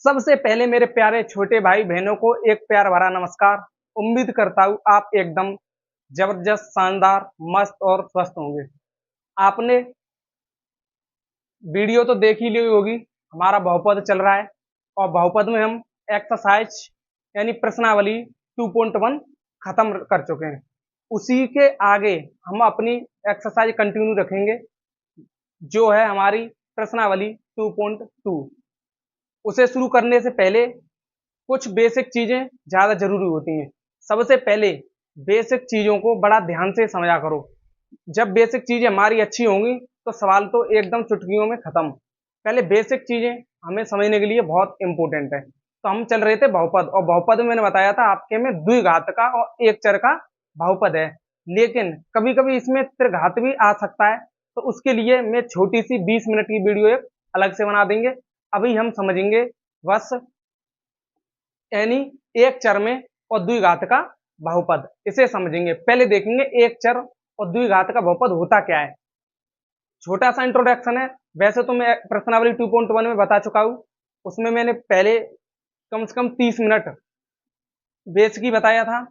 सबसे पहले मेरे प्यारे छोटे भाई बहनों को एक प्यार भरा नमस्कार। उम्मीद करता हूँ आप एकदम जबरदस्त, शानदार, मस्त और स्वस्थ होंगे। आपने वीडियो तो देख ही ली होगी। हमारा बहुपद चल रहा है और बहुपद में हम एक्सरसाइज यानी प्रश्नावली 2.1 खत्म कर चुके हैं। उसी के आगे हम अपनी एक्सरसाइज कंटिन्यू रखेंगे, जो है हमारी प्रश्नावली 2.2। उसे शुरू करने से पहले कुछ बेसिक चीजें ज्यादा जरूरी होती हैं। सबसे पहले बेसिक चीजों को बड़ा ध्यान से समझा करो। जब बेसिक चीजें हमारी अच्छी होंगी तो सवाल तो एकदम चुटकियों में खत्म। पहले बेसिक चीजें हमें समझने के लिए बहुत इंपॉर्टेंट है। तो हम चल रहे थे बहुपद, और बहुपद में मैंने बताया था आपके में द्विघात का और एक चर का बहुपद है, लेकिन कभी कभी इसमें त्रिघात भी आ सकता है। तो उसके लिए मैं छोटी सी 20 मिनट की वीडियो एक अलग से बना देंगे। अभी हम समझेंगे बस यानी एक चर में और द्विघात का बहुपद, इसे समझेंगे। पहले देखेंगे एक चर और द्विघात का बहुपद होता क्या है। छोटा सा इंट्रोडक्शन है। वैसे तो मैं प्रश्नावली 2.1 में बता चुका हूं, उसमें मैंने पहले कम से कम 30 मिनट बेस की बताया था।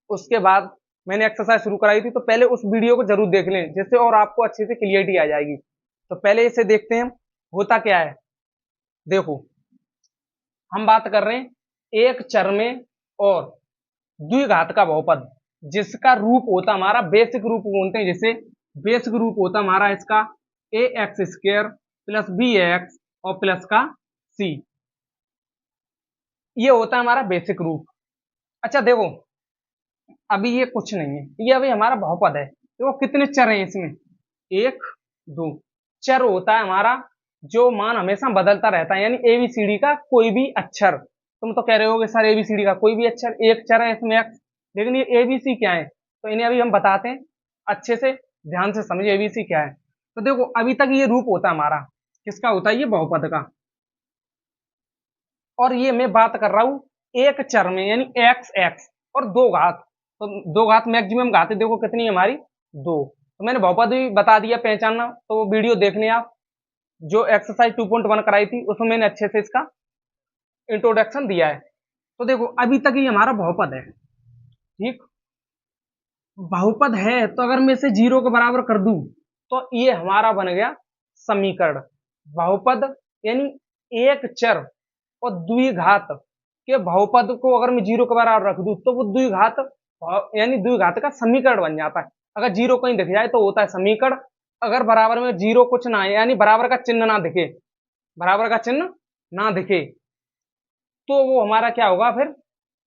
उसके बाद मैंने एक्सरसाइज शुरू कराई थी, तो पहले उस वीडियो को जरूर देख लें, जिससे और आपको अच्छे से क्लियरिटी आ जाएगी। तो पहले इसे देखते हैं होता क्या है। देखो, हम बात कर रहे हैं एक चर में और द्विघात का बहुपद, जिसका रूप होता हमारा बेसिक रूप बोलते हैं, जिसे बेसिक रूप होता हमारा इसका ए x square plus b x और प्लस का सी। ये होता है हमारा बेसिक रूप। अच्छा देखो, अभी ये कुछ नहीं है, ये अभी हमारा बहुपद है। देखो कितने चर हैं इसमें, एक दो। चर होता है हमारा जो मान हमेशा बदलता रहता है, यानी एबीसीडी का कोई भी अक्षर। तुम तो कह रहे होगे सर एबीसीडी का कोई भी अक्षर, एक चर है इसमें एक्स, लेकिन ये एबीसी क्या है, तो इन्हें अभी हम बताते हैं। अच्छे से ध्यान से समझिए एबीसी क्या है। तो देखो अभी तक ये रूप होता है हमारा, किसका होता है, ये बहुपद का। और ये मैं बात कर रहा हूं एक चर में, यानी एक्स एक्स और दो घात। तो दो घात मैक्सिमम घात है, देखो कितनी है हमारी, दो। तो मैंने बहुपद भी बता दिया पहचानना, तो वो वीडियो देख लें आप। जो एक्सरसाइज 2.1 कराई थी उसमें मैंने अच्छे से इसका इंट्रोडक्शन दिया है। तो देखो अभी तक ये हमारा बहुपद है, ठीक। बहुपद है तो अगर मैं इसे जीरो के बराबर कर दूं तो ये हमारा बन गया समीकरण। बहुपद यानी एक चर और द्विघात के बहुपद को अगर मैं जीरो के बराबर रख दूं तो वो द्विघात यानी द्विघात का समीकरण बन जाता है। अगर जीरो कहीं दिख जाए तो होता है समीकरण। अगर बराबर में जीरो कुछ ना है, यानी बराबर का चिन्ह ना दिखे, बराबर का चिन्ह ना दिखे, तो वो हमारा क्या होगा फिर,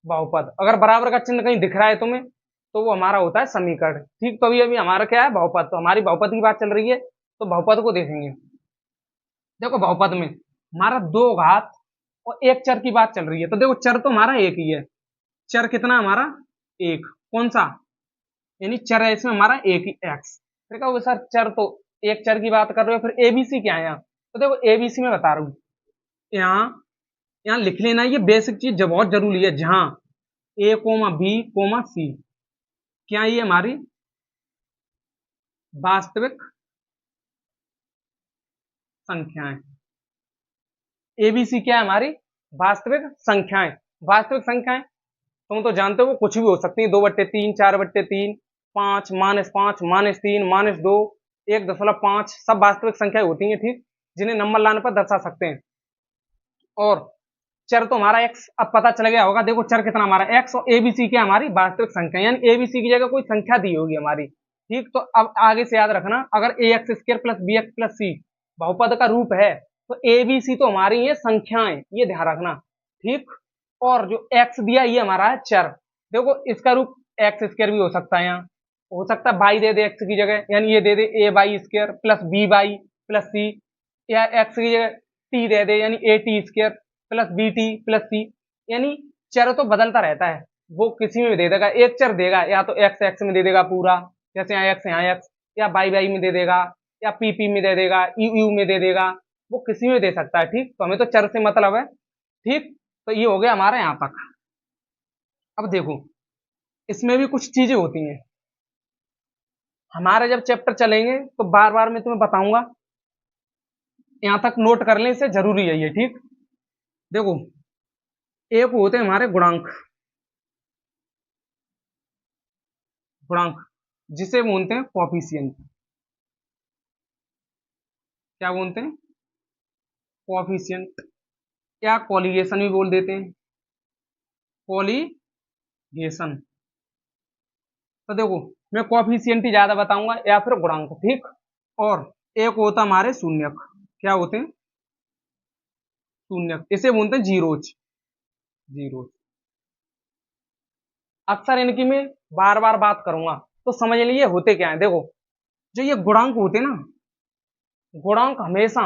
बहुपद। अगर बराबर का चिन्ह कहीं दिख रहा है तुम्हें, तो वो हमारा होता है समीकरण, ठीक। तो अभी अभी हमारा क्या है, बहुपद। तो हमारी बहुपद की बात चल रही है, तो बहुपद को देखेंगे। देखो बहुपद में हमारा दो घात और एक चर की बात चल रही है। तो देखो चर तो हमारा एक ही है। चर कितना हमारा, एक। कौन सा, यानी चर है इसमें हमारा एक ही, एक्स। फिर कहोगे सर चर तो एक चर की बात कर रहे हो, फिर एबीसी क्या है यहाँ। तो देखो एबीसी में बता रहा हूँ, यहाँ यहाँ लिख लेना, ये बेसिक चीज जो बहुत जरूरी है। जहां ए कोमा बी कोमा सी, क्या ये हमारी वास्तविक संख्याएं। एबीसी क्या है हमारी, वास्तविक संख्याएं। वास्तविक संख्याएं तुम तो जानते हो वो कुछ भी हो सकती है, 2/3, 4/3, 5, -5, -3, -2, 1.5, सब वास्तविक संख्याएं होती हैं, ठीक, जिन्हें नंबर लाने पर दर्शा सकते हैं। और चर तो हमारा एक्स अब पता चल गया होगा। देखो चर कितना हमारा एक्स, और एबीसी क्या हमारी वास्तविक संख्या, यानी एबीसी की जगह कोई संख्या दी होगी हमारी, ठीक। तो अब आगे से याद रखना, अगर a x square plus b x plus c बहुपद का रूप है, तो एबीसी तो हमारी ये संख्याएं, ये ध्यान रखना, ठीक। और जो एक्स दिया ये हमारा है चर। देखो इसका रूप एक्स स्क्र भी हो सकता है, यहाँ हो सकता है बाई दे दे एक्स की जगह, यानी ये दे दे a y square plus b y plus c, या एक्स की जगह टी दे दे, यानी a t square plus b t plus c. यानी चर तो बदलता रहता है, वो किसी में भी दे देगा। एक चर देगा या तो एक्स एक्स में दे देगा पूरा, जैसे यहाँ एक्स, या बाई बाई में दे देगा, या पी पी में दे देगा, यू यू में दे देगा, वो किसी में दे सकता है, ठीक। तो हमें तो चर से मतलब है, ठीक। तो ये हो गया हमारा यहाँ तक। अब देखो इसमें भी कुछ चीजें होती हैं, हमारे जब चैप्टर चलेंगे तो बार बार मैं तुम्हें बताऊंगा, यहाँ तक नोट कर लें, इसे जरूरी है ये, ठीक। देखो, एक होते हैं हमारे गुणांक, गुणांक जिसे बोलते हैं कोफिशिएंट। क्या बोलते हैं? कोफिशिएंट, या कॉलिगेशन भी बोल देते हैं, कॉलिगेशन। तो देखो, मैं कोफिशिएंट ही ज्यादा बताऊंगा या फिर गुणांक, ठीक। और एक होता हमारे शून्यक। क्या होते हैं? शून्यक, इसे बोलते हैं जीरोज, जीरोज। अक्सर इनकी मैं बार बार बात करूंगा, तो समझ लीजिए होते क्या है। देखो, जो ये गुणांक होते हैं ना, गुणांक हमेशा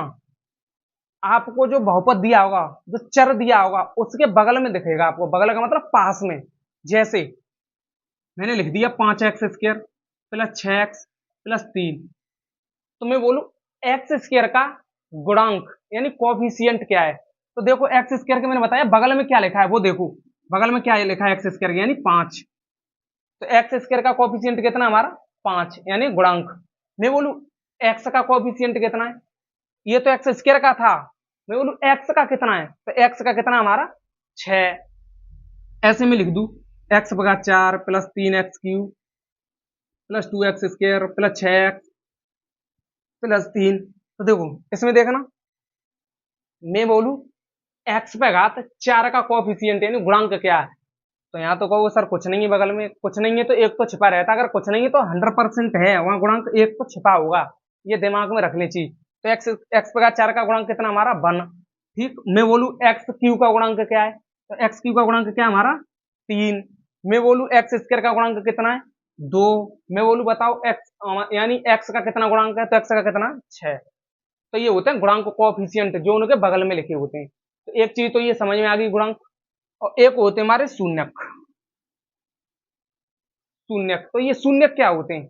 आपको जो बहुपद दिया होगा, जो चर दिया होगा, उसके बगल में दिखेगा आपको। बगल का मतलब पास में। जैसे मैंने लिख दिया 5x² प्लस 6x प्लस 3, तो मैं बोलूं एक्स स्क्र का गुणांक यानी कोफिशिएंट क्या है। तो देखो, एक्स स्क्र के मैंने बताया बगल में क्या लिखा है, वो देखो बगल में क्या लिखा है, एक्स स्क्र यानी 5। तो एक्स स्क्र का कोफिशिएंट कितना हमारा? 5, यानी गुणांक। मैं बोलूं एक्स का कोफिशिएंट कितना है, ये तो एक्स स्क्र का था, मैं बोलूं एक्स का कितना है, तो एक्स का कितना हमारा? 6। ऐसे में लिख दूं एक्स बगा 4 plus 3x³ plus 2x² plus 6x plus 3। तो देखो, इसमें देखना, मैं बोलूं एक्स पे घात 4 का कोफिशिएंट यानी गुणांक क्या है, तो यहाँ तो कहो सर कुछ नहीं है, बगल में कुछ नहीं है तो एक तो छिपा रहता। अगर कुछ नहीं है तो 100% है, वहां गुणांक एक तो छिपा होगा, ये दिमाग में रखनी चाहिए। तो एक्स एक्स पे घात 4 का गुणांक कितना हमारा? 1। ठीक, मैं बोलूं एक्स क्यू का गुणांक क्या है, तो एक्स क्यू का गुणांक क्या है हमारा? 3। मैं बोलूं एक्स स्क्वायर का गुणांक कितना है? 2। मैं बोलूं बताओ एक्स यानी एक्स का कितना गुणांक है, तो एक्स का कितना? 6। तो ये होते हैं गुणांक कोएफिशिएंट, जो उनके बगल में लिखे होते हैं। तो एक चीज तो ये समझ में आ गई, गुणांक। और एक होते हैं हमारे शून्यक। शून्यक, तो ये शून्यक क्या होते हैं,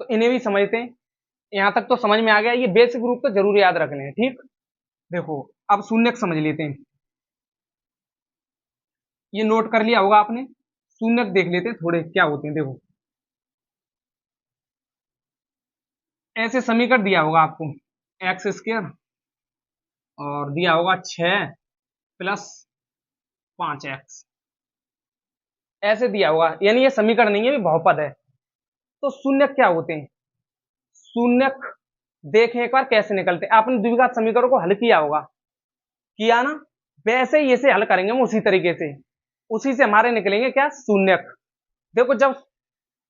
तो इन्हें भी समझते हैं। यहां तक तो समझ में आ गया, ये बेसिक रूप तो जरूर याद रखने हैं, ठीक। देखो, अब शून्यक समझ लेते हैं। ये नोट कर लिया होगा आपने। शून्यक देख लेते हैं थोड़े क्या होते हैं। देखो, ऐसे समीकरण दिया होगा आपको, एक्स स्क्र और दिया होगा 6 प्लस 5x, ऐसे दिया होगा, यानी ये समीकरण नहीं है, ये बहुपद है। तो शून्यक क्या होते हैं? शून्यक देखें एक बार कैसे निकलते हैं। आपने द्विघात समीकरण को हल किया होगा, किया ना? वैसे ही इसे हल करेंगे हम उसी तरीके से, उसी से हमारे निकलेंगे क्या? शून्यक। देखो, जब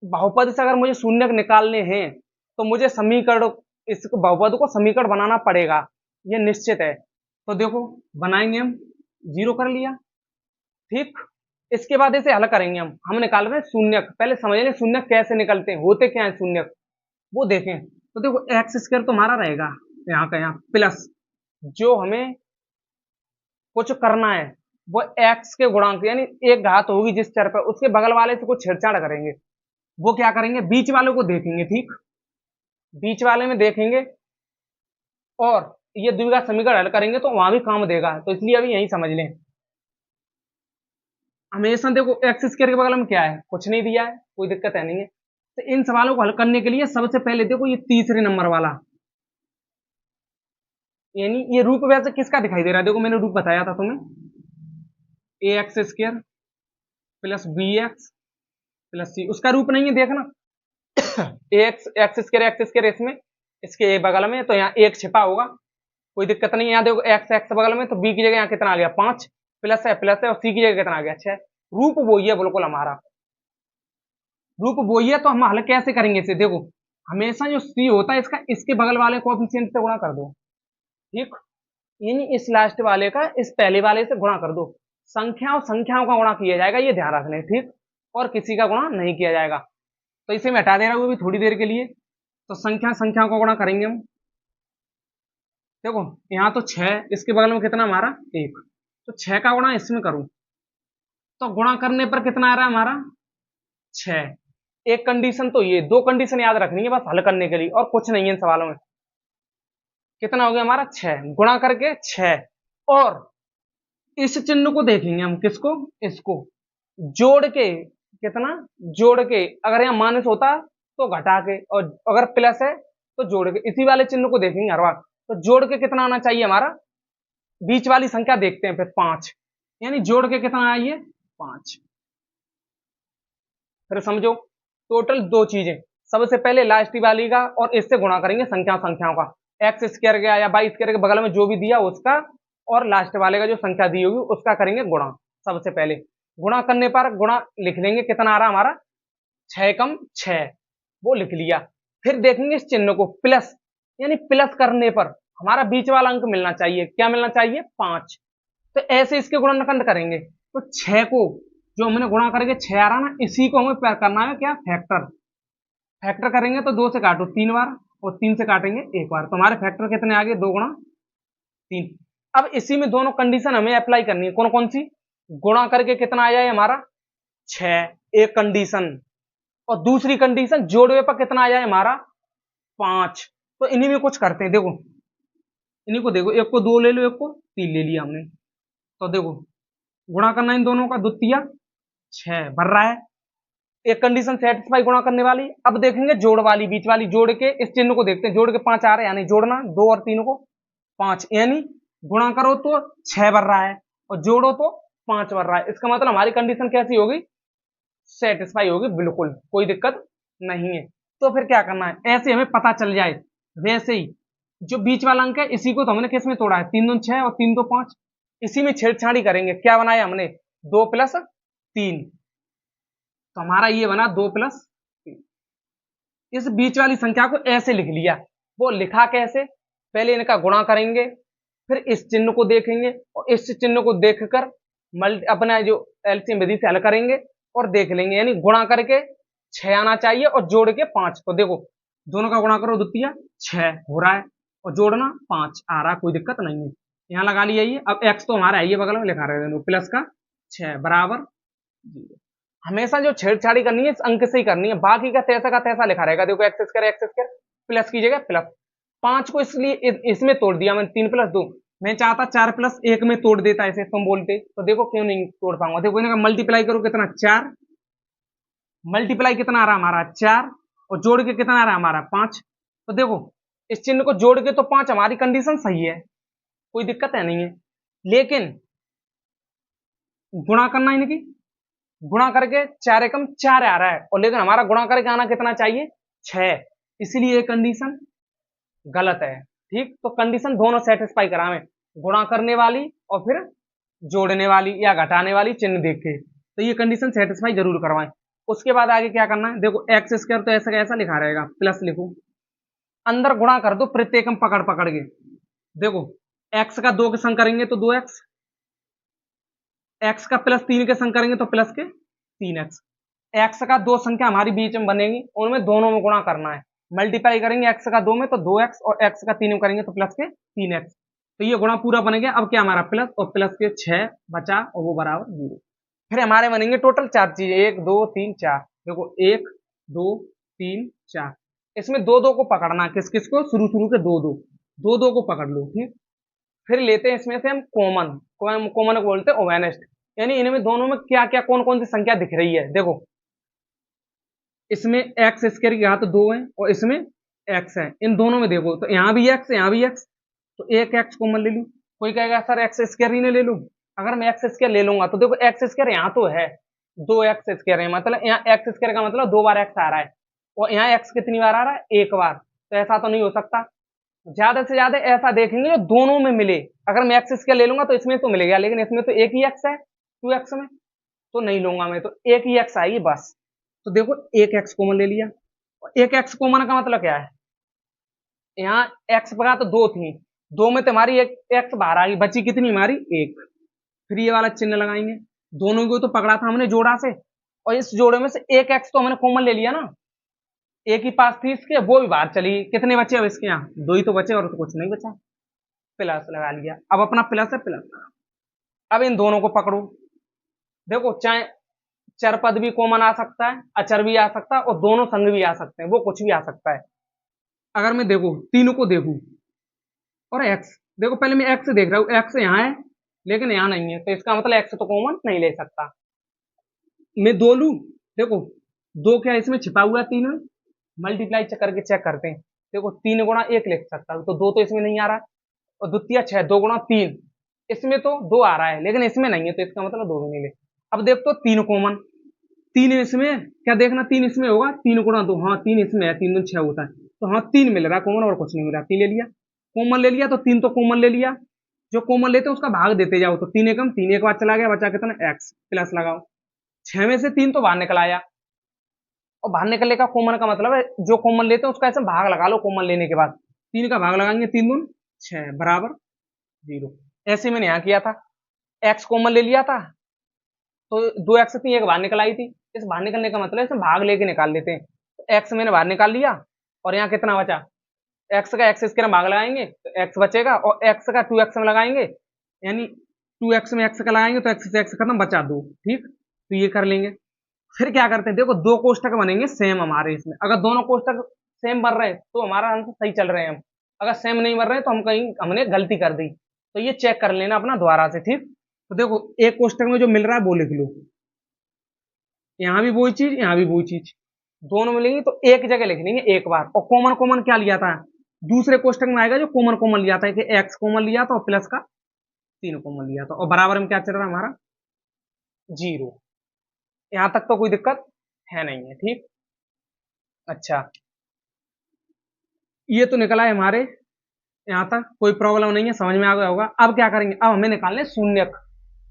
बहुपद से अगर मुझे शून्यक निकालने हैं, तो मुझे समीकरण, इस बहुपद को समीकरण बनाना पड़ेगा, ये निश्चित है। तो देखो, बनाएंगे हम, जीरो कर लिया, ठीक। इसके बाद इसे हल करेंगे हम निकाल रहे हैं शून्यक। पहले समझ लें शून्यक कैसे निकलते हैं, होते क्या है शून्यक, वो देखें। तो देखो, एक्स स्क्वायर तो हमारा रहेगा यहाँ का, यहाँ प्लस जो हमें कुछ करना है, वो एक्स के गुणांक यानी एक घात होगी जिस चर पर, उसके बगल वाले से कुछ छेड़छाड़ करेंगे। वो क्या करेंगे? बीच वाले को देखेंगे, ठीक। बीच वाले में देखेंगे और ये द्विघात समीकरण हल करेंगे तो वहां भी काम देगा, तो इसलिए अभी यही समझ लें। हमेशा देखो, एक्स स्क्वायर के बगल में क्या है? कुछ नहीं दिया है, कोई दिक्कत है नहीं है। तो इन सवालों को हल करने के लिए सबसे पहले देखो, ये तीसरे नंबर वाला, यानी ये रूप वैसे किसका दिखाई दे रहा है? देखो, मैंने रूप बताया था तुम्हें, a x square plus b x plus c, उसका रूप नहीं है, देखना। ए एक्स एक्स स्क्वायर इसमें, इसके बगल में, तो यहाँ एक छिपा होगा, कोई दिक्कत नहीं है। यहाँ देखो, एक्स एक्स बगल में, तो बी की जगह यहाँ कितना आ गया? 5, प्लस है, और सी की जगह कितना आ गया? 6। रूप वही है बिल्कुल हमारा, रूप वही है। तो हम हल कैसे करेंगे इसे? देखो, हमेशा जो सी होता है इसका, इसके बगल वाले कोएफिशिएंट से गुणा कर दो, ठीक। यानी इस लास्ट वाले का इस पहले वाले से गुणा कर दो। संख्या और संख्याओं का गुणा किया जाएगा, ये ध्यान रखना है, ठीक। और किसी का गुणा नहीं किया जाएगा। तो इसे मैं हटा दे रहा हूँ अभी थोड़ी देर के लिए। तो संख्या संख्याओं का गुणा करेंगे हम। देखो, यहाँ तो 6, इसके बगल में कितना हमारा? 1, तो 6 का गुणा इसमें करूं, तो गुणा करने पर कितना आ रहा है हमारा? 6। एक कंडीशन तो ये, दो कंडीशन याद रखनी है बस हल करने के लिए, और कुछ नहीं है इन सवालों में। कितना हो गया हमारा? 6 गुणा करके 6। और इस चिन्ह को देखेंगे हम, किसको? इसको जोड़ के, कितना जोड़ के, अगर यहाँ माइनस होता तो घटा के, और अगर प्लस है तो जोड़ के, इसी वाले चिन्ह को देखेंगे हर बार। तो जोड़ के कितना आना चाहिए हमारा? बीच वाली संख्या देखते हैं फिर 5, यानी जोड़ के कितना आया ये 5। फिर समझो टोटल दो चीजें, सबसे पहले लास्ट वाली का और इससे गुणा करेंगे संख्याओं का, एक्स स्क्वायर गया या वाई स्क्वायर के बगल में जो भी दिया उसका और लास्ट वाले का जो संख्या दी होगी उसका करेंगे गुणा। सबसे पहले गुणा करने पर गुणा लिख लेंगे, कितना आ रहा हमारा 6 कम 6, वो लिख लिया। फिर देखेंगे इस चिन्ह को प्लस, यानी प्लस करने पर हमारा बीच वाला अंक मिलना चाहिए, क्या मिलना चाहिए 5। तो ऐसे इसके गुणनखंड करेंगे तो 6 को जो हमने गुणा करके 6 आ रहा ना, इसी को हमें करना है क्या फैक्टर। फैक्टर करेंगे तो 2 से काटो 3 बार और 3 से काटेंगे 1 बार, तो हमारे फैक्टर कितने आ गए 2 गुणा 3। अब इसी में दोनों कंडीशन हमें अप्लाई करनी है, कौन कौन सी, गुणा करके कितना आया है हमारा 6, एक कंडीशन, और दूसरी कंडीशन जोड़वे पर कितना आया है हमारा 5। तो इन्हीं में कुछ करते हैं, देखो इन्हीं को देखो, एक को 2 ले लो, एक को 3 ले लिया हमने, तो देखो गुणा करना इन दोनों का, द्वितीय 6 भर रहा है, एक कंडीशन सेटिस्फाई गुणा करने वाली। अब देखेंगे जोड़ वाली, बीच वाली, जोड़ के इस चिन्ह को देखते हैं, जोड़ के 5 आ रहा है, यानी जोड़ना 2 और 3 को 5, यानी गुणा करो तो 6 भर रहा है और जोड़ो तो 5 भर रहा है। इसका मतलब हमारी कंडीशन कैसी होगी, सेटिस्फाई होगी, बिल्कुल कोई दिक्कत नहीं है। तो फिर क्या करना है, ऐसे हमें पता चल जाए वैसे ही जो बीच वाला अंक है इसी को तो हमने किस में तोड़ा है, 3 2 6 और 3 2 5, इसी में छेड़छाड़ी करेंगे। क्या बनाया हमने 2 + 3, तो हमारा ये बना 2 + 3। इस बीच वाली संख्या को ऐसे लिख लिया, वो लिखा कैसे, पहले इनका गुणा करेंगे, फिर इस चिन्ह को देखेंगे और इस चिन्ह को देखकर अपना जो एलसीएम विधि से हल करेंगे और देख लेंगे, यानी गुणा करके 6 आना चाहिए और जोड़ के 5। तो देखो दोनों का गुणा करो, द्वितीय 6 हो रहा है और जोड़ना 5 आ रहा है, कोई दिक्कत नहीं है, यहां लगा लिया ये। अब एक्स तो हमारा है ये बगल में लिखा रहे, प्लस का 6 बराबर 0। हमेशा जो छेड़छाड़ी करनी है इस अंक से ही करनी है, बाकी का तैसा लिखा रहेगा। देखो एक्स स्क्वायर प्लस कीजिएगा प्लस, 5 को इसलिए इसमें तोड़ दिया मैंने, 3 + 2, मैं चाहता 4 + 1 में तोड़ देता ऐसे तुम बोलते, तो देखो क्यों नहीं तोड़ पाऊंगा। देखो इनका मल्टीप्लाई करो कितना 4, मल्टीप्लाई कितना आ रहा हमारा 4 और जोड़ के कितना आ रहा हमारा 5। तो देखो इस चिन्ह को जोड़ के तो 5, हमारी कंडीशन सही है, कोई दिक्कत है नहीं है। लेकिन गुणा करना इनकी, गुणा करके 4 एकम 4 आ रहा है, और लेकिन हमारा गुणा करके आना कितना चाहिए 6, इसलिए ये कंडीशन गलत है। ठीक, तो कंडीशन दोनों सेटिस्फाई करा हमें, गुणा करने वाली और फिर जोड़ने वाली या घटाने वाली चिन्ह देख के, तो ये कंडीशन सेटिस्फाई जरूर करवाएं। उसके बाद आगे क्या करना है, देखो एक्स स्क्वायर तो ऐसा कैसा लिखा रहेगा, प्लस लिखो, अंदर गुणा कर दो प्रत्येकम पकड़ पकड़ के। देखो एक्स का 2 के संग करेंगे तो 2x, एक्स का +3 के संग करेंगे तो प्लस के 3x, एक्स का 2 संख्या हमारी बीच में बनेगी, उनमें दोनों में गुणा करना है, मल्टीप्लाई करेंगे एक्स का 2 में तो 2x और एक्स का 3 में करेंगे तो प्लस के 3x, तो ये गुणा पूरा बन गया। अब क्या हमारा प्लस और प्लस के 6 बचा और वो बराबर 0। फिर हमारे बनेंगे टोटल 4 चीजें, 1 2 3 4, देखो 1 2 3 4, इसमें 2 2 को पकड़ना, किस किस को, शुरू के 2 2 को पकड़ लो। ठीक, फिर लेते हैं इसमें से हम कॉमन, कॉमन को बोलते हैं ओवेनेस्ट, यानी इनमें दोनों में क्या क्या कौन कौन सी संख्या दिख रही है। देखो इसमें एक्स स्क्वायर की घात 2 है और इसमें एक्स है, इन दोनों में देखो तो यहाँ भी एक्स यहाँ भी एक्स, तो एक एक्स कॉमन ले लूं। कोई कहेगा सर एक्स स्क्वायर ही नहीं ले लूं, अगर मैं एक्स स्क्वायर ले लूंगा तो देखो एक्स स्क्वायर यहाँ तो है, 2 एक्स स्क्वायर है, मतलब यहाँ एक्स स्क्वायर का मतलब 2 बार एक्स आ रहा है, और यहाँ एक्स कितनी बार आ रहा है, 1 बार, तो ऐसा तो नहीं हो सकता। ज्यादा से ज्यादा ऐसा देखेंगे जो दोनों में मिले, अगर मैं एक्स स्क्वायर ले लूंगा तो इसमें तो मिलेगा, लेकिन इसमें तो एक ही एक्स है 2x में, तो नहीं लूंगा मैं, तो एक ही एक्स आएगी बस। तो देखो एक एक्स कॉमन ले लिया, एक एक्स कॉमन का मतलब क्या है, यहाँ एक्स पकड़ा तो 2 थी, 2 में तुम्हारी एक एक्स बाहर आ गई, बची कितनी हमारी 1। फिर ये वाला चिन्ह लगाएंगे, दोनों को तो पकड़ा था हमने जोड़ा से, और इस जोड़े में से एक एक्स तो हमने कॉमन ले लिया ना, एक ही पास थी इसके, वो भी बाहर चली, कितने बचे अब इसके, यहाँ 2 ही तो बचे और तो कुछ नहीं बचा, प्लस लगा लिया। अब अपना प्लस है प्लस, अब इन दोनों को पकड़ो, देखो चाहे चर पद भी कॉमन आ सकता है, अचर भी आ सकता है और दोनों संग भी आ सकते हैं, वो कुछ भी आ सकता है। अगर मैं देखो तीनों को देखूं और एक्स, देखो पहले मैं एक्स देख रहा हूं, एक्स यहाँ है लेकिन यहाँ नहीं है, तो इसका मतलब एक्स तो कॉमन नहीं ले सकता। मैं 2 लूं, देखो 2 क्या इसमें छिपा हुआ है, 3 है, मल्टीप्लाई करके चेक करते हैं, देखो 3 गुणा 1 लिख सकता हूं, तो 2 तो इसमें नहीं आ रहा है, और द्वितीय 6 2 गुणा 3, इसमें तो 2 आ रहा है लेकिन इसमें नहीं है, तो इसका मतलब 2 भी नहीं ले। अब देख तो 3 कॉमन, 3 इसमें क्या देखना, 3 इसमें होगा, 3 गुणा 2, हाँ 3 इसमें है, 3 दूनी 6 होता है, तो हाँ 3 मिल रहा है कॉमन और कुछ नहीं मिल रहा, 3 ले लिया। कॉमन ले लिया तो 3 तो कॉमन ले लिया, जो कॉमन लेते हैं उसका भाग देते जाओ, तो 3 एकम 3 एक बार चला गया, बचा कितना एक्स, प्लस लगाओ। 6 में से 3 तो बाहर निकल आया, और बाहर निकलने का कॉमन का मतलब है जो कॉमन लेते हैं उसका ऐसे भाग लगा लो, कॉमन लेने के बाद 3 का भाग लगाएंगे, 3 दून 6 बराबर 0। ऐसे मैंने यहाँ किया था, एक्स कॉमन ले लिया था तो 2 एक्स थी, एक बाहर निकल आई थी, इस बाहर निकलने का मतलब इसमें भाग लेके निकाल लेते हैं, तो एक्स मैंने बाहर निकाल लिया, और यहाँ कितना बचा, एक्स का एक्स इसके भाग लगाएंगे तो एक्स बचेगा, और एक्स का 2 एक्स में लगाएंगे, यानी 2 एक्स में एक्स का लगाएंगे तो एक्स से एक्स खत्म, बचा 2, ठीक, तो ये कर लेंगे। फिर क्या करते हैं, देखो 2 कोष्टक बनेंगे सेम हमारे इसमें, अगर दोनों कोष्टक सेम बन रहे हैं तो हमारा आंसर सही चल रहे हैं हम, अगर सेम नहीं बन रहे हैं तो हम कहीं हमने गलती कर दी, तो ये चेक कर लेना अपना दोबारा से, ठीक। तो देखो एक कोष्टक में जो मिल रहा है वो लिख लो, यहाँ भी वही चीज, यहाँ भी वही चीज, दोनों मिलेंगी तो एक जगह लिख लेंगे एक बार, और कॉमन कॉमन क्या लिया था, दूसरे कोष्टक में आएगा जो कॉमन कॉमन लिया था, कि एक्स कॉमन लिया था और प्लस का 3 कॉमन लिया था, और बराबर में क्या चल रहा है हमारा 0। यहां तक तो कोई दिक्कत है नहीं है, ठीक। अच्छा, ये तो निकला है हमारे, यहाँ तक कोई प्रॉब्लम नहीं है, समझ में आ गया होगा। अब क्या करेंगे, अब हमें निकालने शून्यक,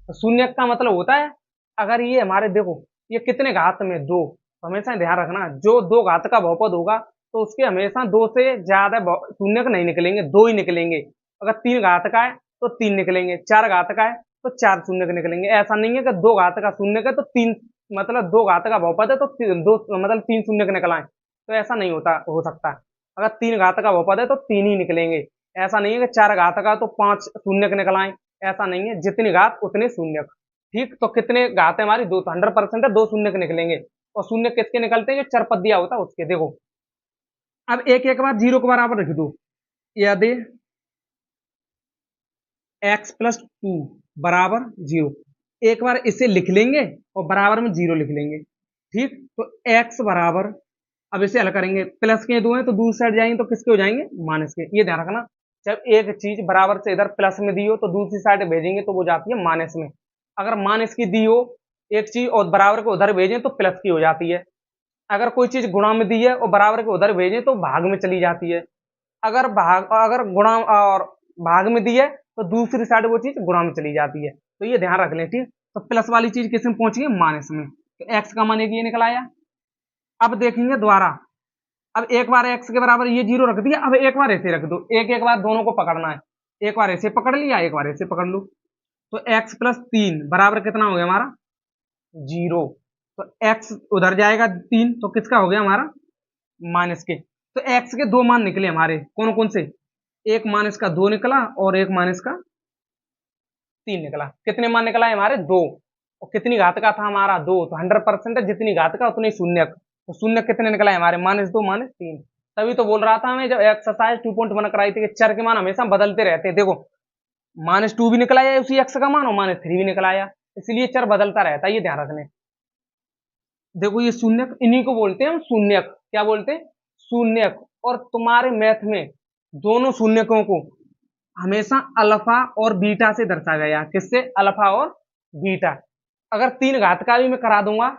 तो शून्यक का मतलब होता है अगर ये हमारे देखो ये कितने घात में 2, तो हमेशा ध्यान रखना जो 2 घात का बहुपद होगा तो उसके हमेशा 2 से ज्यादा शून्यक नहीं निकलेंगे, 2 ही निकलेंगे। अगर 3 घात का है तो 3 निकलेंगे, 4 घात का है तो 4 शून्यक निकलेंगे। ऐसा नहीं है कि 2 घात का शून्यक है तो 3, मतलब 2 घात का बहुपद है तो 2 मतलब 3 शून्यक निकलाएं, तो ऐसा नहीं होता, हो सकता। अगर 3 घात का बहुपद है तो 3 ही निकलेंगे। ऐसा नहीं है कि 4 घात का तो 5 शून्यक निकलाएं, ऐसा नहीं है, जितनी घात उतने शून्यक, ठीक। तो कितने घात है हमारी 2, तो 100% है 2 शून्यक निकलेंगे, और शून्य किसके निकलते हैं जो चरपद दिया होता है उसके। देखो अब एक एक बार 0 के बराबर रख दो, यदि x प्लस 2 बराबर 0, एक बार इसे लिख लेंगे और बराबर में 0 लिख लेंगे, ठीक। तो x बराबर, अब इसे हल करेंगे, प्लस के 2 हैं तो दूसरी साइड जाएंगे तो किसके हो जाएंगे, माइनस के। ये ध्यान रखना, जब एक चीज बराबर से इधर प्लस में दी हो तो दूसरी साइड भेजेंगे तो वो जाती है माइनस में। अगर माइनस की दी हो एक चीज और बराबर को उधर भेजें तो प्लस की हो जाती है। अगर कोई चीज गुणा में दी है और बराबर को उधर भेजें तो भाग में चली जाती है। अगर गुणा और भाग में दी है तो दूसरी साइड वो चीज गुणा में चली जाती है, तो ये ध्यान रख लें, ठीक। तो प्लस वाली चीज किस में पहुंची है, माइनस में, तो एक्स का मान एक ये निकल आया। अब देखेंगे दोबारा, अब एक बार एक्स के बराबर ये 0 रख दिया, अब एक बार ऐसे रख दो, एक एक बार दोनों को पकड़ना है, एक बार ऐसे पकड़ लिया एक बार ऐसे पकड़ लो, तो x प्लस 3 बराबर कितना हो गया हमारा 0। तो x उधर जाएगा 3, तो किसका हो गया हमारा माइनस के। तो x के 2 मान निकले हमारे, कौन कौन से, एक माइनस का 2 निकला और एक माइनस का 3 निकला। कितने मान निकला है हमारे 2, और कितनी घात का था हमारा 2, तो 100% है, जितनी घात का उतने शून्यक, तो शून्यक कितने निकला है हमारे -2 -3। तभी तो बोल रहा था हमें जब एक्सरसाइज 2.1 कराई थी कि चर के मान हमेशा बदलते रहते हैं। देखो -2 भी निकला है उसी एक्स का मान, और -3 भी निकला है, इसलिए चर बदलता रहता है, ये ध्यान रखने। देखो ये शून्यक, इन्हीं को बोलते हैं हम शून्यक, क्या बोलते हैं शून्यक। और तुम्हारे मैथ में दोनों शून्यकों को हमेशा अल्फा और बीटा से दर्शाया गया, किससे, अल्फा और बीटा। अगर 3 घात का भी मैं करा दूंगा,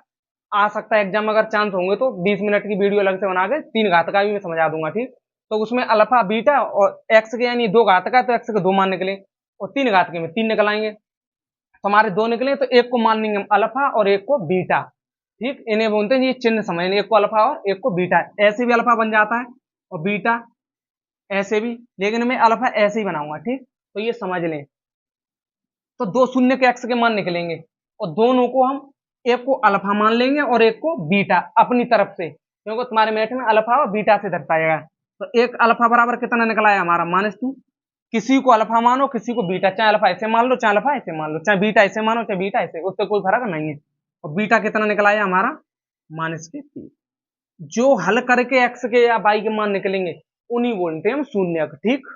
आ सकता है एग्जाम अगर चांस होंगे तो 20 मिनट की वीडियो अलग से बना के 3 घात का भी मैं समझा दूंगा, ठीक। तो उसमें अल्फा बीटा और एक्स के यानी 2 घात का तो एक्स के 2 मान निकले, और 3 घात के में 3 निकल आएंगे, तो हमारे 2 निकले, तो एक को मान लेंगे हम अल्फा और एक को बीटा, ठीक। इन्हें बोलते हैं, ये चिन्ह समझ, एक को अल्फा और एक को बीटा, ऐसे भी अल्फा बन जाता है और बीटा ऐसे भी, लेकिन मैं अल्फा ऐसे ही बनाऊंगा, ठीक। तो ये समझ लें, तो 2 शून्य के एक्स के मान निकलेंगे, और दोनों को हम एक को अल्फा मान लेंगे और एक को बीटा अपनी तरफ से, क्योंकि तुम्हारे मैथ में अल्फा और बीटा से दर्शाया गया। तो एक अल्फा बराबर कितना निकला है हमारा -2। किसी को अल्फा मानो किसी को बीटा, चाहे अल्फा ऐसे मान लो चाहे अल्फा ऐसे मान लो, चाहे बीटा ऐसे मानो चाहे बीटा ऐसे, उससे कोई फर्क नहीं है। और बीटा कितना निकला है हमारा -3। जो हल करके एक्स के या वाई के मान निकलेंगे उन्हीं बोलते हैं हम शून्यक, ठीक।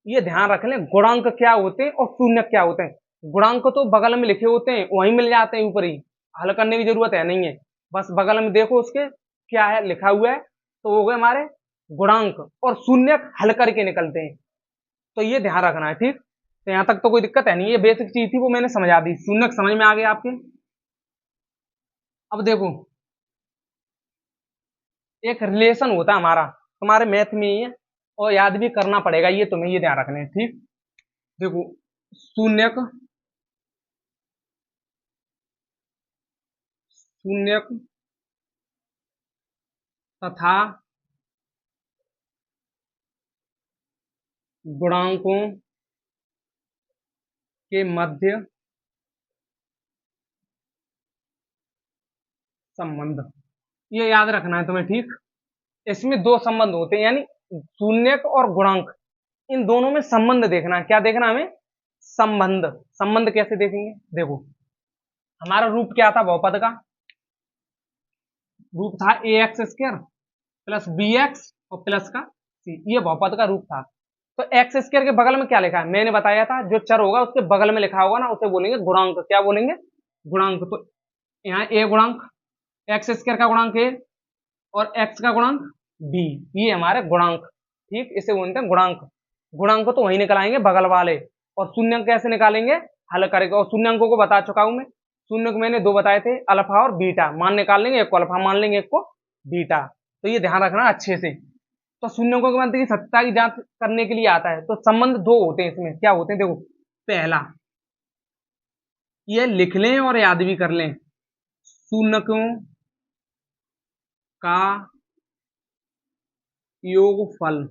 ये ध्यान रख लें, गुणांक क्या होते हैं और शून्यक क्या होते हैं। गुणांक तो बगल में लिखे होते हैं, वहीं मिल जाते हैं ऊपर ही, हल करने की जरूरत है नहीं है, बस बगल में देखो उसके क्या है लिखा हुआ है, तो हो गए हमारे गुणांक। और शून्यक हल करके निकलते हैं, तो ये ध्यान रखना है, ठीक। तो यहाँ तक तो कोई दिक्कत है नहीं, ये बेसिक चीज थी वो मैंने समझा दी। शून्यक समझ में आ गया आपके। अब देखो एक रिलेशन होता है हमारा, तुम्हारे मैथ में ही है और याद भी करना पड़ेगा, ये तुम्हें ये ध्यान रखना है, ठीक। देखो शून्यक, शून्यक तथा गुणांकों के मध्य संबंध, ये याद रखना है तुम्हें, ठीक। इसमें दो संबंध होते हैं, यानी शून्यक और गुणांक, इन दोनों में संबंध देखना है। क्या देखना है हमें? संबंध। संबंध कैसे देखेंगे? देखो हमारा रूप क्या था बहुपद का? रूप था a x square plus b x और प्लस का सी, ये बहुपद का रूप था। तो एक्स स्क्र के बगल में क्या लिखा है? मैंने बताया था जो चर होगा उसके बगल में लिखा होगा ना, उसे बोलेंगे गुणांक। क्या बोलेंगे? गुणांक। तो यहाँ ए गुणांक, एक्स स्क्र का गुणांक ए और एक्स का गुणांक बी, ये हमारे गुणांक, ठीक। इसे बोलते हैं गुणांक। गुणांक तो वही निकालेंगे बगल वाले। और शून्यंक कैसे निकालेंगे? हल करके। और शून्यंकों को बता चुका हूं मैं। शून्यंक मैंने दो बताए थे, अल्फा और बीटा। मान निकाल लेंगे, एक को अल्फा मान लेंगे, एक को बीटा। तो ये ध्यान रखना अच्छे से। तो शून्यंकों के मध्य की सत्यता की जांच करने के लिए आता है। तो संबंध दो होते हैं इसमें। क्या होते हैं? देखो पहला, ये लिख लें और याद भी कर लें, शून्यकों का योगफल।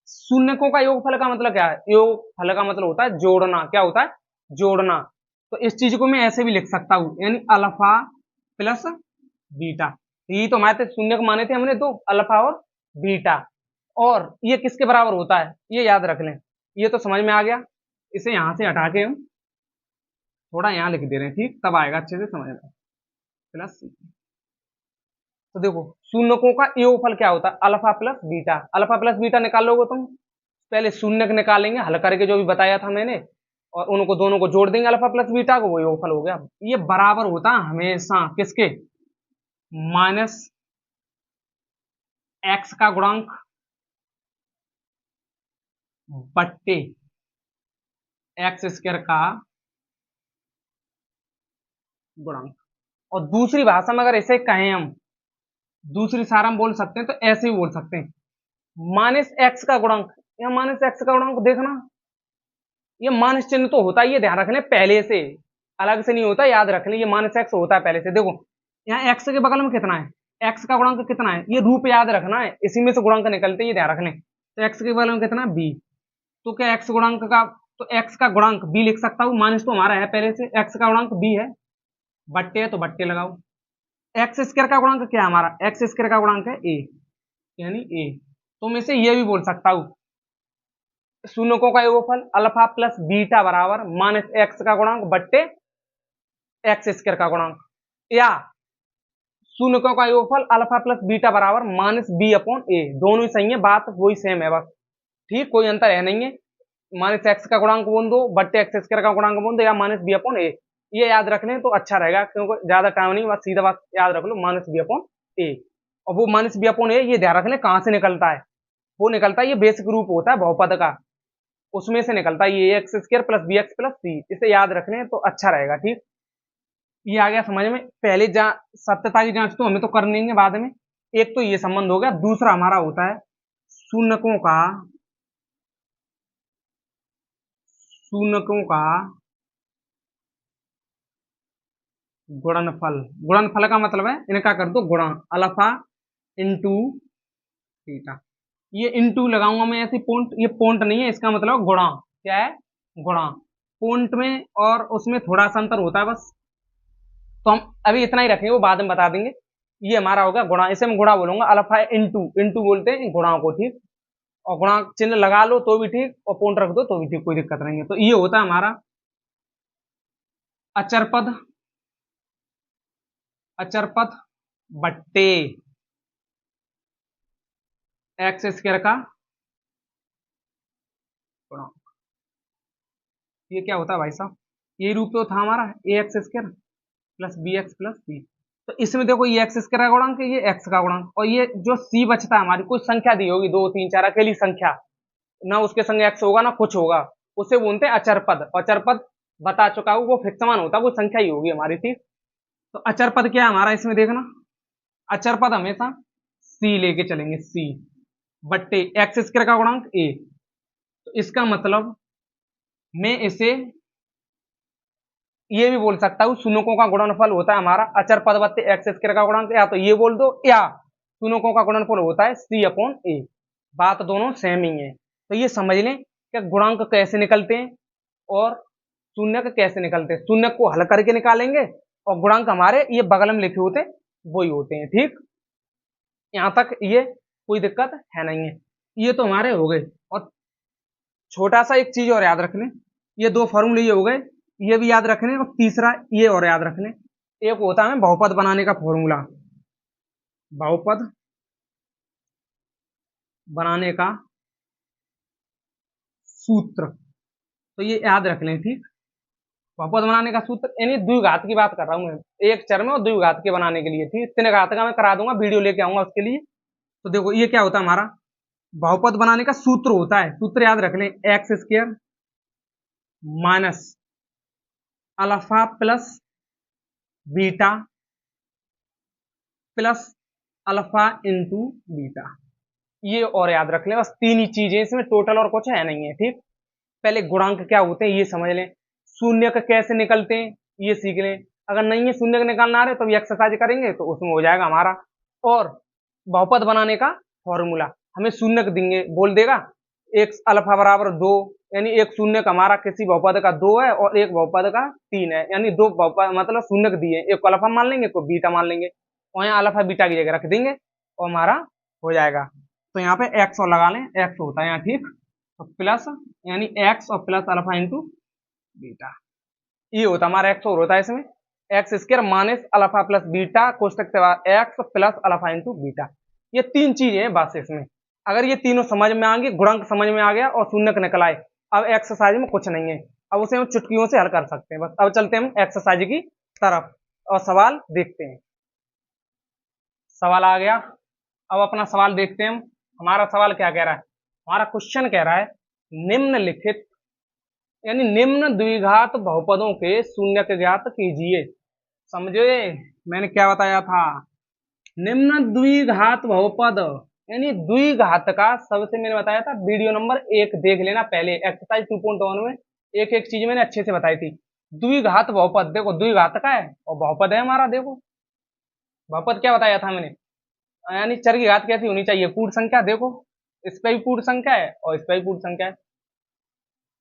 शून्यकों का योगफल का मतलब क्या है? योगफल का मतलब होता है जोड़ना। क्या होता है? जोड़ना। तो इस चीज को मैं ऐसे भी लिख सकता हूं, यानी अल्फा प्लस बीटा। यही तो हमारे शून्यक माने थे हमने दो, अल्फा और बीटा। और ये किसके बराबर होता है? ये याद रख लें। ये तो समझ में आ गया। इसे यहां से हटा के हम थोड़ा यहां लिख दे रहे हैं, ठीक, तब आएगा अच्छे से समझ में। प्लस, तो देखो शून्यकों का योगफल क्या होता है? Alpha plus beta. Alpha plus beta निकाल लोगे तुम, पहले शून्यक निकालेंगे हल करके जो भी बताया था मैंने, और उनको दोनों को जोड़ देंगे अल्फा प्लस बीटा को, वो योगफल हो गया। ये बराबर होता है हमेशा किसके? माइनस एक्स का गुणांक बट्टे एक्स स्क्वायर का गुणांक। और दूसरी भाषा में अगर ऐसे कहें हम, दूसरी सार हम बोल सकते हैं तो ऐसे ही बोल सकते हैं, माइनस एक्स का गुणांक। या माइनस एक्स का गुणांक देखना, ये माइनस चिन्ह तो होता है, ये ध्यान रखने पहले से, अलग से नहीं होता, याद रखने। ये माइनस एक्स होता है पहले से। देखो यहाँ एक्स के बगल में कितना है? एक्स का गुणांक कितना है? ये रूप याद रखना है, इसी में से गुणांक निकलते हैं, ये ध्यान रखने। तो एक्स के बगल में कितना है? बी। तो क्या एक्स गुणांक का, तो एक्स का गुणांक बी लिख सकता हूँ, माइनस तो हमारा है पहले से, एक्स का गुणांक बी है, बट्टे है तो बट्टे लगाओ। एक्स स्क्वायर का गुणांक क्या है हमारा? एक्स स्क्वायर का गुणांक है ए, यानी ए। तो मैं से ये भी बोल सकता हूँ, शून्यकों का योगफल अल्फा प्लस बीटा बराबर माइनस एक्स का गुणांक बट्टे एक्स स्क्वायर का गुणांक। या शून्यकों का योगफल अल्फा प्लस बीटा बराबर माइनस बी अपॉन ए। दोनों ही सही है, बात वही सेम है बस, ठीक, कोई अंतर है नहीं है। माइनस एक्स का गुणांक बोल दो बट्टे एक्स स्क्वायर का गुणांक बोल दो, या माइनस बी अपॉन ए। ये याद रख लें तो अच्छा रहेगा, क्योंकि ज्यादा टाइम नहीं, बस सीधा बात याद रख लो, माइनस बी अपॉन ए। और वो माइनस बी अपॉन ए ये ध्यान रख लें कहां से निकलता है? वो निकलता है, ये बेसिक रूप होता है बहुपद का, उसमें से निकलता है ये x square plus b x plus c. इसे याद रख लें तो अच्छा रहेगा, ठीक। ये आ गया समझ में। पहले सत्यता की जांच तो हमें तो करनी है बाद में। एक तो ये संबंध हो गया, दूसरा हमारा होता है शून्यकों का गुणनफल। गुणनफल का मतलब है इनका कर दो गुणा, अल्फा इंटू थीटा। ये इंटू लगाऊंगा मैं ऐसे पॉइंट, ये पॉइंट नहीं है, इसका मतलब गुणा। क्या है? गुणा। पॉइंट में और उसमें थोड़ा सा अंतर होता है बस, तो हम अभी इतना ही रखेंगे, वो बाद में बता देंगे। ये हमारा होगा गुणा, इसे मैं गुणा बोलूंगा, अल्फा इंटू, इंटू बोलते हैं गुणा को, ठीक। और गुणा चिन्ह लगा लो तो भी ठीक, और पॉइंट रख दो तो भी ठीक, कोई दिक्कत नहीं है। तो ये होता है हमारा अचर पद, अचर पद बट्टे एक्स स्क्वायर का गुणा। ये क्या होता है भाई साहब? ये रूप तो था हमारा a x square plus b x plus c. तो इसमें देखो ये एक्स स्क्वायर का गुणांक, ये एक्स का गुणांक, और ये जो सी बचता है हमारी, कुछ संख्या दी होगी 2 3 4 अकेली संख्या, ना उसके संग एक्स होगा ना कुछ होगा, उसे बोलते हैं अचर पद। अचर पद बता चुका हूं, वो फिक्स मान होता है, वो संख्या ही होगी हमारी, ठीक। तो अचर पद क्या है हमारा, इसमें देखना, अचर पद हमेशा सी लेके चलेंगे, सी बट्टे एक्स स्क्वायर का गुणांक ए। तो इसका मतलब मैं इसे ये भी बोल सकता हूं, शून्यों का गुणनफल होता है हमारा अचर पद बत्ते एक्स स्क्वायर का गुणांक, या तो ये बोल दो, या शून्यों का गुणनफल होता है सी अपॉन ए। बात दोनों सेम ही है। तो ये समझ लें कि गुणांक कैसे निकलते हैं और शून्य कैसे निकलते हैं। शून्य को हल करके निकालेंगे और गुणांक हमारे ये बगल में लिखे होते वही होते हैं, ठीक। यहां तक ये कोई दिक्कत है नहीं है। ये तो हमारे हो गए। और छोटा सा एक चीज और याद रख लें, ये दो फॉर्मूले ये हो गए, ये भी याद रखने, और तीसरा ये और याद रखने, एक होता है बहुपद बनाने का फॉर्मूला, बहुपद बनाने का सूत्र। तो ये याद रख लें, ठीक। बहुपद बनाने का सूत्र यानी द्विघात की बात कर रहा हूं मैं, एक चर में और द्विघात के बनाने के लिए, ठीक। तीन घात का मैं करा दूंगा, वीडियो लेके आऊंगा उसके लिए। तो देखो ये क्या होता है हमारा, बहुपद बनाने का सूत्र होता है, सूत्र याद रख लें, x square minus alpha plus beta plus alpha into beta. ये और याद रख लें, बस तीन ही चीजें इसमें, टोटल और कुछ है नहीं है, ठीक। पहले गुणांक क्या होते हैं ये समझ लें, शून्य का कैसे निकलते हैं ये सीख लें। अगर नहीं है शून्य का निकालना आ रहे तो भी एक्सरसाइज करेंगे तो उसमें हो जाएगा हमारा। और बहुपद बनाने का फॉर्मूला, हमें शून्य देंगे, बोल देगा एक अल्फा बराबर 2, यानी एक शून्य का हमारा किसी बहुपद का 2 है और एक बहुपद का 3 है, यानी दो बहुपद मतलब शून्य दिए, एक को अल्फा मान लेंगे, एक को बीटा मान लेंगे, और यहाँ अल्फा बीटा की जगह रख देंगे और हमारा हो जाएगा। तो यहाँ पे एक्स और लगा लें, एक्स होता है यहाँ, ठीक। तो प्लस यानी एक्स और प्लस अल्फा इंटू बीटा, ये होता है हमारा एक्स और होता है इसमें x square minus alpha plus beta कोष्टक के बाद x plus alpha into beta. ये तीन चीजें हैं बस इसमें, अगर ये तीनों समझ में आ गई, गुणांक समझ में आ गया और शून्य निकल आए, अब एक्सरसाइज में कुछ नहीं है, अब उसे हम चुटकियों से हल कर सकते हैं बस। अब चलते हैं हम एक्सरसाइज की तरफ और सवाल देखते हैं। सवाल आ गया, अब अपना सवाल देखते हैं हम। हमारा सवाल क्या कह रहा है, हमारा क्वेश्चन कह रहा है निम्नलिखित यानी निम्न द्विघात बहुपदों के शून्य ज्ञात कीजिए। समझे मैंने क्या बताया था, निम्न द्विघात बहुपद यानी द्विघात का सबसे मैंने बताया था, वीडियो नंबर 1 देख लेना पहले, एक्सरसाइज 2.1 में एक एक चीज मैंने अच्छे से बताई थी। द्विघात बहुपद, देखो द्विघात का है और बहुपद है हमारा, देखो बहुपद क्या बताया था मैंने, यानी चर की घात कैसी होनी चाहिए, पूर्ण संख्या। देखो इस पे भी पूर्ण संख्या है और इस पे भी पूर्ण संख्या है।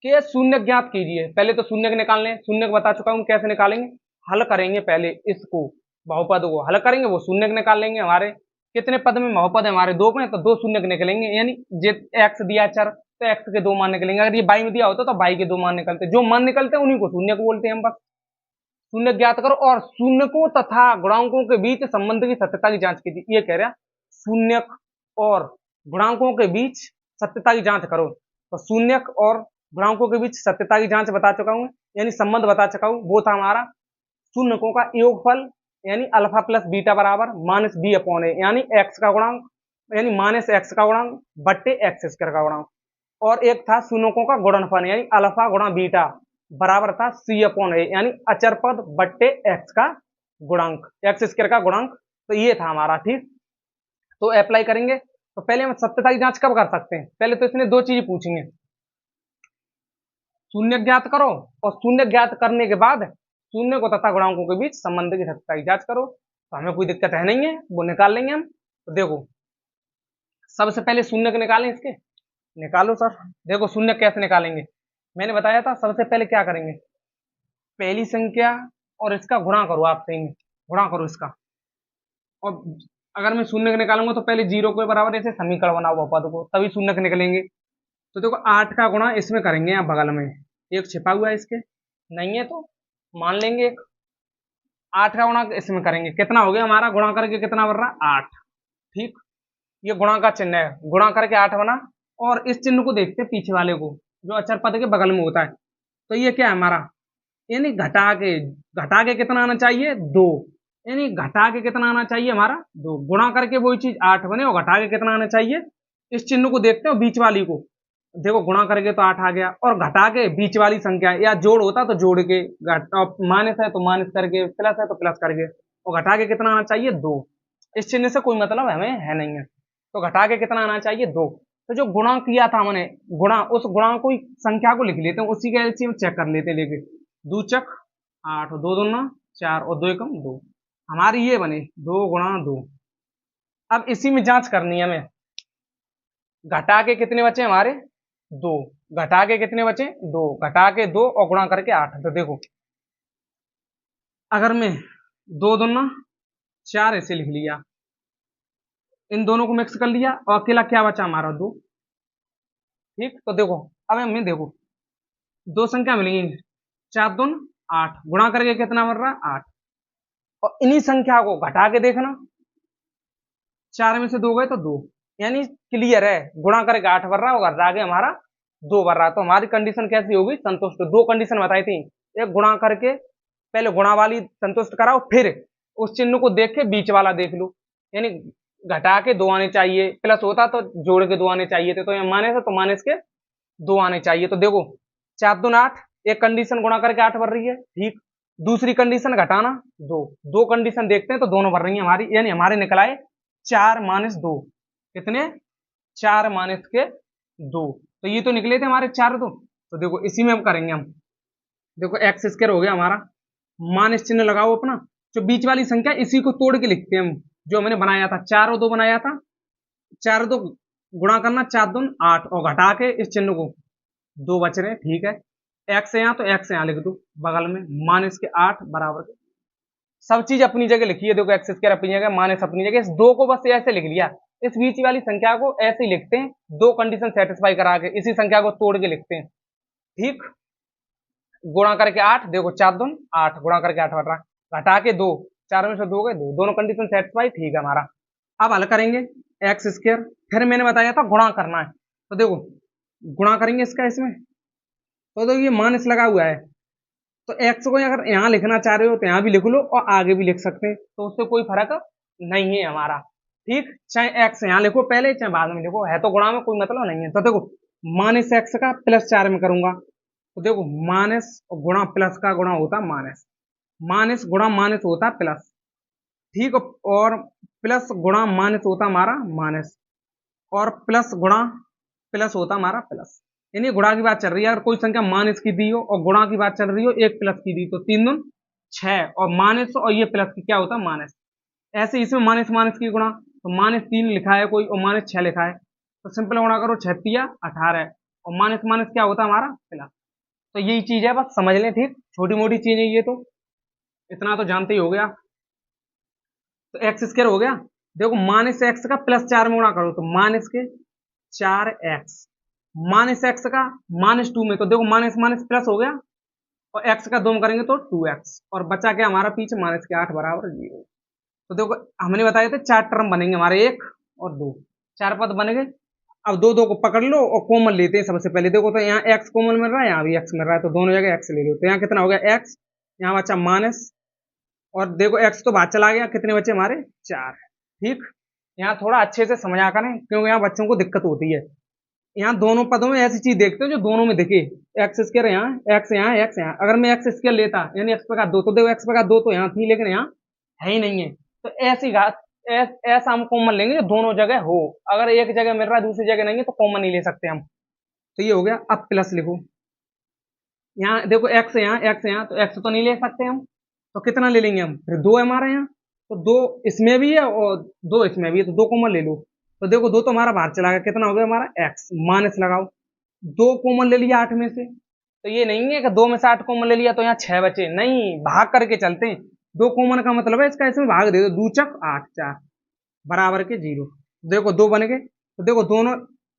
के शून्य ज्ञात कीजिए, पहले तो शून्य निकाल लें, शून्य बता चुका हूं कैसे निकालेंगे, हल करेंगे पहले इसको, बहुपद को हल करेंगे, वो शून्य निकाल लेंगे। हमारे कितने पद में बहुपद है हमारे, 2 में, तो 2 शून्य निकलेंगे, यानी एक्स दिया चर तो एक्स के 2 मान निकलेंगे, अगर ये बाई में दिया होता तो बाई के 2 मान निकलते, जो मान निकलते हैं उन्हीं को शून्य को बोलते हैं हम। बस शून्य ज्ञात करो और शून्य को तथा गुणांकों के बीच संबंध की सत्यता की जांच कीजिए, ये कह रहा शून्य और गुणांकों के बीच सत्यता की जांच करो। तो शून्य और गुणांकों के बीच सत्यता की जांच बता चुका हूं, यानी संबंध बता चुका हूं, वो था हमारा शून्यकों का योगफल यानी अल्फा प्लस बीटा बराबर माइनस बी अपॉन ए, यानी एक्स का गुणांक यानी माइनस एक्स का गुणांक बट्टे एक्स स्क्वायर का गुणांक। और एक था शून्यकों का गुणनफल यानी अल्फा गुणा बीटा बराबर था सी अपॉन ए, यानी अचर पद बट्टे एक्स का गुणांक, एक्स स्क्वायर का गुणांक। तो ये था हमारा, ठीक। तो अप्लाई करेंगे, तो पहले हम सत्यता की जांच कब कर सकते हैं, पहले तो इसने दो चीज पूछेंगे, शून्य ज्ञात करो और शून्य ज्ञात करने के बाद शून्य को तथा गुणांकों के बीच संबंध की सत्यता की जांच करो। तो हमें कोई दिक्कत है नहीं है, वो निकाल लेंगे हम। तो देखो सबसे पहले शून्य निकालें, इसके निकालो सर। देखो शून्य कैसे निकालेंगे, मैंने बताया था सबसे पहले क्या करेंगे, पहली संख्या और इसका गुणा करो, आप सही में गुणा करो इसका, और अगर मैं शून्य निकालूंगा तो पहले 0 के बराबर ऐसे समीकरण बनाओ बहुपद को, तभी शून्य निकलेंगे। तो देखो 8 का गुणा इसमें करेंगे, यहाँ बगल में एक छिपा हुआ है, इसके नहीं है तो मान लेंगे एक, 8 का गुणा इसमें करेंगे, कितना हो गया हमारा, गुणा करके कितना बन रहा 8, ठीक। ये गुणा का चिन्ह है, गुणा करके 8 बना, और इस चिन्ह को देखते हैं पीछे वाले को जो अचर पद के बगल में होता है। तो ये क्या है हमारा, यानी घटा के कितना आना चाहिए 2, यानी घटा के कितना आना चाहिए हमारा 2, गुणा करके वही चीज 8 बने और घटा के कितना आना चाहिए, इस चिन्ह को देखते हैं बीच वाली को, देखो गुणा करके तो 8 आ गया, और घटा के बीच वाली संख्या, या जोड़ होता तो जोड़ के, माइनस है तो माइनस करके, प्लस है तो प्लस करके, और घटा के कितना आना चाहिए 2। इस चिन्ह से कोई मतलब हमें है नहीं है, तो घटा के कितना आना चाहिए 2। तो जो गुणा किया था हमने, गुणा, उस गुणा को संख्या को लिख लेते हैं, उसी के एलसीएम चेक कर लेते हैं लेके। 2 चक 8, 2 दूना 4 और 2 एकम 2, हमारी ये बने 2 गुणा 2। अब इसी में जांच करनी है हमें, घटा के कितने बचे हमारे 2, घटा के कितने बचे 2, घटा के 2 और गुणा करके 8। तो देखो अगर मैं 2 दूना 4 ऐसे लिख लिया, इन दोनों को मिक्स कर लिया, और अकेला क्या बचा हमारा 2। ठीक, तो देखो अब हमें देखो दो संख्या मिलेंगी, 4 दून 8, गुणा करके कितना बन रहा है 8, और इन्हीं संख्या को घटा के देखना, 4 में से 2 गए तो 2, यानी क्लियर है, गुणा करके 8 बन रहा है और आगे हमारा 2 बन रहा है। तो हमारी कंडीशन कैसी होगी, संतुष्ट। दो कंडीशन बताई थी, एक गुणा करके पहले गुणा वाली संतुष्ट कराओ, फिर उस चिन्ह को देख के बीच वाला देख लो, यानी घटा के 2 आने चाहिए, प्लस होता तो जोड़ के 2 आने चाहिए थे, तो ये माइनस है तो माइनस के 2 आने चाहिए। तो देखो 4 दून 8, एक कंडीशन गुणा करके 8 बन रही है, ठीक। दूसरी कंडीशन घटाना 2, दो कंडीशन देखते हैं तो दोनों बन रही है हमारी, यानी हमारे निकल आए 4 माइनस 2, कितने 4 माइनस के 2, तो ये तो निकले थे हमारे 4 तो देखो इसी में हम करेंगे, हम देखो एक्स स्क्वायर हो गया हमारा, माइनस चिन्ह लगाओ अपना, जो बीच वाली संख्या इसी को तोड़ के लिखते हैं हम, जो हमने बनाया था 4 और 2 बनाया था, 4 2 गुणा करना, 4 दून 8, और घटा के इस चिन्ह को 2 बच रहे हैं, ठीक है। एक्स यहाँ तो एक्स यहाँ लिख दो बगल में, माइनस के 8 बराबर के, सब चीज अपनी जगह लिखी है, देखो एक्स स्क्वायर अपनी जगह, माइनस अपनी जगह, इस 2 को बस ऐसे लिख लिया, इस बीच वाली संख्या को ऐसे ही लिखते हैं, दो कंडीशन सेटिस्फाई करा के इसी संख्या को तोड़ के लिखते हैं, ठीक। गुणा करके 8, देखो 4 दून 8, गुणा करके 8 बन रहा, घटा के 2, 4 में से 2 गए 2, दोनों कंडीशन सेटिस्फाई, ठीक है हमारा। अब हल करेंगे एक्स स्क्वायर, फिर मैंने बताया था गुणा करना है, तो देखो गुणा करेंगे इसका इसमें, तो देखो ये माइनस लगा हुआ है, तो एक्स को अगर यहाँ लिखना चाह रहे हो तो यहाँ भी लिख लो और आगे भी लिख सकते हैं, तो उससे कोई फर्क नहीं है हमारा, ठीक। चाहे एक्स यहाँ लिखो पहले, चाहे बाद में लिखो, है तो गुणा में कोई मतलब नहीं है। तो देखो माइनस एक्स का प्लस 4 में करूंगा, तो देखो माइनस गुणा प्लस का गुणा होता माइनस, माइनस गुणा माइनस होता प्लस, ठीक। और प्लस गुणा माइनस होता हमारा माइनस, और प्लस गुणा प्लस होता हमारा प्लस, यानी गुणा की बात चल रही है, अगर कोई संख्या माइनस की दी हो और गुणा की बात चल रही हो, एक प्लस की दी, तो 3 दून 6, और माइनस और ये प्लस की क्या होता है माइनस, ऐसे इसमें माइनस माइनस की गुणा, तो माइनस 3 लिखा है कोई और माइनस 6 लिखा है, तो सिंपल गुणा करो, 6 तिया 18, और माइनस माइनस क्या होता है हमारा प्लस। तो यही चीज है, बस समझ लें, ठीक, छोटी मोटी चीज है ये, तो इतना तो जानते ही हो गया। तो एक्स स्क्वायर हो गया, देखो माइनस एक्स का प्लस 4 में गुणा करो, तो माइनस के 4x, माइनस एक्स का माइनस 2 में, तो देखो माइनस माइनस प्लस हो गया, और एक्स का 2 में करेंगे तो 2x, और बचा क्या हमारा पीछे माइनस के 8 बराबर 0। तो देखो हमने बताया था 4 टर्म बनेंगे हमारे, 1 और 2, 4 पद बन गए। अब दो दो को पकड़ लो और कॉमन लेते हैं सबसे पहले, देखो तो यहाँ x कॉमन मिल रहा है, यहाँ भी x मिल रहा है, तो दोनों जगह x ले लो, तो यहाँ कितना हो गया x, यहाँ बचा माइनस, और देखो x तो बाहर चला गया, कितने बचे हमारे 4, ठीक। यहाँ थोड़ा अच्छे से समझा करें, क्योंकि यहाँ बच्चों को दिक्कत होती है, यहाँ दोनों पदों में ऐसी चीज देखते हो जो दोनों में दिखे, एक्स स्क्वायर यहाँ, एक्स यहाँ, एक्स यहाँ, अगर मैं एक्स स्क्वायर लेता यानी एक्स का 2, तो देखो एक्स का 2 तो यहाँ थी, लेकिन यहाँ है ही नहीं है, तो ऐसी घात ऐसा हम कॉमन लेंगे जो दोनों जगह हो, अगर एक जगह मिल रहा है दूसरी जगह नहीं है तो कॉमन नहीं ले सकते हम। तो ये हो गया, अब प्लस लिखो, यहाँ देखो एक्स यहाँ, एक्स यहाँ, तो एक्स तो नहीं ले सकते हम, तो कितना ले लेंगे हम, फिर 2 है हमारे यहाँ, तो 2 इसमें भी है और 2 इसमें भी है, तो 2 कॉमन ले लो, तो देखो 2 तो हमारा बाहर चला गया, कितना हो गया हमारा एक्स, माइनस लगाओ, 2 कॉमन ले लिया 8 में से, तो ये नहीं है कि 2 में से 8 कॉमन ले लिया तो यहाँ 6 बचे, नहीं, भाग करके चलते हैं, 2 कॉमन का मतलब है इसका इसमें भाग दे दो, 2 चक 8, 4 बराबर के 0, देखो 2 बन गए, तो देखो दोनों,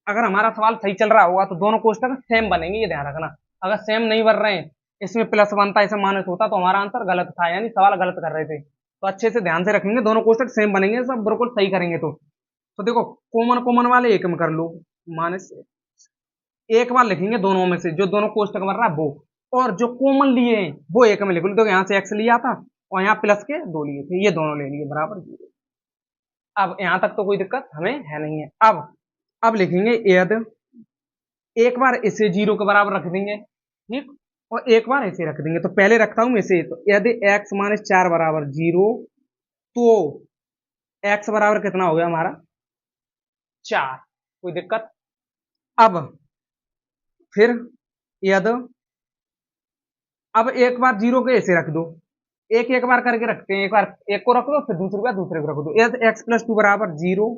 अगर हमारा सवाल सही चल रहा होगा तो दोनों कोष्टक सेम बनेंगे, ये ध्यान रखना, अगर सेम नहीं बन रहे हैं, इसमें प्लस बनता इसमें माइनस होता, तो हमारा आंसर गलत था, यानी सवाल गलत कर रहे थे, तो अच्छे से ध्यान से रखेंगे, दोनों कोष्टक सेम बनेंगे, सब बिल्कुल सही करेंगे। तो देखो कॉमन कॉमन वाले एक में कर लो, माइनस एक बार लिखेंगे दोनों में से, जो दोनों कोष्टक बन रहा है वो, और जो कॉमन लिए हैं वो एक में लिख लो, तो यहाँ से एक्स लिया था और यहाँ प्लस के 2 लिए थे, ये दोनों ले लिए बराबर 0। अब यहाँ तक तो कोई दिक्कत हमें है नहीं है। अब लिखेंगे यदि एक बार इसे 0 के बराबर रख देंगे, ठीक, और एक बार ऐसे रख देंगे। तो पहले रखता हूं इसे, तो यदि x माइनस 4 बराबर 0, तो x बराबर कितना हो गया हमारा 4, कोई दिक्कत। अब फिर यदि अब एक बार 0 के ऐसे रख दो, एक एक बार करके रखते हैं, एक बार एक को रख दो, फिर दूसरी बार दूसरे को रख दो। यदि x प्लस 2 बराबर 0,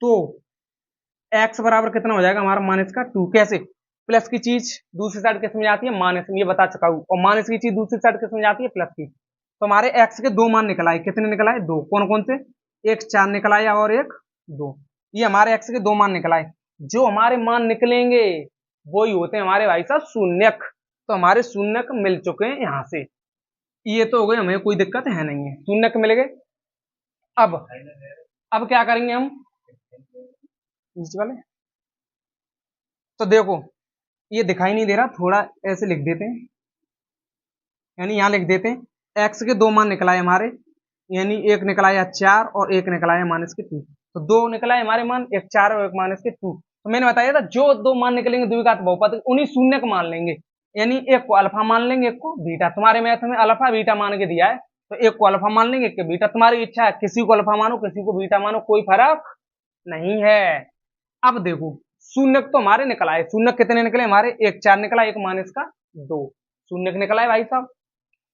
तो x बराबर कितना हो जाएगा हमारा माइनस का 2। कैसे? प्लस की चीज दूसरी साइड किस में जाती है, माइनस में, ये बता चुका हूं। और माइनस की चीज दूसरी साइड किस में जाती है, प्लस की। तो हमारे x के दो मान निकल आए, कितने निकल आए, दो। कौन कौन से, एक 4 निकल आया और एक 2। ये हमारे x के दो मान निकल आए। जो हमारे मान निकलेंगे वो ही होते हैं हमारे भाई साहब शून्यक। तो हमारे शून्यक मिल चुके हैं यहां से, ये तो हो गए, हमें कोई दिक्कत है नहीं है, शून्यक मिल गए। अब क्या करेंगे हम नीचे वाले, तो देखो ये दिखाई नहीं दे रहा, थोड़ा ऐसे लिख देते हैं, यानी यहां लिख देते हैं x के दो मान निकलाए हमारे, यानी एक निकलाया 4 और एक निकलाया माइनस के 2। तो दो निकलाए हमारे मान, एक 4 और एक माइनस के 2। तो मैंने बताया था जो दो मान निकलेंगे द्विघात बहुपद, उन्हीं शून्य को मान लेंगे, यानी एक को अल्फा मान लेंगे, एक को बीटा। तुम्हारे मैथ में अल्फा बीटा मान के दिया है, तो एक को अल्फा मान लेंगे, एक को बीटा। तुम्हारी इच्छा है, किसी को अल्फा मानो किसी को बीटा मानो, कोई फर्क नहीं है। अब देखो शून्य तो हमारे निकला है, शून्य कितने निकले हमारे, एक 4 निकला, एक माइनस का 2, शून्य निकला है भाई साहब।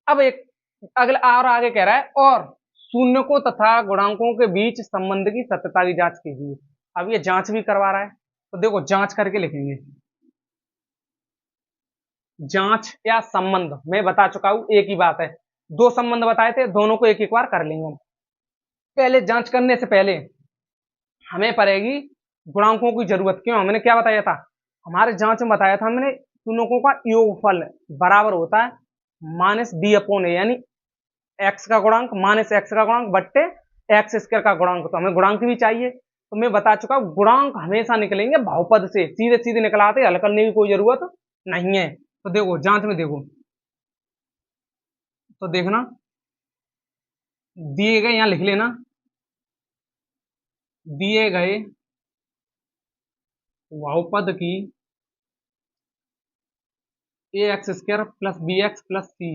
अब एक अगला और आगे कह रहा है, और शून्य को तथा गुणांकों के बीच संबंध की सत्यता की जांच कीजिए। अब ये जांच भी करवा रहा है, तो देखो जांच करके लिखेंगे। जांच या संबंध मैं बता चुका हूं, एक ही बात है। दो संबंध बताए थे, दोनों को एक एक बार कर लेंगे हम। पहले जांच करने से पहले हमें पड़ेगी गुणांकों की जरूरत। क्यों? हमने क्या बताया था, हमारे जांच में बताया था हमने, शून्यों का योगफल बराबर होता है माइनस बी अपॉन ए, यानी एक्स का गुणांक माइनस एक्स का गुणांक बट्टे एक्स स्क्वायर का गुणांक। तो हमें गुणांक भी चाहिए, तो मैं बता चुका हूं गुणांक हमेशा निकलेंगे बहुपद से, सीधे सीधे निकलाते, हल करने की कोई जरूरत नहीं है। तो देखो जांच में देखो, तो देखना दिए गए, यहां लिख लेना, दिए गए बहुपद की a x square plus b x plus c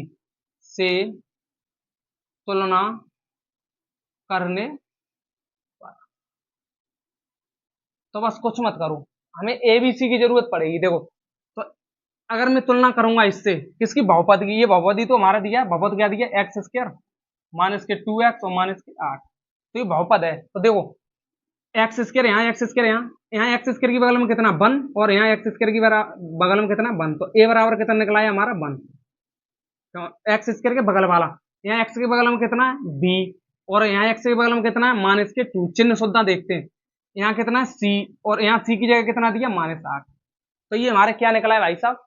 से तुलना करने, तो बस कुछ मत करो, हमें एबीसी की जरूरत पड़ेगी। देखो तो अगर मैं तुलना करूंगा इससे, किसकी, बहुपद की, ये बहुपद ही तो हमारा दिया है, बहुपद क्या दिया, एक्स स्क्वायर माइनस के 2x और माइनस के 8, तो ये बहुपद है। तो देखो एक्स स्क्वायर यहाँ, एक्स स्क्वायर यहाँ, यहाँ एक्स स्क्वायर की बगल में कितना 1, और यहाँ एक्स स्क्वायर की बगल में कितना 1, तो ए बराबर कितना निकला है हमारा 1। तो एक्स स्क्वायर के बगल वाला, यहाँ एक्स के बगल में कितना है बी, और यहाँ एक्स के बगल में कितना है माइनस के 2, चिन्ह सुविधा देखते हैं, यहाँ कितना है सी, और यहाँ सी की जगह कितना दिया -8। तो ये हमारे क्या निकला है भाई साहब,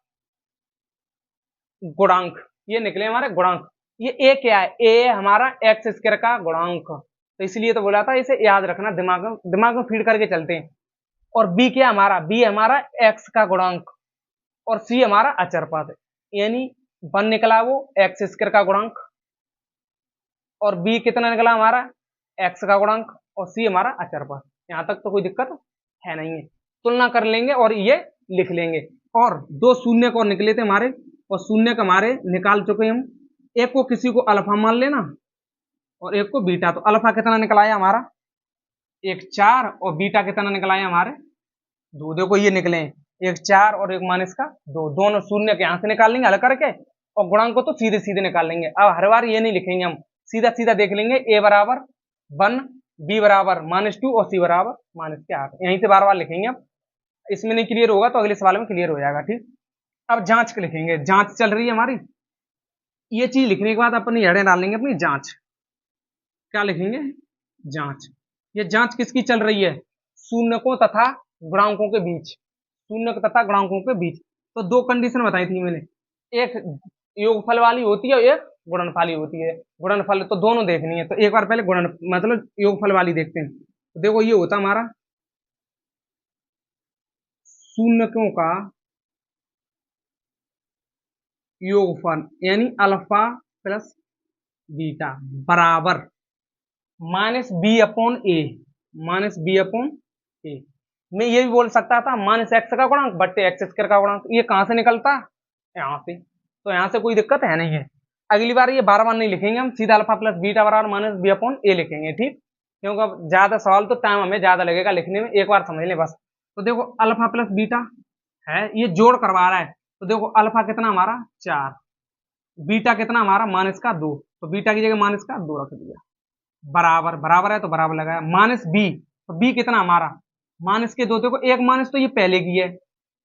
गुणांक, ये निकले हमारे गुणांक। ये ए क्या है, ए हमारा एक्स स्क्वायर का गुणांक, तो इसलिए तो बोला था इसे याद रखना, दिमाग में फीड करके चलते हैं। और बी क्या हमारा, बी हमारा एक्स का गुणांक, और सी हमारा अचर पद, यानी 1 निकला वो एक्स स्क्वायर का गुणांक, और बी कितना निकला हमारा एक्स का गुणांक, और सी हमारा अचर पद। यहां तक तो कोई दिक्कत है नहीं है, तुलना कर लेंगे और ये लिख लेंगे। और दो शून्य को निकले थे हमारे, और शून्य हमारे निकाल चुके हम। एक को किसी को अल्फा मान लेना और एक को बीटा। तो अल्फा कितना निकला है हमारा, एक 4, और बीटा कितना निकला है हमारे 2। देखो ये निकले हैं, एक 4 और एक माइनस का 2, दोनों शून्य के यहां से निकाल लेंगे हल करके, और गुणांक को तो सीधे सीधे निकाल लेंगे। अब हर बार ये नहीं लिखेंगे हम, सीधा सीधा देख लेंगे, ए बराबर 1, बी बराबर -2 और सी बराबर -8, यहीं से बार बार लिखेंगे। अब इसमें नहीं क्लियर होगा तो अगले सवाल में क्लियर हो जाएगा, ठीक। अब जांच के लिखेंगे, जांच चल रही है हमारी, ये चीज लिखने के बाद अपन हेडे डाल लेंगे अपनी जांच। क्या लिखेंगे, जांच। ये जांच किसकी चल रही है, शून्यकों तथा गुणांकों के बीच, शून्यक तथा गुणांकों के बीच। तो दो कंडीशन बताई थी मैंने, एक योगफल वाली होती है, एक गुणनफल होती है। गुणनफल तो दोनों देखनी है, तो एक बार पहले गुणन मतलब योगफल वाली देखते हैं। तो देखो ये होता हमारा शून्यकों का योगफल, यानी अल्फा प्लस बीटा बराबर -b अपॉन ए, -b अपॉन ए। मैं ये भी बोल सकता था माइनस एक्स का गुणांक बट्टे एक्स स्क्वायर का गुणांक। ये कहाँ से निकलता? यहाँ से। तो यहाँ से कोई दिक्कत है नहीं है। अगली बार ये बार बार नहीं लिखेंगे हम, सीधा अल्फा प्लस बीटा बराबर माइनस बी अपॉन ए लिखेंगे, ठीक। क्योंकि अब ज्यादा सवाल तो टाइम हमें ज्यादा लगेगा लिखने में, एक बार समझ लें बस। तो देखो अल्फा प्लस बीटा है, ये जोड़ करवा रहा है। तो देखो अल्फा कितना हमारा 4, बीटा कितना हमारा माइनस का 2, तो बीटा की जगह माइनस का 2 रख दिया, बराबर बराबर है तो बराबर लगाया, माइनस बी, तो बी कितना हमारा माइनस के 2। देखो एक माइनस तो ये पहले की है,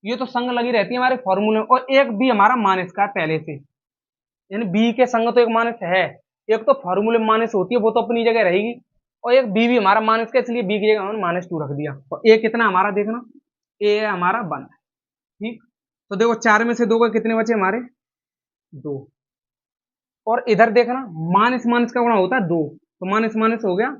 ये तो संग लगी रहती है हमारे फॉर्मूले में, और एक बी हमारा माइनस का पहले से, यानी बी के संग तो एक माइनस है, एक तो फॉर्मूले में माइनस होती है वो तो अपनी जगह रहेगी, और एक बी भी हमारा माइनस का, इसलिए बी की जगह हमने माइनस 2 रख दिया। और ए कितना हमारा देखना, ए है हमारा 1, ठीक। तो देखो 4 में से 2 का कितने बचे हमारे 2, और इधर देखना माइनस माइनस का गुणा होता है 2, तो माइनस माइनस हो गया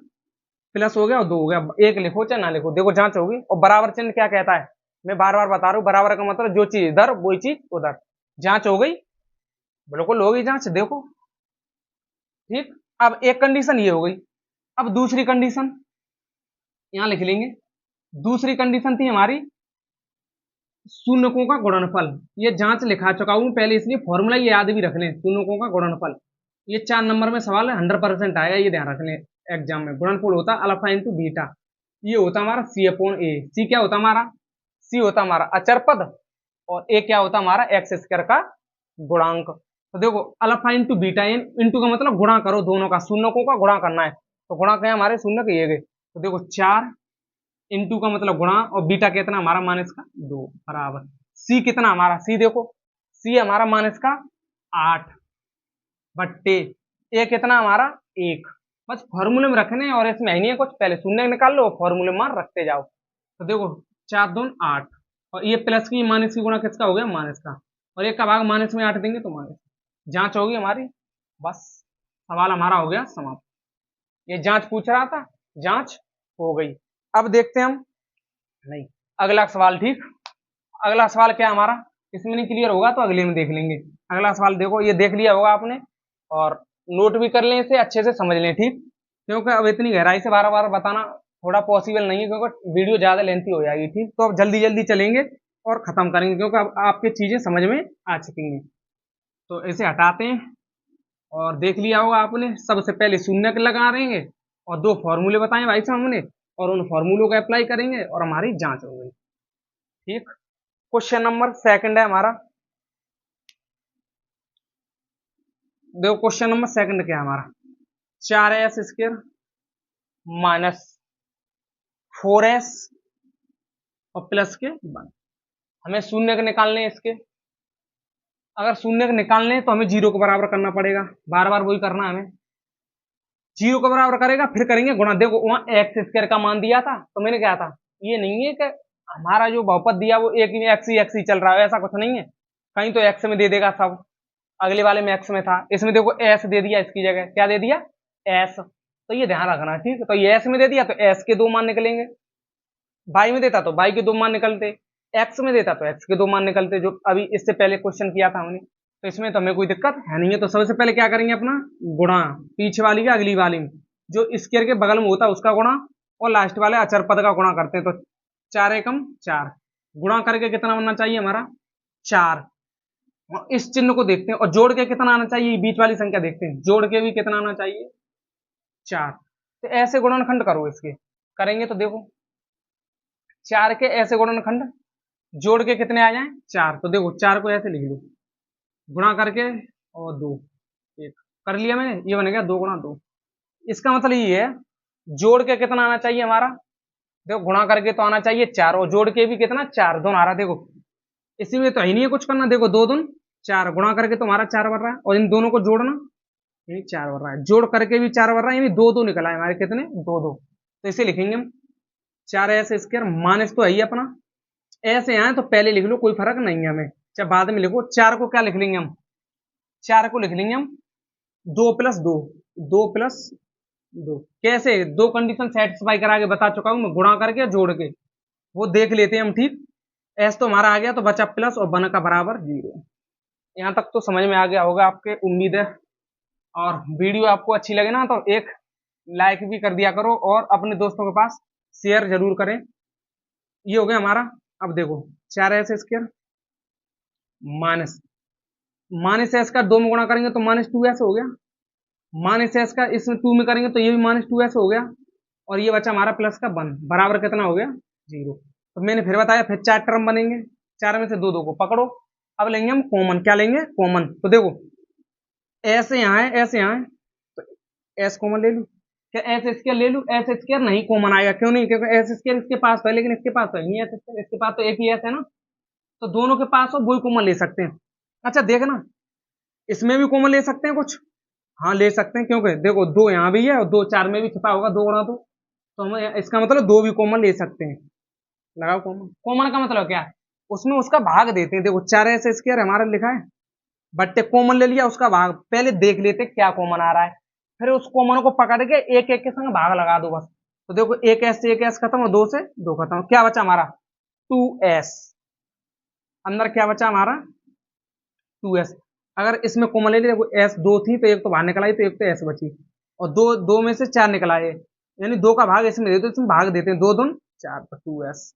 प्लस हो गया और 2 हो गया, एक लिखो चाहे ना लिखो, देखो जांच होगी। और बराबर चिन्ह क्या कहता है, मैं बार बार बता रहा हूँ, बराबर का मतलब जो चीज इधर वही चीज उधर। जांच हो गई, बिल्कुल हो गई जांच, देखो ठीक। अब एक कंडीशन ये हो गई, अब दूसरी कंडीशन यहां लिख लेंगे। दूसरी कंडीशन थी हमारी शून्यकों का गुणनफल, ये जांच लिखा चुका हूं पहले, इसलिए फॉर्मूला ये याद भी रख लें, शून्यकों का गुणनफल। ये 4 नंबर में सवाल है, 100% आएगा, ये ध्यान रख लें एग्जाम में। गुणनफल होता है अल्फा इंटू बीटा, ये होता हमारा सी अपॉन ए। सी क्या होता हमारा, सी होता हमारा अचर पद, और ए क्या होता हमारा एक्स स्क्वायर का गुणांक। तो देखो अल्फा इंटू बीटा, इंटू का मतलब गुणा करो दोनों का, शून्यकों का गुणा करना है, तो गुणा क्या हमारे शून्य के ये गए। तो देखो 4 इंटू का मतलब गुणा, और बीटा कितना हमारा माइनस का 2, बराबर सी कितना हमारा, सी देखो सी हमारा माइनस का 8 बट्टे ए कितना हमारा 1। बस फॉर्मूले में रखने, और इसमें है नहीं है कुछ, पहले शून्य निकाल लो फॉर्मूले में मान रखते जाओ। तो देखो 4 2 8, और ये प्लस की माइनस की गुणा किसका हो गया माइनस का, और एक का भाग माइनस में 8 देंगे तो माइनस। जांच होगी हमारी, बस सवाल हमारा हो गया समाप्त। ये जांच पूछ रहा था, जांच हो गई। अब देखते हैं हम, नहीं अगला सवाल, ठीक। अगला सवाल क्या हमारा, इसमें नहीं क्लियर होगा तो अगले में देख लेंगे। अगला सवाल देखो, ये देख लिया होगा आपने, और नोट भी कर लें, इसे अच्छे से समझ लें, ठीक। क्योंकि अब इतनी गहराई से बार बार बताना थोड़ा पॉसिबल नहीं है, क्योंकि वीडियो ज्यादा लेंथी हो जाएगी, ठीक। तो अब जल्दी जल्दी चलेंगे और खत्म करेंगे, क्योंकि अब आपकी चीजें समझ में आ चुकी हैं। तो इसे हटाते हैं, और देख लिया होगा आपने, सबसे पहले शून्य लगा रहेंगे, और 2 फॉर्मूले बताए भाई साहब हमने, और उन फॉर्मूलों को अप्लाई करेंगे, और हमारी जांच हो गई, ठीक। क्वेश्चन नंबर सेकंड है हमारा, देखो क्वेश्चन नंबर सेकंड क्या है हमारा, 4s स्क्वायर माइनस 4s और प्लस के 1। हमें शून्य के निकालने हैं इसके, अगर शून्य के निकालने हैं तो हमें 0 को बराबर करना पड़ेगा, बार बार वही करना है हमें। 0 को बराबर करेगा फिर करेंगे गुणा, देखो वहां एक्स स्क्वायर का मान दिया था, तो मैंने कहा था ये नहीं है कि हमारा जो बहुपद दिया वो एक ही एक्स ही चल रहा है, ऐसा कुछ नहीं है, कहीं तो एक्स में दे देगा सब, अगले वाले में एक्स में था, इसमें देखो एस दे दिया, इसकी जगह क्या दे दिया एस, तो ये ध्यान रखना, ठीक। तो ये एस में दे दिया तो एस के 2 मान निकलेंगे, वाई में देता तो वाई के 2 मान निकलते, एक्स में देता तो एक्स के 2 मान निकलते, जो अभी इससे पहले क्वेश्चन किया था हमने। तो इसमें तो हमें कोई दिक्कत है नहीं है। तो सबसे पहले क्या करेंगे अपना गुणा, पीछे वाली का अगली वाली में, जो स्क्वायर के बगल में होता है उसका गुणा, और लास्ट वाले अचर पद का गुणा करते हैं। तो 4 एकम 4, गुणा करके कितना बनना चाहिए हमारा 4, और इस चिन्ह को देखते हैं, और जोड़ के कितना आना चाहिए, बीच वाली संख्या देखते हैं, जोड़ के भी कितना आना चाहिए 4। तो ऐसे गुणनखंड करो इसके, करेंगे तो देखो 4 के ऐसे गुणनखंड जोड़ के कितने आ जाए 4, तो देखो 4 को ऐसे लिख लो, गुणा करके और 2 1 कर लिया मैंने, ये बन गया 2 गुणा 2। इसका मतलब ये है जोड़ के कितना आना चाहिए हमारा, देखो गुणा करके तो आना चाहिए 4, और जोड़ के भी कितना 4, दोनों आ रहा, देखो इसी में तो ही नहीं है कुछ करना, देखो 2 दून 4, गुणा करके तुम्हारा 4 बन रहा है, और इन दोनों को जोड़ना, यानी 4 बन रहा है, जोड़ करके भी 4 बन रहा है, यानी 2 2 निकला है हमारे कितने 2 2। तो इसे लिखेंगे हम 4s स्क्वायर, माइनस तो है ही अपना, ऐसे आए तो पहले लिख लो, कोई फर्क नहीं है हमें, चाहे बाद में लिखो। 4 को क्या लिख लेंगे हम, 4 को लिख लेंगे हम 2 प्लस 2, 2 प्लस 2, कैसे 2 कंडीशन सेटिस्फाई करा के बता चुका हूं मैं, गुणा करके जोड़ के, वो देख लेते हैं हम, ठीक। एस तो हमारा आ गया, तो बचा प्लस और 1 का बराबर 0। यहां तक तो समझ में आ गया होगा आपके, उम्मीद है। और वीडियो आपको अच्छी लगे ना तो एक लाइक भी कर दिया करो, और अपने दोस्तों के पास शेयर जरूर करें। ये हो गया हमारा। अब देखो 4s² माइनस माइनस एस का 2 में गुणा करेंगे तो -2s हो गया, माइनस एस का इसमें 2 में करेंगे तो ये भी -2s हो गया, और ये बचा हमारा प्लस का 1 बराबर कितना हो गया 0। तो मैंने फिर बताया फिर 4 टर्म बनेंगे, 4 में से 2 2 को पकड़ो। अब लेंगे हम कॉमन, क्या लेंगे कॉमन, तो देखो एस यहाँ है, एस यहाँ है, तो एस कॉमन ले लूं, क्या एस स्क्वायर ले लूं, एस स्क्वायर नहीं कॉमन आएगा, क्यों नहीं, क्योंकि एस स्क्वायर इसके पास तो है लेकिन इसके पास तो नहीं है, इसके पास तो एक ही एस है ना, तो दोनों के पास हो वही कॉमन ले सकते हैं। अच्छा देखना इसमें भी कॉमन ले सकते हैं कुछ, हाँ ले सकते हैं, क्योंकि देखो 2 यहाँ भी है और 2 4 में भी छिपा होगा 2 गुणा 2, तो हम इसका मतलब 2 भी कॉमन ले सकते हैं। लगाओ कॉमन, कॉमन का मतलब क्या है, उसमें उसका भाग देते हैं, देखो 4s² हमारा लिखा है, बट्टे कॉमन ले लिया, उसका भाग पहले देख लेते क्या कॉमन आ रहा है, फिर उस कॉमन को पकड़ के एक एक के संग भाग लगा दो बस। तो देखो एक एस से एक एस खत्म और 2 से 2 खत्म, क्या बचा हमारा 2s, अंदर क्या बचा हमारा 2s। अगर इसमें कॉमन ले लिया, देखो एस 2 थी तो एक तो बाहर निकल आई, तो एक तो एस बची, और दो दो में से 4 निकल आए, यानी 2 का भाग इसमें दे दो, इसमें भाग देते हैं 2 2 4 तो 2s।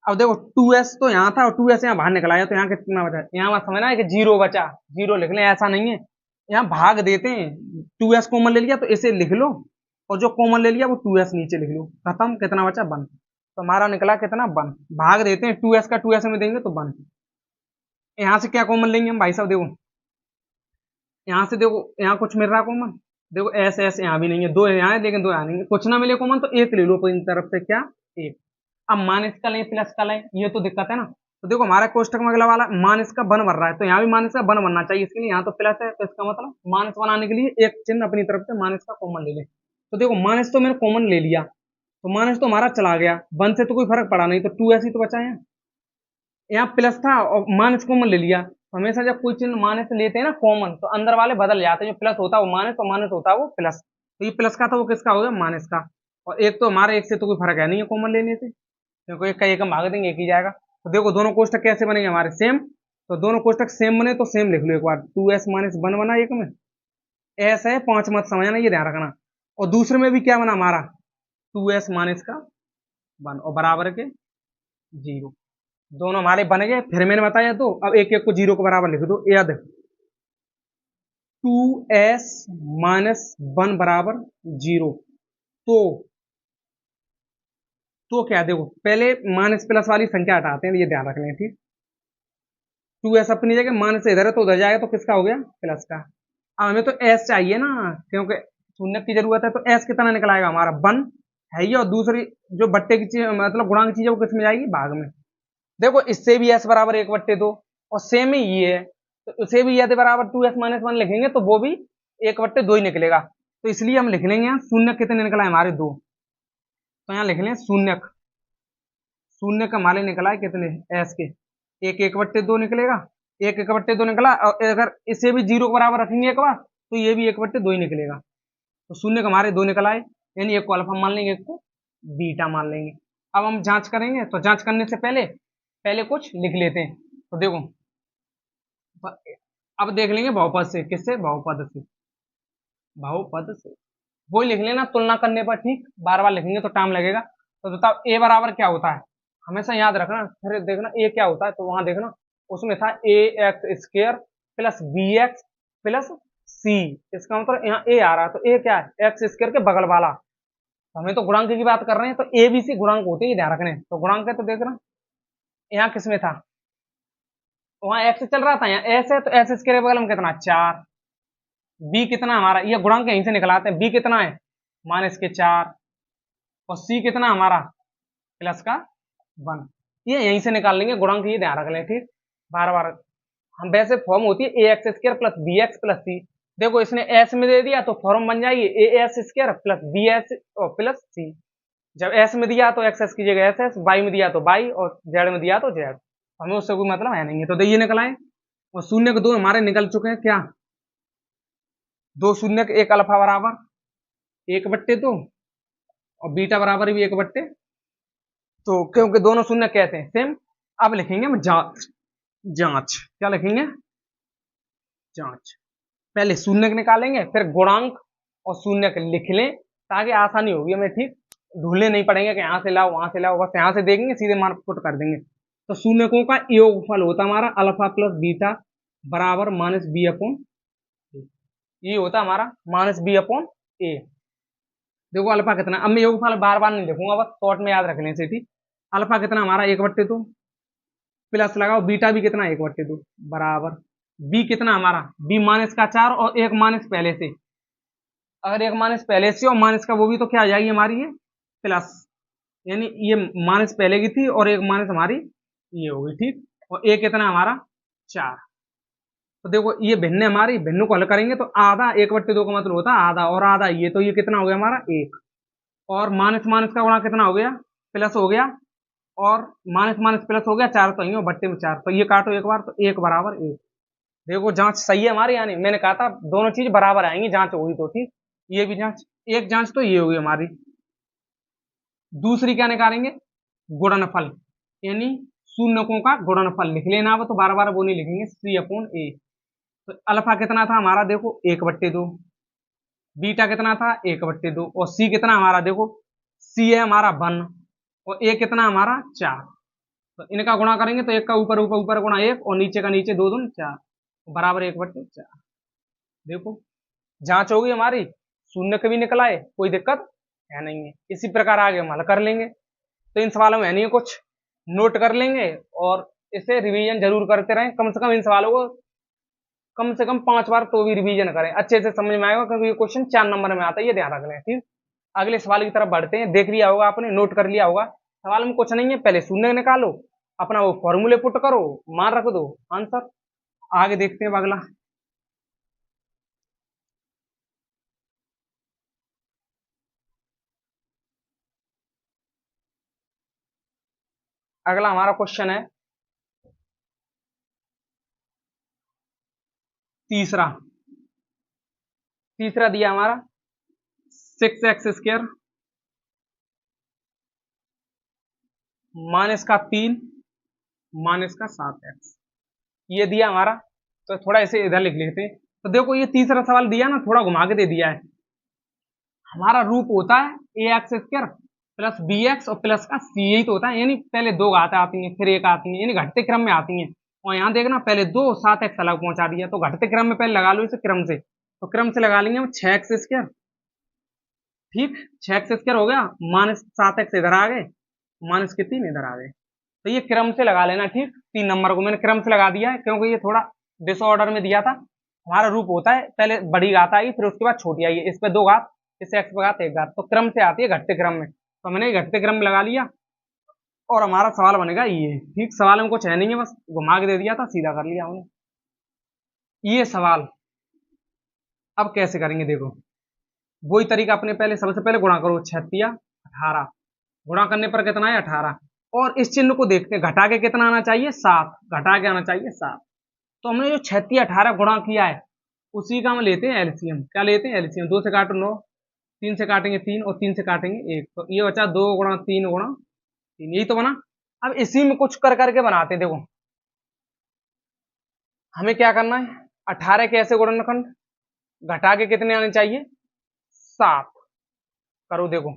अब देखो 2s तो यहाँ था और 2s यहाँ बाहर निकल आया, तो यहाँ कितना बचा, यहाँ मत समझना है कि 0 बचा, 0 लिख लें, ऐसा नहीं है, यहाँ भाग देते हैं, 2s कॉमन ले लिया तो इसे लिख लो, और जो कॉमन ले लिया वो 2s नीचे लिख लो, खत्म, कितना बचा 1, तो हमारा निकला कितना 1, भाग देते हैं 2s का 2s में देंगे तो 1। यहाँ से क्या कॉमन लेंगे हम भाई साहब, देखो यहाँ से देखो यहाँ कुछ मिल रहा है कॉमन, देखो एस एस यहाँ भी नहीं है, 2 यहाँ है लेकिन 2 यहाँ नहीं है, कुछ ना मिले कॉमन तो एक ले लो अपनी तरफ से, क्या एक। अब माइनस का लें प्लस का लें, ये तो दिक्कत है ना, तो देखो हमारा कोष्टक में अगला वाला माइनस का 1 बन रहा है, तो यहाँ भी माइनस का 1 बनना चाहिए, इसके लिए यहाँ तो प्लस है, तो इसका मतलब माइनस बनाने के लिए एक चिन्ह अपनी तरफ से माइनस का कॉमन ले लें। तो देखो माइनस तो मैंने कॉमन ले लिया, तो माइनस तो हमारा चला गया, 1 से तो कोई फर्क पड़ा नहीं, तो 2s ही तो बचा है, यहाँ प्लस था और माइनस कॉमन ले लिया, तो हमेशा जब कोई चिन्ह माइनस लेते हैं ना कॉमन, तो अंदर वाले बदल जाते हैं, जो प्लस होता है वो माइनस और माइनस होता है वो प्लस, तो ये प्लस का था वो किसका हो गया माइनस का, और एक तो हमारे एक से तो कोई फर्क है नहीं है कॉमन लेने से, क्योंकि एक का एक हम भाग देंगे एक ही जाएगा। तो देखो दोनों कोष्टक कैसे बनेंगे हमारे सेम, तो दोनों कोष्टक सेम बने तो सेम लिख लो एक बार, 2s माइनस 1 बना एक में, एस है 5 मत समझना, ये ध्यान रखना, और दूसरे में भी क्या बना हमारा 2s माइनस का 1 और बराबर के 0, दोनों हमारे बन गए। फिर मैंने बताया तो अब एक एक को 0 के बराबर लिख दो, याद 2s माइनस 1 बराबर 0, तो क्या देखो पहले माइनस प्लस वाली संख्या हटाते हैं, ये ध्यान रख लें, ठीक 2s अपनी जगह माइनस से इधर है तो उधर जाएगा, तो किसका हो गया प्लस का। अब हमें तो s चाहिए ना, क्योंकि शून्य की जरूरत है, तो s कितना निकलाएगा हमारा 1 है ये, और दूसरी जो बट्टे की चीज मतलब गुणांक चीज है वो किस में जाएगी भाग में। देखो इससे भी s बराबर 1/2 और सेम ही ये है, तो उसे भी यदि बराबर 2s माइनस 1 लिखेंगे तो वो भी 1/2 ही निकलेगा, तो इसलिए हम लिख लेंगे यहाँ शून्य कितने निकला है हमारे 2, तो यहाँ लिख लें शून्य, शून्य का हमारे निकला है कितने s के, एक 1/2 निकलेगा, एक 1/2 निकला, और अगर इसे भी 0 के बराबर रखेंगे एक बार तो ये भी 1/2 ही निकलेगा, तो शून्य का हमारे 2 निकला है, यानी एक को अल्फा मान लेंगे एक को बीटा मान लेंगे। अब हम जांच करेंगे, तो जांच करने से पहले पहले कुछ लिख लेते हैं, तो देखो अब देख लेंगे बहुपद से, किससे बहुपद से, बहुपद से वही लिख लेना तुलना करने पर, ठीक बार बार लिखेंगे तो टाइम लगेगा। तो बताओ ए बराबर क्या होता है, हमेशा याद रखना, फिर देखना ए क्या होता है, तो वहां देखना उसमें था a x square plus b x plus c, इसका मतलब यहाँ ए आ रहा है, तो ए क्या है एक्स स्क्र के बगल वाला, तो हमें तो गुणांक की बात कर रहे हैं, तो ए बी सी गुणांक होते हैं ध्यान रखने, तो गुणांक है तो देखना यहाँ किसमें था, वहां एक्स चल रहा था, यहाँ एस है तो एस स्क्र के बगल में कितना 4, बी कितना हमारा, ये गुणांक यहीं से निकलाते हैं, बी कितना है -4, और सी कितना हमारा प्लस का 1, ये यहीं से निकाल लेंगे गुणांक, ये ध्यान रख लें, ठीक बार बार हम वैसे फॉर्म होती है a x square plus b x plus c, देखो इसने एस में दे दिया तो फॉर्म बन जाएगी a s square plus b s plus c, जब एस में दिया तो एक्स एस की जगह एस एस, वाई में दिया तो वाई, और जेड में दिया तो जेड, हमें उससे कोई मतलब है नहीं है, तो ये निकल आए, और शून्य के 2 हमारे निकल चुके हैं, क्या 2 शून्य के 1 अल्फा बराबर 1/2 और बीटा बराबर भी 1/2, तो क्योंकि दोनों शून्य कहते हैं सेम। अब लिखेंगे हम जांच, जांच क्या लिखेंगे जांच, पहले शून्य निकालेंगे फिर गुणांक और शून्य लिख लें ताकि आसानी होगी हमें, ठीक ढूंढने नहीं पड़ेंगे कि यहाँ से लाओ वहां से लाओ, बस यहाँ से देखेंगे सीधे मान पुट कर देंगे। तो शून्यकों का योगफल होता हमारा अल्फा प्लस बीटा बराबर माइनस बी अपॉन, ये होता हमारा माइनस बी अपॉन ए। देखो अल्फा कितना, अब मैं योगफल बार बार नहीं लिखूंगा, बस शॉर्ट में याद रखने से ठीक। अल्फा कितना हमारा 1/2 प्लस लगाओ बीटा भी कितना 1/2 बराबर बी कितना हमारा बी माइनस का 4 और एक माइनस पहले से, अगर एक माइनस पहले से और माइनस का वो भी तो क्या आ जाएगी हमारी ये प्लस, यानी ये माइनस पहले की थी और एक माइनस हमारी ये होगी ठीक। और एक कितना हमारा 4। तो देखो ये भिन्न है हमारी, भिन्न को हल करेंगे तो आधा 1/2 का मतलब होता है आधा, और आधा ये, तो ये कितना हो गया हमारा 1, और माइनस माइनस का गुणा कितना हो गया प्लस हो गया, और माइनस माइनस प्लस हो गया 4, तो ये बट्टे में 4, तो ये काटो एक बार तो 1 बराबर 1। देखो जांच सही है हमारी, यानी मैंने कहा था दोनों चीज बराबर आएंगी, जांच होगी तो ठीक। ये भी जांच, एक जांच तो ये होगी हमारी। दूसरी क्या निकालेंगे गुणनफल, यानी शून्यकों का गुणनफल लिख लेना, अब तो बार बार वो नहीं लिखेंगे, सी अपॉन ए। तो अल्फा कितना था हमारा देखो 1/2, बीटा कितना था 1/2, और सी कितना हमारा देखो सी है हमारा 1, और ए कितना हमारा 4। तो इनका गुणा करेंगे तो एक का ऊपर ऊपर ऊपर गुणा 1 और नीचे का नीचे 2 दूनी 4 बराबर 1/4। देखो जांच होगी हमारी, शून्य कभी निकला है, कोई दिक्कत है नहीं है। इसी प्रकार आगे हम हल कर लेंगे। तो इन सवालों में है नहीं कुछ, नोट कर लेंगे और इसे रिवीजन जरूर करते रहें, कम से कम इन सवालों को कम से कम 5 बार तो भी रिवीजन करें, अच्छे से समझ में आएगा, क्योंकि ये क्वेश्चन 4 नंबर में आता है, ये ध्यान रख लें ठीक। अगले सवाल की तरफ बढ़ते हैं। देख लिया होगा आपने, नोट कर लिया होगा, सवाल में कुछ नहीं है, पहले शून्य निकालो, अपना वो फॉर्मूले पुट करो, मान रख दो, आंसर। आगे देखते हैं अगला। अगला हमारा क्वेश्चन है तीसरा। तीसरा दिया हमारा 6x² माइनस का 3 माइनस का 7x, ये दिया हमारा। तो थोड़ा इसे इधर लिख लेते हैं। तो देखो ये तीसरा सवाल दिया ना, थोड़ा घुमा के दे दिया है। हमारा रूप होता है ax² प्लस bx और प्लस का c, यही तो होता है, यानी पहले 2 घात आती हैं फिर 1 आती है, यानी घटते क्रम में आती हैं। और यहाँ देखना पहले 2 7x अलग पहुंचा दिया, तो घटते क्रम में पहले लगा लो इसे क्रम से, तो क्रम से लगा लेंगे हम 6x², ठीक 6x² हो गया, माइनस 7x इधर आ गए, माइनस के 3 इधर आ गए। तो ये क्रम से लगा लेना ठीक, 3 नंबर को मैंने क्रम से लगा दिया है, क्योंकि ये थोड़ा डिसऑर्डर में दिया था। हमारा रूप होता है पहले बड़ी घात आई फिर उसके बाद छोटी आई है, इस पे 2 घात, इस एक्स पे घात 1 घात, तो क्रम से आती है घटते क्रम में, तो मैंने घटते क्रम में लगा लिया और हमारा सवाल बनेगा ये ठीक। सवाल में कुछ है नहीं है, बस घुमा के दे दिया था, सीधा कर लिया हमने ये सवाल। अब कैसे करेंगे देखो, वही तरीका अपने पहले, सबसे पहले गुणा करो 36 18, गुणा करने पर कितना है 18, और इस चिन्ह को देखते हैं, घटा के कितना आना चाहिए 7, घटा के आना चाहिए 7। तो हमने जो 36 18 गुणा किया है उसी का हम लेते हैं एलसीएम। क्या लेते हैं एलसीएम, 2 से काटो 9, 3 से काटेंगे 3 और 3 से काटेंगे 1, तो ये बचा 2 गुणा 3 गुणा 3, यही तो बना। अब इसी में कुछ कर करके बनाते हैं। देखो हमें क्या करना है, 18 के ऐसे गुणनखंड घटा के कितने आने चाहिए 7, करो देखो,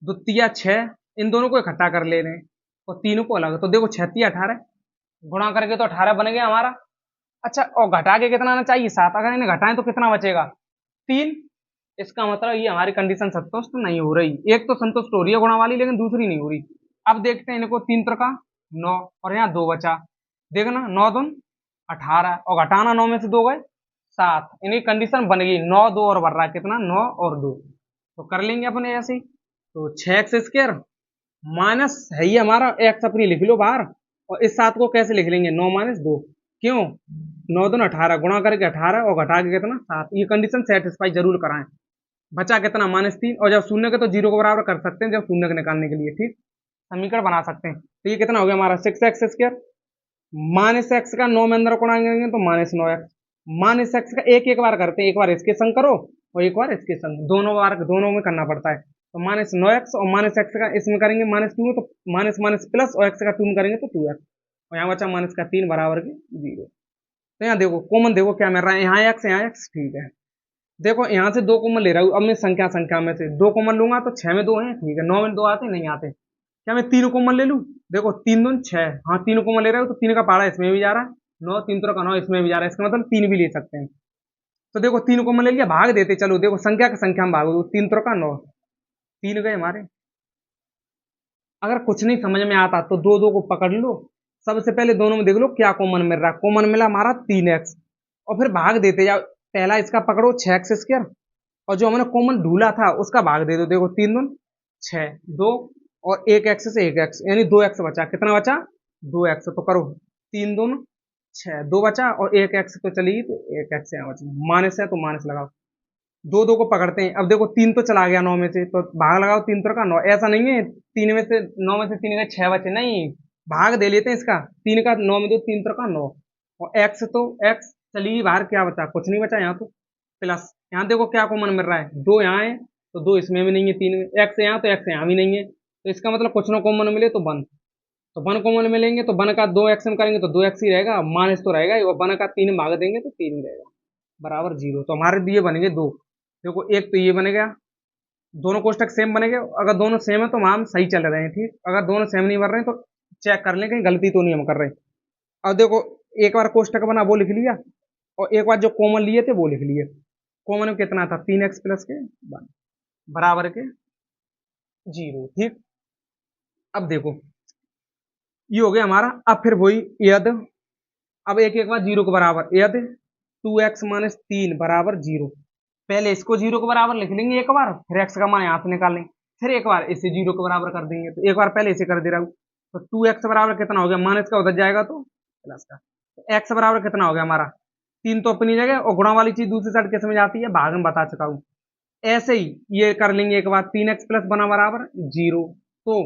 द्वितीय 6, इन दोनों को इकट्ठा कर ले रहे हैं और तीनों को अलग, तो देखो 36 18 गुणा करके तो 18 बन गया हमारा। अच्छा और घटा के कितना आना चाहिए 7, अगर इन्हें घटाएं तो कितना बचेगा 3। इसका मतलब ये हमारी कंडीशन संतुष्ट नहीं हो रही, एक तो संतुष्ट हो रही है गुणा वाली लेकिन दूसरी नहीं हो रही। अब देखते हैं इनको, 3 त्रिका 9 और यहाँ 2 बचा, देखना 9 दून 18 और घटाना 9 में से 2 गए 7, इनकी कंडीशन बन गई 9 2 और बढ़ रहा है कितना 9 और 2, तो कर लेंगे अपने ऐसे ही। तो 6x² माइनस है ये हमारा x अपनी लिख लो बाहर, और इस 7 को कैसे लिख लेंगे 9 माइनस 2, क्यों 9 दून 18 गुणा करके 18 और घटा के कितना 7, ये कंडीशन सेटिस्फाई जरूर कराएं। बचा कितना -3, और जब शून्य के तो 0 के बराबर कर सकते हैं, जब शून्य के निकालने के लिए ठीक समीकरण बना सकते हैं। तो ये कितना हो गया हमारा 6x² माइनस एक्स का 9 में अंदर गुणा करेंगे तो -9x, माइनस एक्स का एक एक बार करते हैं, एक बार इसके संग करो और एक बार इसके संग, दोनों बार दोनों में करना पड़ता है। तो -9x और माइनस एक्स का इसमें करेंगे -2, तो माइनस माइनस प्लस और एक्स का 2 में करेंगे तो 2x, और यहाँ बचा माइनस का 3 बराबर के 0। तो यहाँ देखो कॉमन देखो क्या मिल रहा है, यहाँ x ठीक है। देखो यहाँ से 2 कॉमन ले रहा हूँ, अब मैं संख्या में से 2 कॉमन लूंगा तो 6 में 2 है, ठीक है। 9 में 2 आते नहीं आते, क्या मैं 3 कॉमन ले लूँ? देखो 3 दून 6, हाँ 3 कॉमन ले रहा हूँ तो 3 का पहाड़ा इसमें भी जा रहा है, 9 3 का 9 इसमें भी जा रहा है, इसका मतलब 3 भी ले सकते हैं। तो देखो 3 कॉमन ले लिया, भाग देते चलो, देखो संख्या का संख्या में भाग दो, 3 का 9, 3 गए हमारे। अगर कुछ नहीं समझ में आता तो दो दो को पकड़ लो, सबसे पहले दोनों में देख लो क्या कॉमन मिल रहा है। कॉमन मिला हमारा 3x, और फिर भाग देते जाओ, पहला इसका पकड़ो 6x², और जो हमने कॉमन ढूंढा था उसका भाग दे दो। देखो 3 दून 6, 2 और 1x से 1x, यानी 2x बचा। कितना बचा? 2x। तो करो 3 दून 6, 2 बचा और 1x तो चली, तो 1x यहाँ बचा, माइनस है तो माइनस लगाओ। दो दो को पकड़ते हैं, अब देखो 3 तो चला गया 9 में से, तो भाग लगाओ 3 का 9। ऐसा नहीं है 3 में से 9 में से 3 का 6 बचे, नहीं, भाग दे लेते हैं इसका। 3 का 9 में दो, 3 का 9, और x तो x चली बाहर, क्या बचा? कुछ नहीं बचा यहाँ तो। प्लस यहाँ देखो क्या कॉमन मिल रहा है, 2 यहाँ है तो 2 इसमें भी नहीं है, 3 में x यहाँ तो x यहाँ भी नहीं है, तो इसका मतलब कुछ ना कॉमन मिले तो 1, तो 1 कॉमन मिलेंगे तो 1 का 2x में करेंगे तो 2x ही रहेगा, माइनस तो रहेगा ही, और 1 का 3 में भाग देंगे तो 3 ही रहेगा, बराबर 0। तो हमारे दिए बनेंगे 2। देखो एक तो ये बनेगा, दोनों कोष्टक सेम बनेंगे, अगर दोनों सेम है तो हम सही चल रहे हैं, ठीक। अगर दोनों सेम नहीं बन रहे हैं तो चेक कर लें कहीं गलती तो नहीं हम कर रहे। अब देखो एक बार कोष्टक बना वो लिख लिया, और एक बार जो कॉमन लिए थे वो लिख लिए। कॉमन में कितना था? 3x प्लस के 1 बराबर के 0, ठीक। अब देखो ये हो गया हमारा। अब फिर वही यद, अब एक एक बार 0 के बराबर, यद 2x माइनस 3 बराबर 0। पहले इसको 0 के बराबर लिख लेंगे एक बार, फिर x का मान यहाँ से निकाल लेंगे, फिर एक बार इसे 0 के बराबर कर देंगे। तो एक बार पहले इसे कर दे रहा हूँ, तो 2x बराबर कितना हो गया? माइनस का उधर जाएगा तो प्लस का, तो x बराबर कितना हो गया हमारा? 3 तो अपनी जगह, और गुणा वाली चीज दूसरी साइड कैसे में जाती है, भाग में बता चुका हूँ। ऐसे ही ये कर लेंगे एक बार, 3x प्लस बना बराबर 0, तो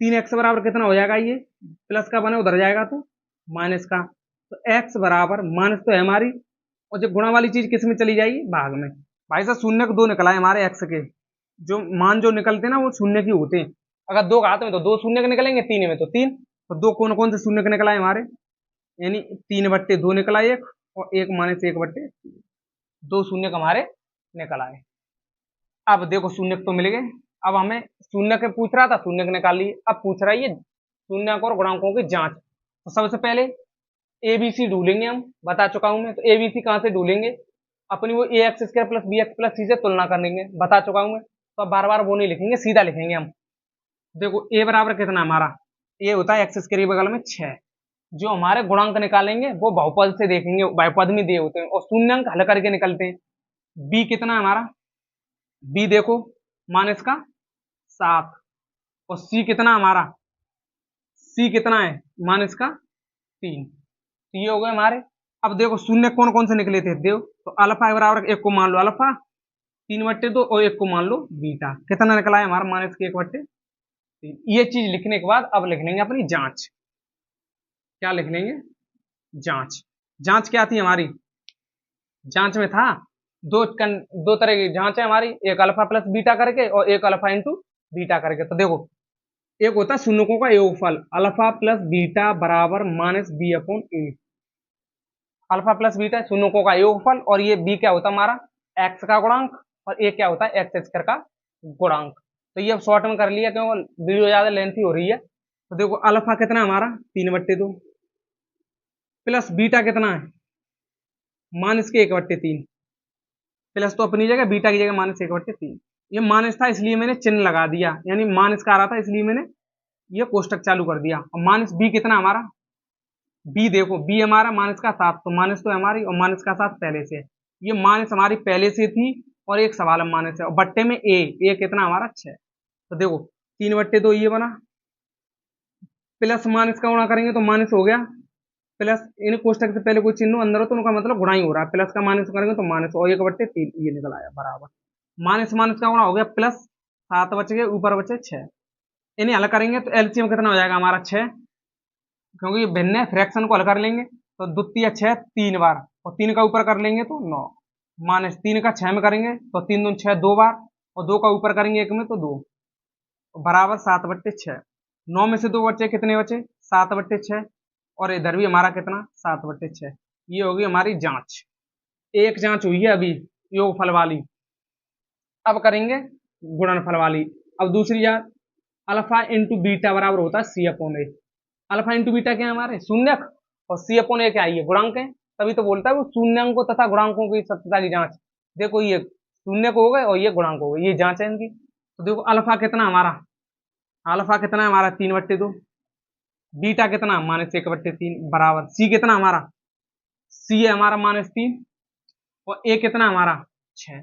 3x बराबर कितना हो जाएगा? ये प्लस का बना उधर जाएगा तो माइनस का, तो x बराबर माइनस तो है हमारी, और जो गुणा वाली चीज किस में चली जाएगी? भाग में। भाई साहब शून्य को 2 निकला है हमारे x के, जो मान जो निकलते हैं ना वो शून्य की होते हैं। अगर 2 घात में तो 2 शून्य के निकलेंगे, 3 में तो 3, तो 2 कौन कौन से शून्य के निकला है हमारे? यानी 3/2 निकला एक, और 1 माइनस 1/3, 2 शून्य हमारे निकला है। अब देखो शून्य तो मिल गए, अब हमें शून्य के पूछ रहा था, शून्य के निकाल लिए। अब पूछ रहा है ये शून्यक और गुणांकों की जांच। तो सबसे पहले एबीसी ढूंढेंगे, हम बता चुका हूं मैं। तो एबीसी कहां से ढूंढेंगे? अपनी वो ax² plus bx plus c से तुलना कर लेंगे, बता चुका हूं मैं। तो अब बार बार वो नहीं लिखेंगे, सीधा लिखेंगे हम। देखो a बराबर कितना हमारा? a होता है x के बगल में 6। जो हमारे गुणांक निकालेंगे वो बहुपद से देखेंगे, बहुपद में दिए होते हैं, और शून्यंक हल करके निकलते हैं। b कितना है हमारा? b देखो माइनस का 7, और c कितना हमारा? c कितना है? माइनस का 3। तो ये हो गए हमारे। अब देखो शून्य कौन कौन से निकले थे, देखो तो अल्फा बराबर 1 को मान लो अल्फा 3/2, और 1 को मान लो बीटा। कितना निकला है हमारा? माइनस के 1/3। ये चीज लिखने के बाद अब लिख लेंगे अपनी जांच। क्या लिख लेंगे? जांच। जांच क्या थी हमारी? जांच में था दो तरह की जांच है हमारी, एक अल्फा प्लस बीटा करके और एक अल्फा इंटू बीटा करके। तो देखो एक होता है शून्यकों का योगफल, अल्फा प्लस बीटा बराबर minus b/a। Alpha plus beta शून्यकों का योगफल, और ये b क्या होता है हमारा? x का गुणांक, और a क्या होता है? x² का गुणांक। तो ये अब शॉर्ट में कर लिया क्योंकि वीडियो ज्यादा लेंथी हो रही है। तो देखो अल्फा कितना हमारा? 3/2, प्लस बीटा कितना है? माइनस के 1/3, प्लस तो अपनी जगह, बीटा की जगह माइनस 1/3। ये माइनस था इसलिए मैंने चिन्ह लगा दिया, यानी माइनस का आ रहा था इसलिए मैंने ये कोष्टक चालू कर दिया। और माइनस बी कितना हमारा? बी देखो, बी हमारा माइनस का 7, तो माइनस तो हमारी, और माइनस का 7 पहले से। ये माइनस हमारी पहले से थी, और एक सवाल में माइनस है, और बट्टे में ए कितना हमारा? 6। तो देखो 3/2 ये बना, प्लस माइनस का गुणा करेंगे तो माइनस हो गया, प्लस इन कोष्टक से पहले कोई चिन्ह अंदर हो तो उनका मतलब गुणा ही हो रहा है, प्लस का माइनस करेंगे तो माइनस, और 1/3 ये निकल आया बराबर। माइनस माइनस का गुणा हो गया, प्लस 7 बच गए, ऊपर बचे 6। इन्हें हल करेंगे तो एलसीएम कितना हो जाएगा हमारा? 6, क्योंकि ये भिन्न है, फ्रैक्शन को हल कर लेंगे तो द्वितीय 6 3 बार, और 3 का ऊपर कर लेंगे तो 9, माइनस 3 का 6 में करेंगे तो 3 दूनी 6 2 बार, और 2 का ऊपर करेंगे 1 में तो 2, बराबर 7/6। 9 में से 2 बचे, कितने बचे? 7/6, और इधर भी हमारा कितना? 7/6। ये होगी हमारी जांच। एक जांच हुई है अभी, योगफल वाली। अब करेंगे गुणनफल वाली। अब दूसरी जात, अल्फा इंटू बीटा बराबर होता है सी अपॉन ए। अल्फा इंटू बीटा क्या है हमारे, शून्यक, और सी अपॉन ए क्या है, ये गुणांक है। तभी तो बोलता है वो शून्यंकों तथा गुणांकों की सत्यता की जांच। देखो ये शून्यक हो गए और ये गुणांक हो गए, ये जांच है इनकी। तो देखो अल्फा कितना हमारा, अल्फा कितना है हमारा 3/2, बीटा कितना -1/3 बराबर, सी कितना हमारा, सी है हमारा -3, और ए कितना हमारा 6।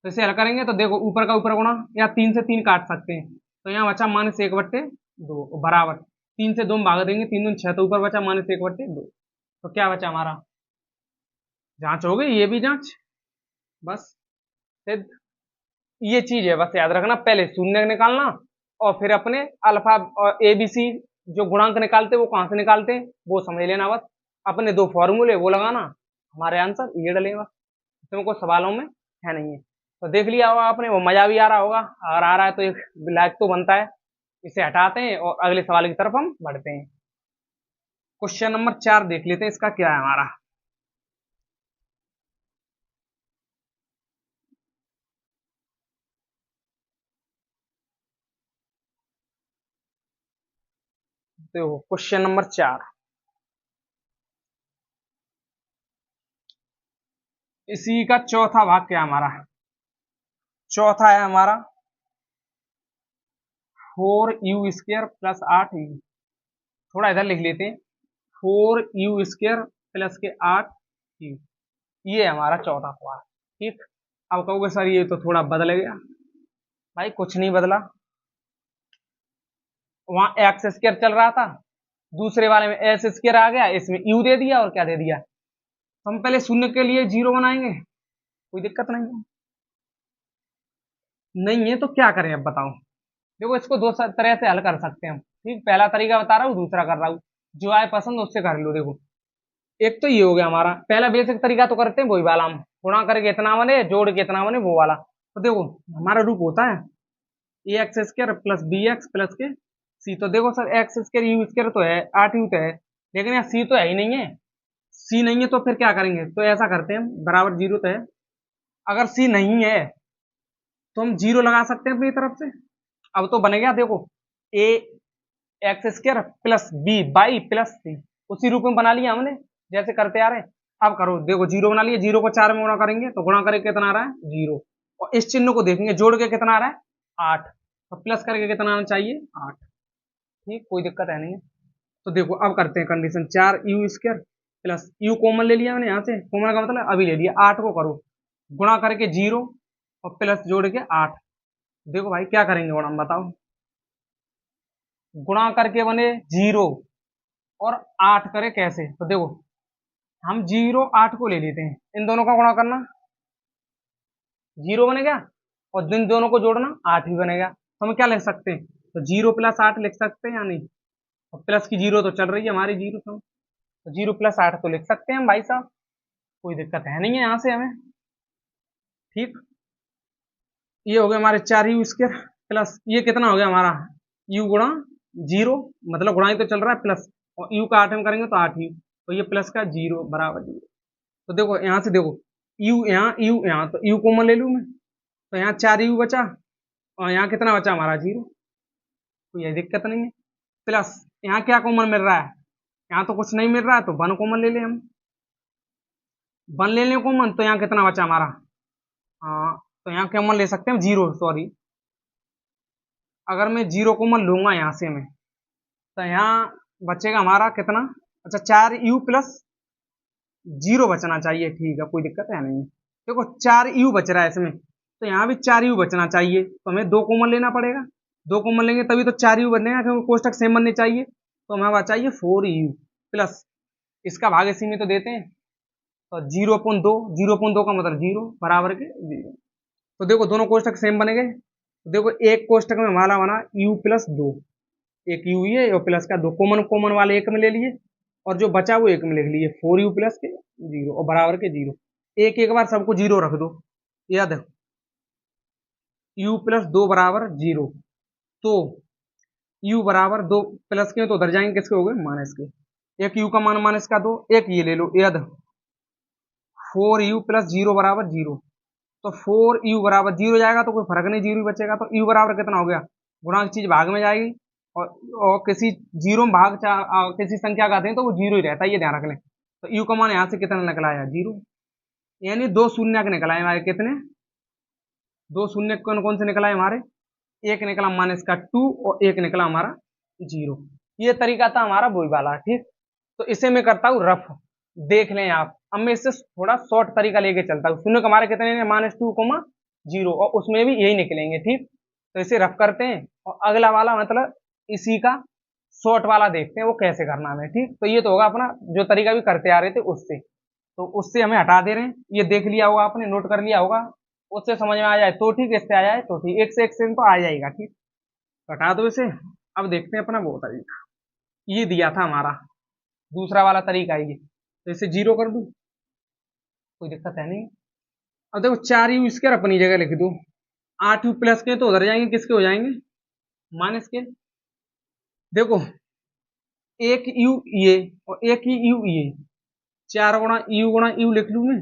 तो इसे हल करेंगे तो देखो ऊपर का ऊपर गुणा, या 3 से 3 काट सकते हैं, तो यहाँ बचा -1/2 बराबर, 3 से 2 भाग देंगे, 3 दूनी 6, तो ऊपर बचा -1/2। तो क्या बचा हमारा, जांच हो गई, ये भी जांच, बस सिद्ध। ये चीज है, बस याद रखना, पहले शून्य निकालना और फिर अपने अल्फा और ए बी सी जो गुणांक निकालते वो कहां से निकालते हैं वो समझ लेना। बस अपने दो फॉर्मूले वो लगाना, हमारे आंसर ये डलेगा, इसमें कोई सवालों में है नहीं है। तो देख लिया होगा आपने, वो मजा भी आ रहा होगा, अगर आ रहा है तो एक लाइक तो बनता है। इसे हटाते हैं और अगले सवाल की तरफ हम बढ़ते हैं। क्वेश्चन नंबर 4 देख लेते हैं, इसका क्या है हमारा। देखो क्वेश्चन नंबर 4, इसी का चौथा भाग क्या है हमारा, चौथा है हमारा 4u² प्लस 8u। थोड़ा इधर लिख लेते हैं, 4u² प्लस के 8u, ये हमारा चौथा सवाल। ठीक, अब कहोगे सर ये तो थोड़ा बदल गया, भाई कुछ नहीं बदला। वहां x² चल रहा था, दूसरे वाले में s² आ गया, इसमें u दे दिया और क्या दे दिया। तो हम पहले शून्य के लिए 0 बनाएंगे, कोई दिक्कत नहीं है। नहीं है तो क्या करें अब बताओ। देखो इसको दो तरह से हल कर सकते हैं हम। ठीक, पहला तरीका बता रहा हूँ, दूसरा कर रहा हूँ, जो आए पसंद उससे कर लो। देखो एक तो ये हो गया हमारा, पहला बेसिक तरीका तो करते हैं वही वाला, हम गुणा करके इतना बने, जोड़ के इतना बने, वो वाला। तो देखो हमारा रूप होता है ax² प्लस bx प्लस के c। तो देखो सर x² तो है, 8u तो है, लेकिन यहाँ c तो है ही नहीं है, c नहीं है तो फिर क्या करेंगे, तो ऐसा करते हैं हम, बराबर 0 तो है, अगर c नहीं है तो हम 0 लगा सकते हैं अपनी तरफ से। अब तो बन गया, देखो ax² plus b by plus c, उसी रूप में बना लिया हमने जैसे करते आ रहे हैं। अब करो, देखो 0 बना लिया, 0 को 4 में गुणा करेंगे तो गुणा करके कितना आ रहा है 0, और इस चिन्ह को देखेंगे जोड़ के कितना आ रहा है 8, तो प्लस करके कितना आना चाहिए 8। ठीक, कोई दिक्कत है नहीं है। तो देखो अब करते हैं condition, 4u² plus u common ले लिया मैंने, यहाँ से कॉमन का मतलब अभी ले लिया, 8 को करो गुणा करके 0 और प्लस जोड़ के 8। देखो भाई क्या करेंगे गुणा, बताओ। गुणा करके बने 0 और 8 करे कैसे, तो देखो हम 0 8 को ले लेते हैं, इन दोनों का गुणा करना 0 बनेगा, और इन दोनों को जोड़ना 8 ही बनेगा। तो हम क्या लिख सकते हैं, तो 0 प्लस 8 लिख सकते हैं या नहीं, और प्लस की 0 तो चल रही है हमारी 0, तो 0 प्लस 8 तो लिख सकते हैं हम भाई साहब, कोई दिक्कत है नहीं है यहाँ से हमें। ठीक, ये हो गया हमारे 4u² प्लस ये कितना हो गया हमारा u गुणा 0, मतलब गुणा ही तो चल रहा है, प्लस और u का 8 में करेंगे तो 8 ही, तो ये प्लस का 0 बराबर 0। तो देखो यहाँ से देखो u यहाँ, तो u कॉमन ले लूँ मैं, तो यहाँ 4u बचा और यहाँ कितना बचा हमारा 0, तो ये दिक्कत नहीं है। प्लस यहाँ क्या कॉमन मिल रहा है, यहाँ तो कुछ नहीं मिल रहा है, तो 1 कॉमन ले लें हम, 1 ले लें कॉमन, तो यहाँ कितना बचा हमारा, हाँ तो यहाँ कॉमन ले सकते हैं 0, सॉरी, अगर मैं 0 कॉमन लूंगा यहाँ से मैं, तो यहाँ बचेगा हमारा कितना, अच्छा 4u प्लस 0 बचना चाहिए। ठीक है, कोई दिक्कत है नहीं, देखो 4u बच रहा है इसमें, तो यहाँ भी 4u बचना चाहिए, तो हमें 2 कॉमन लेना पड़ेगा, 2 कॉमन लेंगे तभी तो 4u बनेगा, क्योंकि कोष्टक सेम बनने चाहिए। तो हमें बचाइए 4u प्लस इसका भाग इसी में तो देते हैं, तो 0/2, 0/2 का मतलब 0 बराबर के 0। तो देखो दोनों कोष्टक सेम बने गए, तो देखो एक कोष्टक में हमारा बना u प्लस 2, एक u है और प्लस का 2 कॉमन, कॉमन वाले एक में ले लिए, और जो बचा वो एक में लिख लिए, 4u प्लस के 0 और बराबर के 0। एक एक बार सबको 0 रख दो, याद है u प्लस 2 बराबर 0, तो u बराबर 2 प्लस के तो उधर जाएंगे, किसके हो गए माइनस के, एक u का मान -2, एक ये ले लो, याद 4u प्लस 0 बराबर 0, तो 4u बराबर 0 जाएगा तो कोई फर्क नहीं, 0 ही बचेगा। तो u बराबर कितना हो गया, गुणांक चीज भाग में जाएगी, और किसी जीरो में किसी संख्या का आते हैं तो वो 0 ही रहता है, ये ध्यान रख लें। तो u का मान यहाँ से कितना निकला है, 0, यानी दो शून्य के निकला है हमारे, कितने, दो शून्य कौन कौन से निकला है हमारे, एक निकला माइनस का 2 और एक निकला हमारा 0। ये तरीका था हमारा वही वाला, ठीक। तो इसे मैं करता हूँ रफ, देख लें आप। अब मैं इससे थोड़ा शॉर्ट तरीका लेके चलता हूँ। शून्य हमारे कितने, -2, 0, और उसमें भी यही निकलेंगे, ठीक। तो इसे रफ करते हैं और अगला वाला मतलब इसी का शॉर्ट वाला देखते हैं वो कैसे करना है, ठीक। तो ये तो होगा अपना जो तरीका भी करते आ रहे थे उससे, तो उससे हमें हटा दे रहे हैं। ये देख लिया होगा आपने, नोट कर लिया होगा, उससे समझ में आ जाए तो ठीक, इससे आ जाए तो ठीक, एक से एक सेम तो आ जाएगा, ठीक। हटा दो इसे। अब देखते हैं अपना वो तरीका, ये दिया था हमारा दूसरा वाला तरीका ये, तो इसे 0 कर दूं, कोई दिक्कत है नहीं। अब देखो 4u स्क्वायर अपनी जगह लिख दो, 8u प्लस के तो उधर जाएंगे, किसके हो जाएंगे, माइनस के। देखो एक यू ये और एक ही यू ये, 4 गुणा यू लिख लू मैं,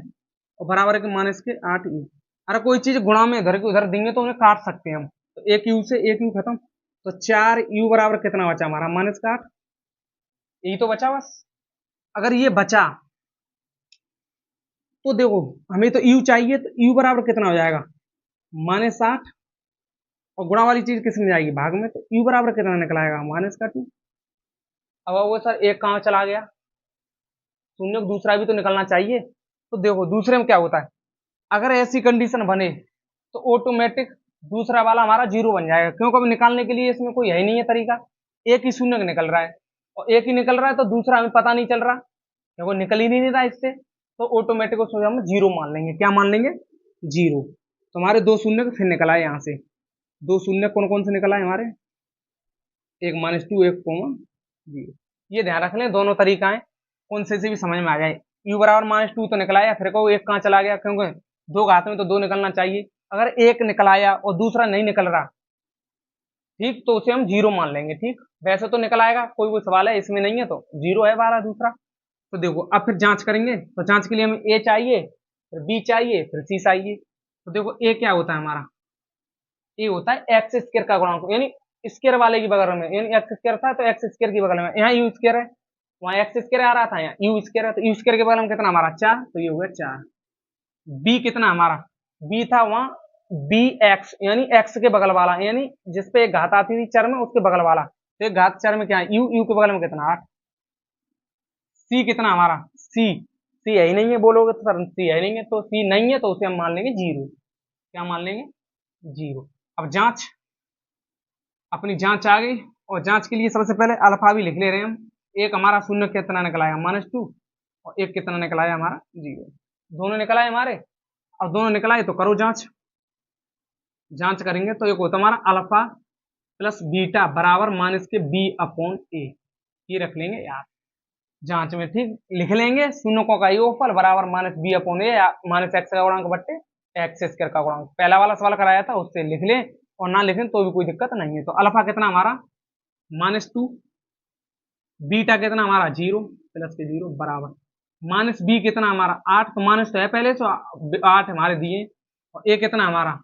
और बराबर है कि माइनस के 8u। अरे कोई चीज गुणा में इधर की उधर देंगे तो उन्हें काट सकते हैं हम, तो एक यू से एक यू खत्म, तो 4u बराबर कितना बचा हमारा, माइनस का 8, यही तो बचा बस। अगर ये बचा तो देखो हमें तो u चाहिए, तो u बराबर कितना हो जाएगा, -8, और गुणा वाली चीज किस में जाएगी, भाग में, तो u बराबर कितना निकल आएगा, -2। अब वो सर एक कहाँ चला गया, शून्य दूसरा भी तो निकलना चाहिए। तो देखो दूसरे में क्या होता है, अगर ऐसी कंडीशन बने तो ऑटोमेटिक दूसरा वाला हमारा 0 बन जाएगा, क्योंकि अब निकालने के लिए इसमें कोई है ही नहीं है तरीका, एक ही शून्य निकल रहा है, और एक ही निकल रहा है तो दूसरा हमें पता नहीं चल रहा, क्योंकि निकल ही नहीं रहा इससे, तो ऑटोमेटिक उसमें हम 0 मान लेंगे। क्या मान लेंगे, 0। तो हमारे दो शून्य फिर निकल आए यहाँ से, दो शून्य कौन कौन से निकल आए हमारे, एक -2 एक कॉमा 0। ये ध्यान रख लें, दोनों तरीका है, कौन से भी समझ में आ जाए। u बराबर -2 तो निकल आया, फिर को एक कहाँ चला गया, क्योंकि दो घात में तो दो निकलना चाहिए। अगर एक निकल आया और दूसरा नहीं निकल रहा, ठीक, तो उसे हम 0 मान लेंगे, ठीक। वैसे तो निकल आएगा, कोई सवाल है इसमें नहीं है, तो 0 है हमारा दूसरा। तो देखो अब फिर जांच करेंगे, तो जांच के लिए हमें a चाहिए, फिर b चाहिए, फिर c चाहिए। तो देखो a क्या होता है हमारा, a होता है एक्स स्क्वायर का गुणांक, यानी स्क्वायर वाले की बगल में, यानी एक्स स्क्वायर था तो एक्स स्क्वायर की बगल में, यहाँ यू स्क्वायर है, वहाँ एक्स स्क्वायर आ रहा था, यहाँ यू स्क्वायर है, तो यू स्क्वायर के बगल में कितना हमारा 4, तो ये हो गया 4। b कितना हमारा, b था वहाँ बी एक्स, यानी एक्स के बगल वाला, यानी जिसपे एक घात आती थी चर में उसके बगल वाला, तो एक घात चर में क्या है, यू, यू के बगल में कितना 8। सी कितना हमारा, सी है ही नहीं है, बोलोगे तो सर सी है नहीं है, तो सी नहीं है तो उसे हम मान लेंगे 0। क्या मान लेंगे, 0। अब जांच, अपनी जांच आ गई, और जांच के लिए सबसे पहले अल्फा भी लिख ले रहे हैं हम। एक हमारा शून्य कितना निकला है, -2, और एक कितना निकला है हमारा 0। दोनों निकला है हमारे, अब दोनों निकला है तो करो जांच। जांच करेंगे तो एक होता हमारा अल्फा प्लस बीटा बराबर -b/a, ये रख लेंगे यार जांच में, ठीक। लिख लेंगे शून्यों का योगफल बराबर -b/a या -x का गुणांक बट्टे एक्स स्क्वायर का गुणांक। पहला वाला सवाल कराया था उससे लिख लें, और ना लिखें तो भी कोई दिक्कत नहीं है। तो अल्फा कितना हमारा -2, बीटा कितना हमारा 0 प्लस के 0 बराबर -b कितना हमारा 8, तो माइनस तो है पहले से, 8 हमारे दिए, और a कितना हमारा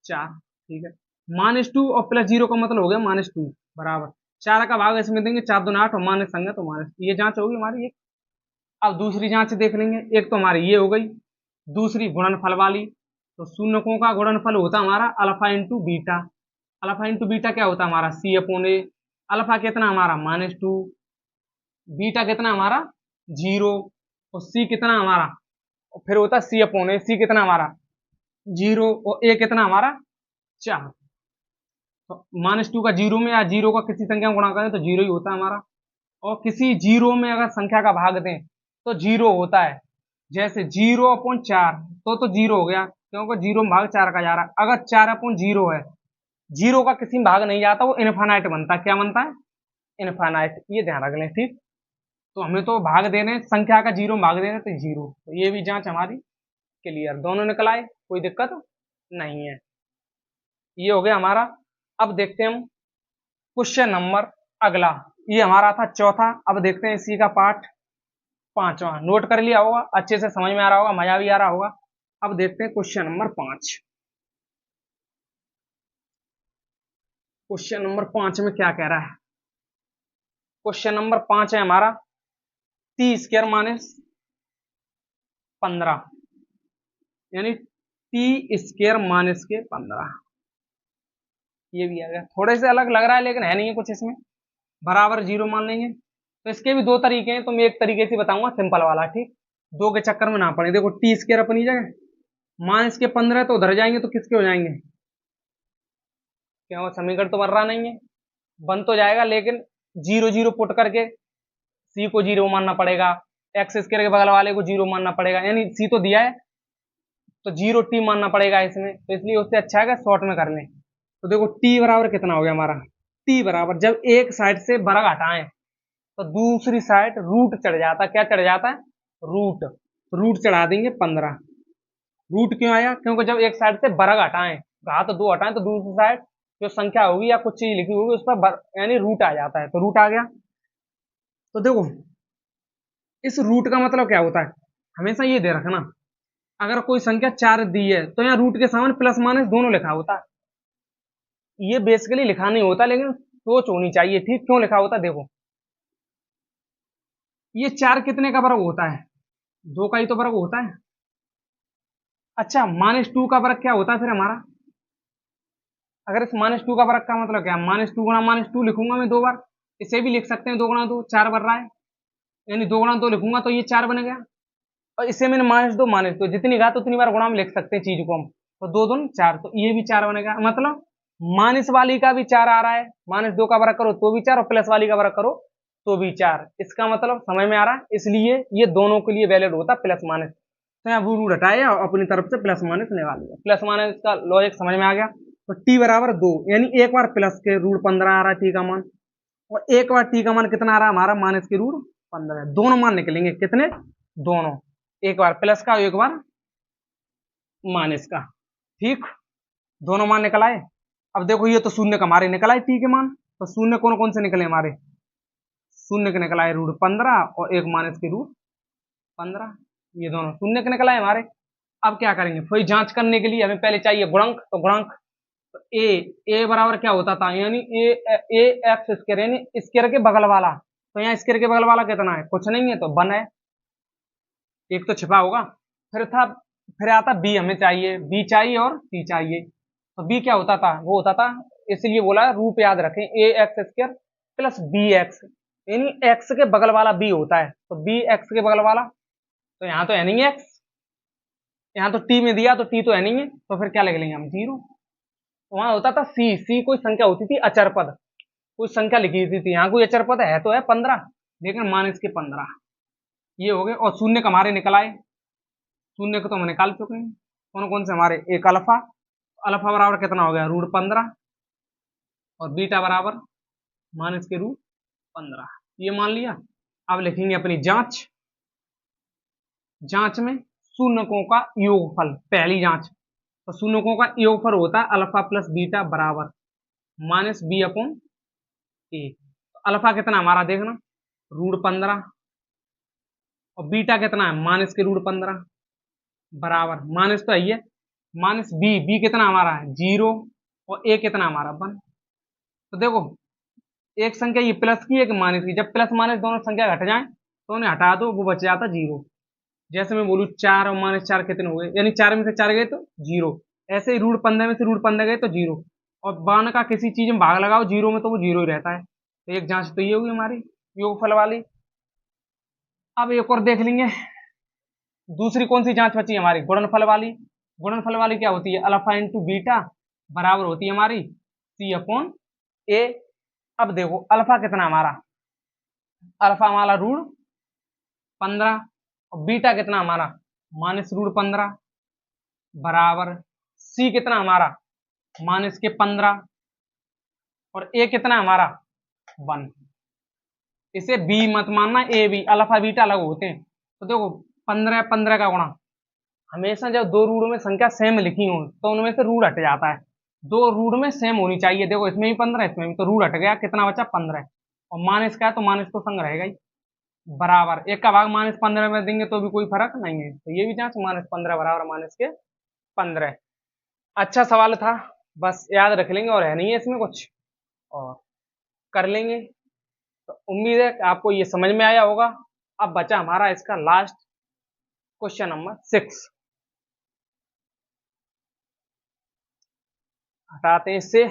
4, ठीक है। -2 और +0 का मतलब हो गया -2 बराबर 4 का भाग इसमें देंगे, 4 दूनी 8 और माइनस संगे तो माइनस, ये जांच होगी हमारी एक। अब दूसरी जांच देख लेंगे, एक तो हमारी ये हो गई, दूसरी गुणनफल वाली। तो शून्यकों का गुणनफल होता हमारा alpha into beta, alpha into beta क्या होता है हमारा c/a। अल्फा कितना हमारा -2, बीटा कितना हमारा 0, और c कितना हमारा, और फिर होता है c/a, c कितना हमारा 0, और a कितना हमारा 4। तो -2 का 0 में या 0 का किसी संख्या में गुणा करें तो 0 ही होता है हमारा, और किसी 0 में अगर संख्या का भाग दें तो 0 होता है। जैसे 0/4 तो 0 हो गया, क्योंकि 0 में भाग 4 का जा रहा है। अगर 4/0 है, 0 का किसी में भाग नहीं जाता, वो इनफाइनाइट बनता है। क्या बनता है, इनफाइनाइट, ये ध्यान रख लें, ठीक। तो हमें तो भाग देने, संख्या का 0 में भाग देने तो 0। तो ये भी जांच हमारी क्लियर, दोनों निकल आए, कोई दिक्कत नहीं है। ये हो गया हमारा। अब देखते हैं हम क्वेश्चन नंबर अगला, ये हमारा था चौथा। अब देखते हैं इसी का पार्ट पांचवा। नोट कर लिया होगा, अच्छे से समझ में आ रहा होगा, मजा भी आ रहा होगा। अब देखते हैं क्वेश्चन नंबर 5। क्वेश्चन नंबर 5 में क्या कह रहा है? क्वेश्चन नंबर 5 है हमारा टी स्क्वायर माइनस 15, यानी टी स्क्वायर माइनस के 15। ये भी आ गया, थोड़े से अलग लग रहा है लेकिन है नहीं है कुछ इसमें, बराबर 0 मान लेंगे। तो इसके भी दो तरीके हैं, तो मैं एक तरीके से बताऊंगा सिंपल वाला, ठीक, दो के चक्कर में ना पड़े। देखो टी स्क्वायर अपनी जगह, माइनस के 15 तो उधर जाएंगे तो किसके हो जाएंगे? क्या वो समीकरण तो बन रहा नहीं है, बन तो जाएगा लेकिन 0 0 पुट करके सी को 0 मानना पड़ेगा, एक्स स्क्वायर के बगल वाले को 0 मानना पड़ेगा, यानी सी तो दिया है तो 0 टी मानना पड़ेगा इसमें, तो इसलिए उससे अच्छा है कि शॉर्ट में कर लें। तो देखो टी बराबर कितना हो गया हमारा? टी बराबर जब एक साइड से वर्ग हटाएं तो दूसरी साइड रूट चढ़ जाता है। क्या चढ़ जाता है? रूट। रूट चढ़ा देंगे 15। रूट क्यों आया? क्योंकि जब एक साइड से वर्ग हटाएं, घात तो दो हटाएं तो दूसरी साइड जो संख्या होगी या कुछ चीज लिखी होगी उस पर यानी रूट आ जाता है, तो रूट आ गया। तो देखो इस रूट का मतलब क्या होता है, हमेशा ये दे रखना, अगर कोई संख्या 4 दी है तो यहाँ रूट के सामने प्लस माइनस दोनों लिखा होता है। ये बेसिकली लिखा नहीं होता लेकिन सोच होनी चाहिए, ठीक, क्यों लिखा होता है देखो, ये 4 कितने का वर्ग होता है? 2 का ही तो वर्ग होता है। अच्छा -2 का वर्ग क्या होता है फिर हमारा? अगर इस -2 का वर्ग का मतलब क्या, -2 गुणा -2 लिखूंगा मैं 2 बार, इसे भी लिख सकते हैं 2 गुणा 2, 4 बन रहा है, यानी 2 गुणा 2 लिखूंगा तो ये 4 बन गया। और इसे मैंने -2 जितनी घात उतनी बार गुणा में लिख सकते हैं चीज को हम, तो 2 दूनी 4, तो ये भी 4 बनेगा। मतलब माइनस वाली का भी 4 आ रहा है, -2 का वर्ग करो तो भी 4 और प्लस वाली का वर्ग करो तो भी 4। इसका मतलब समझ में आ रहा है, इसलिए ये दोनों के लिए वैलिड होता है प्लस माइनस। तो यहाँ वो रूट हटाए और अपनी तरफ से प्लस माइनस निकाल लिया, प्लस माइनस का लॉजिक समझ में आ गया। तो टी बराबर 2, यानी एक बार प्लस के रूट 15 आ रहा है टी का मान, और एक बार टी का मान कितना आ रहा है हमारा? माइनस के रूट 15। दोनों मान निकलेंगे कितने? दोनों, एक बार प्लस का और एक बार माइनस का, ठीक, दोनों मान निकल आए। अब देखो ये तो शून्य का हमारे निकल आए टी के मान, तो शून्य कौन कौन से निकले हमारे? शून्य के निकल आए रूट 15 और एक माइनस के रूट 15, ये दोनों शून्य के निकल आए हमारे। अब क्या करेंगे, थोड़ी जांच करने के लिए हमें पहले चाहिए गुणक, तो गुणक तो ए बराबर क्या होता था, यानी ए एक्स स्क्वायर, यानी स्क्वायर के बगल वाला, तो यहाँ स्क्वायर के बगल वाला कितना है? कुछ नहीं है, तो 1 है, एक तो छिपा होगा। फिर आता बी, हमें चाहिए बी चाहिए और सी चाहिए। तो बी क्या होता था? वो होता था, इसलिए बोला रूप याद रखें, a x square plus b x, यानी एक्स के बगल वाला बी होता है, तो बी एक्स के बगल वाला, तो यहाँ तो है नहीं एक्स, यहाँ तो टी में दिया तो टी तो है नहीं है, तो फिर क्या लिख लेंगे हम? 0। वहां होता था सी, सी कोई संख्या होती थी अचर पद, कुछ संख्या लिखी होती थी, यहाँ कोई अचर पद है तो है 15, लेकिन माइनस के 15, ये हो गए। और शून्य का हमारे निकल आए, शून्य को तो हम निकाल चुके हैं, कौन कौन से हमारे? एक अल्फा, अल्फा बराबर कितना हो गया? रूट 15, और बीटा बराबर माइनस के रूट 15, ये मान लिया। अब लिखेंगे अपनी जांच, जांच में शून्यकों का योगफल, पहली जांच, तो शून्यकों का योगफल होता है अल्फा प्लस बीटा बराबर माइनस बी अपॉन ए। तो अल्फा कितना हमारा देखना? रूट 15, और बीटा कितना है? माइनस के रूट 15 बराबर, माइनस तो है, माइनस बी, बी कितना हमारा है? 0, और ए कितना हमारा? 1। तो देखो एक संख्या ये प्लस की, एक माइनस की, जब प्लस माइनस दोनों संख्या घट जाए तो उन्हें हटा दो, वो बच जाता 0। जैसे मैं बोलूँ 4 और -4 कितने हो गए, यानी 4 में से 4 गए तो 0, ऐसे ही रूट 15 में से रूट 15 गए तो 0, और 1 का किसी चीज में भाग लगाओ 0 में तो वो 0 ही रहता है। तो एक जांच तो ये होगी हमारी योगफल वाली। अब एक और देख लेंगे, दूसरी कौन सी जांच बची हमारी? गुणनफल वाली। गुणनफल वाली क्या होती है? अल्फा इंटू बीटा बराबर होती है हमारी सी अपॉन ए। अब देखो अल्फा कितना हमारा? अल्फा हमारा रूट 15, और बीटा कितना हमारा? माइनस रूट 15 बराबर सी कितना हमारा? माइनस के 15, और ए कितना हमारा? 1। इसे बी मत मानना, ए बी, अल्फा बीटा अलग होते हैं। तो देखो 15 15 का गुणा, हमेशा जब दो रूट में संख्या सेम लिखी हो तो उनमें से रूट हट जाता है, दो रूट में सेम होनी चाहिए। देखो इसमें भी 15, इसमें भी, तो रूट हट गया, कितना बचा? 15, और माइनस का है तो माइनस तो संग रहेगा ही, बराबर, एक का भाग -15 में देंगे तो भी कोई फर्क नहीं है, तो ये भी जांच -15 बराबर -15। अच्छा सवाल था, बस याद रख लेंगे और है नहीं है इसमें कुछ, और कर लेंगे। तो उम्मीद है कि आपको ये समझ में आया होगा। अब बचा हमारा इसका लास्ट क्वेश्चन नंबर 6। हटाते हैं इससे।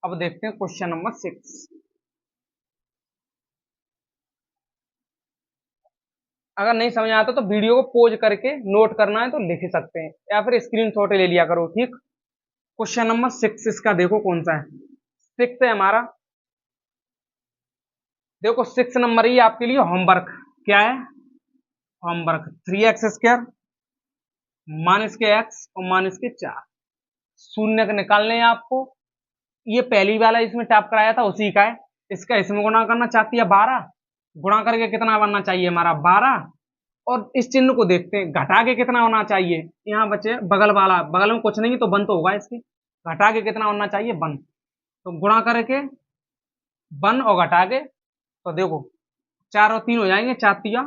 अब देखते हैं क्वेश्चन नंबर 6। अगर नहीं समझ आता तो वीडियो को पॉज करके नोट करना है तो लिख ही सकते हैं, या फिर स्क्रीनशॉट ले लिया करो, ठीक। क्वेश्चन नंबर 6 इसका देखो कौन सा है। 6 है हमारा, देखो 6 नंबर ही आपके लिए होमवर्क। क्या है? होमवर्क। 3x² -x और -4 शून्य निकालने हैं आपको। ये पहली वाला इसमें टाइप कराया था उसी का है। इसका इसमें गुणा करना चाहती है 12, गुणा करके कितना बनना चाहिए हमारा 12। और इस चिन्ह को देखते हैं, घटा के कितना होना चाहिए। यहाँ बचे बगल वाला, बगल में कुछ नहीं तो बन तो होगा इसकी, घटा के कितना होना चाहिए बन। तो गुणा करके बन और घटा के, तो देखो 4 और 3 हो जाएंगे, 4 तिया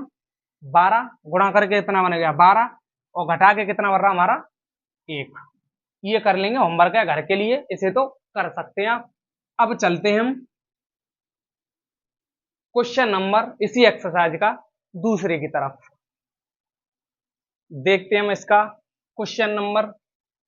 12, गुणा करके कितना बन गया 12, और घटा के कितना बन रहा हमारा 1। ये कर लेंगे, होमवर्क है घर के लिए, इसे तो कर सकते हैं आप। अब चलते हैं हम क्वेश्चन नंबर इसी एक्सरसाइज का दूसरे की तरफ। देखते हैं हम इसका क्वेश्चन नंबर,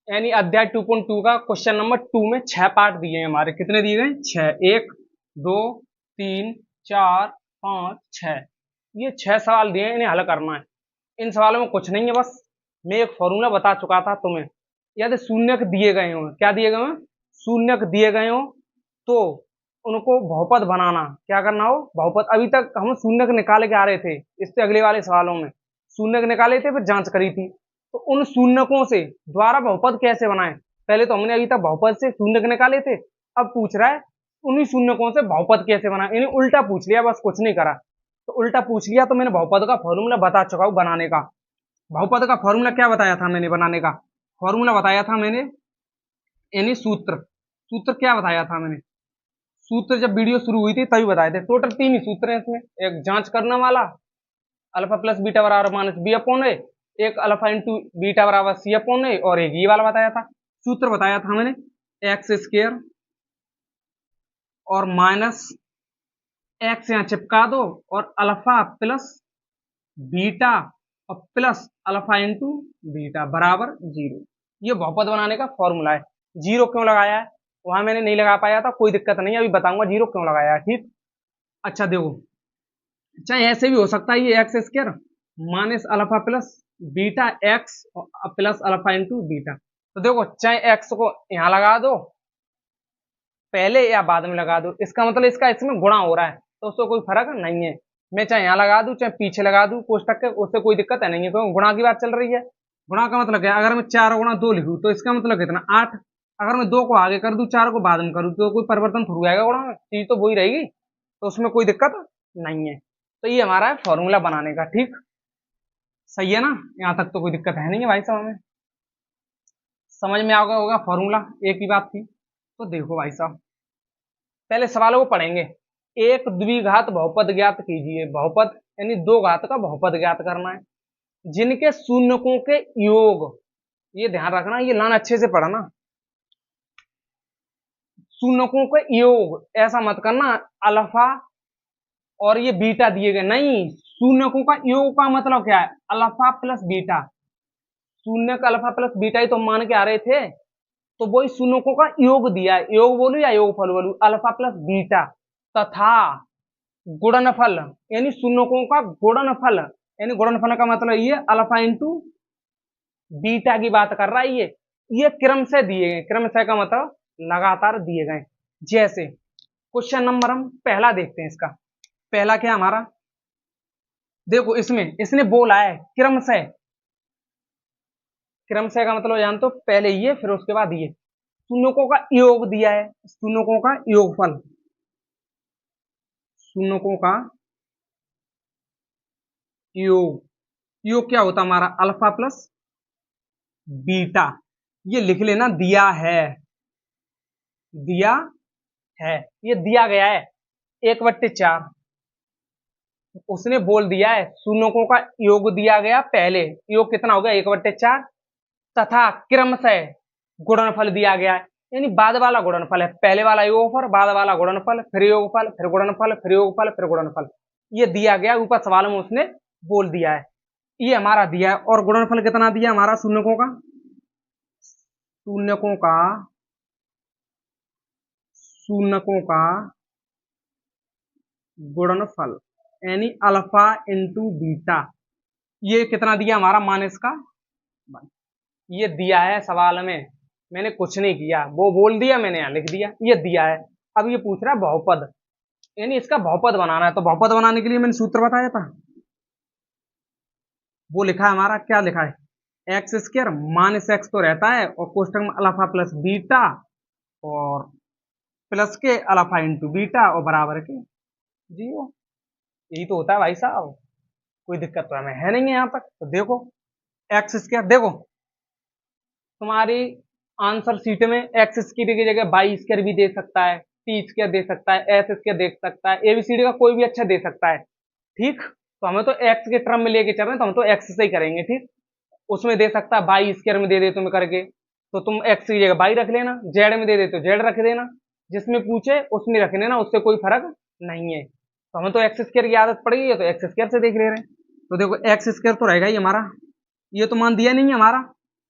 यानी अध्याय 2.2 का क्वेश्चन नंबर 2 में 6 पार्ट दिए हैं हमारे। कितने दिए गए? 6। 1 2 3 4 5 6, ये 6 सवाल दिए हैं, इन्हें हल करना है। इन सवालों में कुछ नहीं है, बस मैं एक फॉर्मूला बता चुका था तुम्हें। यदि शून्यक दिए गए हों, क्या दिए गए हों? शून्यक दिए गए हों, तो उनको बहुपद बनाना। क्या करना हो? बहुपद। अभी तक हम शून्यक निकाल के आ रहे थे, इससे अगले वाले सवालों में शून्यक निकाले थे, फिर जांच करी थी। तो उन शून्यकों से द्वारा बहुपद कैसे बनाएं? पहले तो हमने अभी तक बहुपद से शून्यक निकाले थे, अब पूछ रहा है उन्हीं शून्यकों से बहुपद कैसे बनाएं। इन्हें उल्टा पूछ लिया, बस कुछ नहीं करा। तो उल्टा पूछ लिया, तो मैंने बहुपद का फॉर्मूला बता चुका हूं बनाने का। बहुपद का फॉर्मूला क्या बताया था मैंने बनाने का? फॉर्मूला बताया था मैंने, यानी सूत्र। सूत्र क्या बताया था मैंने? सूत्र जब वीडियो शुरू हुई थी तभी बताए थे। टोटल 3 ही सूत्र हैं इसमें, एक जांच करने वाला, अल्फा प्लस बीटा बराबर -b/a, एक अल्फा इंटू बीटा बराबर c/a, और एक ये वाला बताया था। सूत्र बताया था मैंने x² और -x यहाँ चिपका दो, और अल्फा प्लस बीटा और प्लस अल्फा इंटू बीटा बराबर 0। ये बहुपद बनाने का फॉर्मूला है। 0 क्यों लगाया है? वहां मैंने नहीं लगा पाया था, कोई दिक्कत नहीं, अभी बताऊंगा 0 क्यों लगाया है, ठीक। अच्छा देखो, चाहे ऐसे भी हो सकता है, ये x² minus alpha plus beta x plus alpha into beta. तो देखो, चाहे x को यहां लगा दो पहले या बाद में लगा दो, इसका मतलब इसका इसमें गुणा हो रहा है, तो उससे कोई फर्क नहीं है। मैं चाहे यहाँ लगा दूं चाहे पीछे लगा दूं कोष्टक के, उससे कोई दिक्कत है नहीं है, क्योंकि गुणा की बात चल रही है। गुणा का मतलब क्या है? अगर मैं 4 गुणा 2 लिखूं तो इसका मतलब कितना 8। अगर मैं 2 को आगे कर दूं 4 को बाद में करूं तो कोई परिवर्तन थोड़ी आएगा गुणा में, चीज तो वही रहेगी, तो उसमें कोई दिक्कत नहीं है। तो ये हमारा है फॉर्मूला बनाने का, ठीक। सही है ना? यहाँ तक तो कोई दिक्कत है नहीं है भाई साहब, हमें समझ में आ गया होगा फॉर्मूला, एक ही बात थी। तो देखो भाई साहब, पहले सवालों को पढ़ेंगे। एक द्विघात बहुपद ज्ञात कीजिए। बहुपद यानी दो घात का बहुपद ज्ञात करना है, जिनके शून्यकों के योग, ये ध्यान रखना, ये लाइन अच्छे से पढ़ना, शून्यकों के योग, ऐसा मत करना अल्फा और ये बीटा दिए गए, नहीं। शून्यकों का योग का मतलब क्या है? Alpha plus beta. शून्य का अल्फा प्लस बीटा ही तो मान के आ रहे थे, तो वही शून्यकों का योग दिया है। योग बोलू या योगफल बोलू? अल्फा प्लस बीटा तथा गुणनफल, यानी शून्यकों का गुणनफल, यानी गुणनफल का मतलब ये अल्फा इंटू बीटा की बात कर रहा है। ये क्रम से दिए गए, क्रम से का मतलब लगातार दिए गए। जैसे क्वेश्चन नंबर हम पहला देखते हैं, इसका पहला क्या हमारा, देखो इसमें इसने बोला है क्रम से। क्रम से का मतलब जान तो, पहले ये फिर उसके बाद ये। शून्यकों का योग दिया है, शून्यकों का योगफल, शून्यकों का योग। योग क्या होता हमारा? Alpha plus beta. ये लिख लेना, दिया है, दिया है, ये दिया गया है 1/4। उसने बोल दिया है शून्यकों का योग दिया गया पहले, योग कितना हो गया 1/4, तथा क्रमशः गुणनफल दिया गया है, यानी बाद वाला गुणनफल है, पहले वाला योगफल, बाद वाला गुणनफल, फिर योगफल, फिर गुणनफल, फिर योगफल, फिर गुणनफल, ये दिया गया ऊपर सवाल में उसने बोल दिया है, ये हमारा दिया है। और गुणनफल कितना दिया हमारा शून्यकों का, शून्यकों का शून्यकों का गुणनफल यानी अल्फा इंटू बीटा, ये कितना दिया हमारा माइनस का 1, ये दिया है सवाल में, मैंने कुछ नहीं किया, वो बोल दिया मैंने यहां लिख दिया, ये दिया है। अब ये पूछ रहा है बहुपद, यानी इसका बहुपद बनाना है, तो बहुपद बनाने के लिए मैंने सूत्र बताया था, वो लिखा है हमारा, क्या लिखा है एक्स स्क्वायर माइनस एक्स तो रहता है और कोष्टक में अल्फा प्लस बीटा और प्लस के अल्फा इंटू बीटा और बराबर के 0, यही तो होता है भाई साहब, कोई दिक्कत तो हमें है नहीं है यहाँ तक। तो देखो एक्स स्क्वायर, देखो तुम्हारी आंसर शीट में एक्स स्क्वायर की जगह वाई स्क्वायर भी दे सकता है, टी स्क्वायर दे सकता है, एस स्क्वायर दे सकता है, एबीसीडी का कोई भी अच्छा दे सकता है, ठीक। तो हमें तो एक्स के टर्म में लेके चल रहे हैं, तो हम तो एक्स से ही करेंगे, ठीक। उसमें दे सकता है वाई स्क्वायर में दे दे तुम्हें करके, तो तुम एक्स की जगह वाई रख लेना, जेड में दे दे तो जेड रख देना, जिसमें पूछे उसमें रख लेना, उससे कोई फर्क नहीं है। तो हमें तो एक्स स्क्वायर की आदत पड़ गई है, तो एक्स स्क्वायर से देख ले रहे हैं। तो देखो एक्स स्क्वायर तो रहेगा ही हमारा, ये तो मान दिया नहीं है हमारा,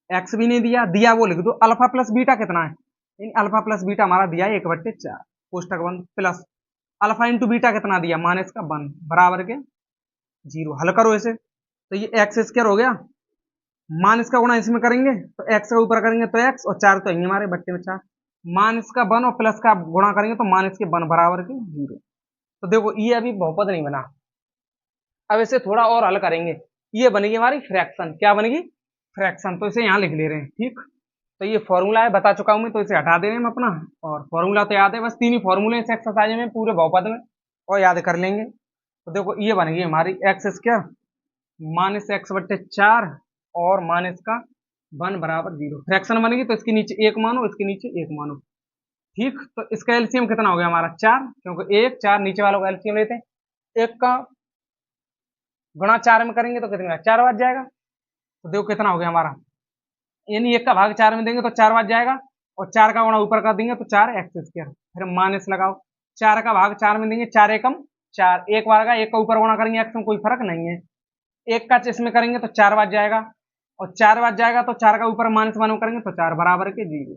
एक्स भी नहीं दिया, दिया वो लिख दो, अल्फा प्लस बीटा कितना है, अल्फा प्लस बीटा हमारा दिया है 1/4 कोष्टक बंद, प्लस अल्फा इंटू बीटा कितना दिया माइनस का 1 बराबर के 0, हल करो इसे, तो ये एक्स स्क्वायर हो गया, माइनस का गुणा इसमें करेंगे तो एक्स का ऊपर करेंगे तो एक्स, और 4 तो यही हमारे बट्टे में 4, माइनस का 1 और प्लस का गुणा करेंगे तो माइनस के 1 बराबर के 0। तो देखो ये अभी बहुपद नहीं बना, अब इसे थोड़ा और हल करेंगे, ये बनेगी हमारी फ्रैक्शन, क्या बनेगी फ्रैक्शन, तो इसे यहाँ लिख ले रहे हैं, ठीक। तो ये फॉर्मूला है, बता चुका हूं मैं, तो इसे हटा दे रहे हैं हम अपना, और फॉर्मूला तो याद है, बस 3 ही फॉर्मूले इस एक्सरसाइज में पूरे बहुपद में, और याद कर लेंगे। तो देखो ये बनेगी हमारी एक्स स्क्वायर माइनस एक्स बट्टे 4 और माइनस का 1 बराबर 0, फ्रैक्शन बनेगी तो इसके नीचे 1 मानो, इसके नीचे 1 मानो, ठीक। तो इसका एलसीएम कितना हो गया हमारा 4, क्योंकि 1 4 नीचे वालों का एलसीएम लेते हैं, 1 का गुणा 4 में करेंगे तो कितना 4 बच जाएगा, तो देखो कितना हो गया हमारा, यानी 1 का भाग 4 में देंगे तो 4 बच जाएगा, और 4 का गुणा ऊपर कर देंगे तो 4 एक्स स्क्वायर, फिर माइनस लगाओ, 4 का भाग 4 में देंगे, 4 एकम 4, एक बार का 1 का ऊपर गुणा करेंगे एक्स में कोई फर्क नहीं है, 1 का इसमें करेंगे तो 4 बच जाएगा, और 4 बच जाएगा तो 4 का ऊपर माइनस 1 करेंगे तो 4 बराबर के 0।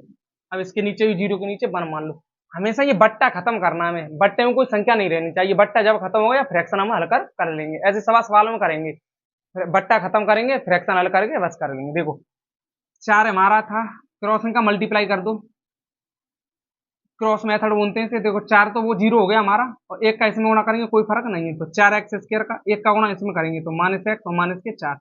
अब इसके नीचे भी 0 के नीचे 1 मान लो, हमेशा ये बट्टा खत्म करना है हमें, बट्टे में कोई संख्या नहीं रहनी चाहिए, बट्टा जब खत्म हो गया फ्रैक्शन हम हल कर लेंगे, ऐसे सवाल में करेंगे, बट्टा खत्म करेंगे फ्रैक्शन हल करके बस कर लेंगे। देखो 4 हमारा था, क्रॉस का मल्टीप्लाई कर दो, क्रॉस मेथड बोलते हैं इसे, देखो 4 तो वो 0 हो गया हमारा, और 1 का इसमें गुणा करेंगे कोई फर्क नहीं है, तो 4 एक्स स्क्वायर का 1 का गुणा इसमें करेंगे तो माइनस एक्स और माइनस के 4,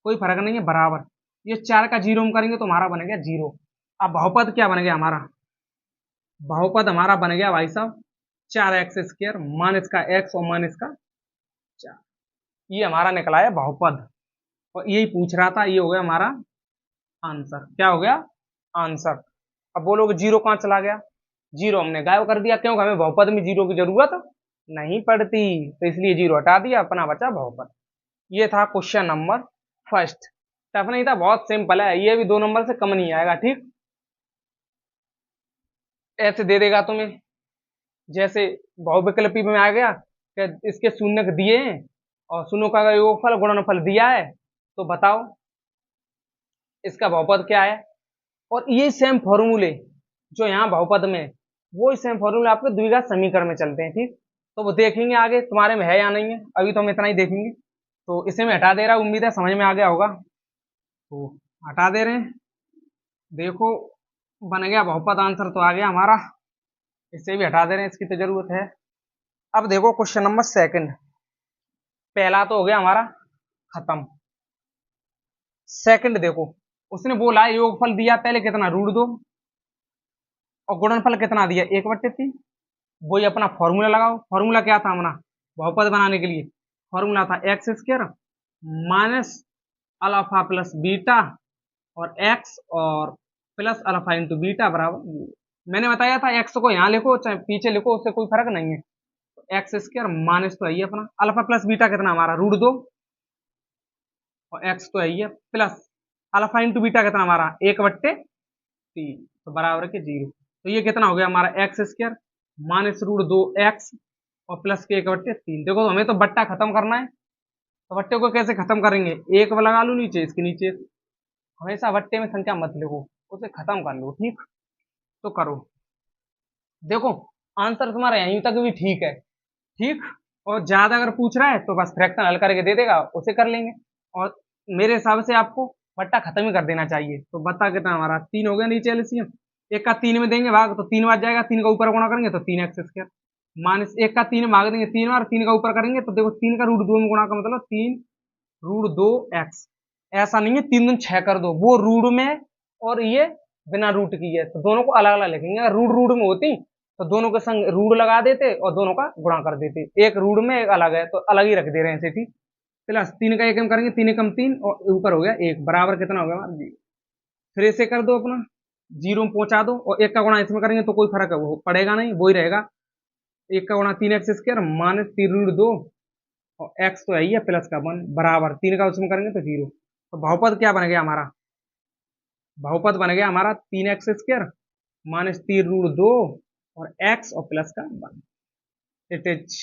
कोई फर्क नहीं है बराबर, ये 4 का 0 में करेंगे तो हमारा बन गया 0। अब बहुपद क्या बन गया हमारा, बहुपद हमारा बन गया भाई साहब 4 एक्स स्क्वायर माइनस का एक्स और माइनस का 4, ये हमारा निकला है बहुपद, और यही पूछ रहा था, ये हो गया हमारा आंसर, क्या हो गया आंसर। अब बोलोगे 0 कहाँ चला गया, 0 हमने गायब कर दिया, क्योंकि हमें बहुपद में 0 की जरूरत नहीं पड़ती, तो इसलिए 0 हटा दिया, अपना बचा बहुपद। ये था क्वेश्चन नंबर फर्स्ट, टफ नहीं था, बहुत सिंपल है, ये भी 2 नंबर से कम नहीं आएगा, ठीक। ऐसे दे देगा तुम्हें, जैसे बहुविकल्पी में आ गया कि इसके शून्य दिए हैं और शून्यों का योगफल गुणनफल दिया है, तो बताओ इसका बहुपद क्या है, और ये सेम फॉर्मूले जो यहाँ बहुपद में, वो सेम फॉर्मूले आपके द्विघात समीकरण में चलते हैं, ठीक। तो वो देखेंगे आगे तुम्हारे में है या नहीं है, अभी तो हम इतना ही देखेंगे। तो इसे मैं हटा दे रहा हूँ, उम्मीद है समझ में आ गया होगा, तो हटा दे रहे हैं। देखो बन गया बहुपद, आंसर तो आ गया हमारा, इसे भी हटा दे रहे हैं, इसकी तो जरूरत है। अब देखो क्वेश्चन नंबर सेकंड, पहला तो हो गया हमारा खत्म, सेकंड देखो, उसने बोला योगफल दिया पहले कितना √2 और गुणनफल कितना दिया 1/3, वही अपना फॉर्मूला लगाओ, फॉर्मूला क्या था हमारा बहुपद बनाने के लिए, फॉर्मूला था x square minus alpha plus beta और एक्स और प्लस अल्फा इंटू बीटा बराबर 0। मैंने बताया था एक्स को यहाँ लिखो चाहे पीछे लिखो, उससे कोई फर्क नहीं है, तो एक्स स्क्वायर माइनस तो है ही अपना अल्फा प्लस बीटा कितना हमारा √2 और एक्स तो है ही है प्लस अल्फा इंटू बीटा कितना हमारा 1/3 तो बराबर के 0। तो ये कितना हो गया हमारा एक्स स्क्वायर माइनस √2 एक्स और प्लस के 1/3। देखो हमें तो बट्टा खत्म करना है, तो बट्टे को कैसे खत्म करेंगे, एक लगा लूं नीचे इसके नीचे, हमेशा बट्टे में संख्या मत लिखो, उसे खत्म कर लो। ठीक, तो करो। देखो आंसर तुम्हारा यहीं तक भी ठीक है। ठीक, और ज्यादा अगर पूछ रहा है तो बस फ्रैक्शन हल करके दे देगा, उसे कर लेंगे। और मेरे हिसाब से आपको बट्टा खत्म ही कर देना चाहिए। तो बता कितना हमारा 3 हो गया नीचे एलसीएम, एक का 3 में देंगे भाग तो 3 बार जाएगा, 3 का ऊपर गुणा करेंगे तो 3x² माइनस एक का 3 में भाग देंगे 3 बार, 3 का ऊपर करेंगे तो देखो 3 का √2 में गुणा का मतलब 3√2x। ऐसा नहीं है 3 दूनी 6 कर दो, वो रूट में और ये बिना रूट की है, तो दोनों को अलग अलग लिखेंगे। अगर रूट रूट में होती तो दोनों के संग रूट लगा देते और दोनों का गुणा कर देते, एक रूट में एक अलग है तो अलग ही रख दे रहे हैं इसे। ठीक, प्लस 3 का एकम करेंगे, 3 एकम 3 और ऊपर हो गया 1 बराबर कितना हो गया हमारा 0। फिर इसे कर दो अपना 0 में पहुंचा दो और 1 का गुणा इसमें करेंगे तो कोई फर्क वो पड़ेगा नहीं, वो ही रहेगा। 1 का गुणा 3x² माइनस 3√2 और x तो है ही है प्लस का 1 बराबर 3 का उसमें करेंगे तो 0। तो बहुपद क्या बन गया हमारा, बहुपद बन गया हमारा 3x² माइनस 3√2 और x और प्लस का 1। It is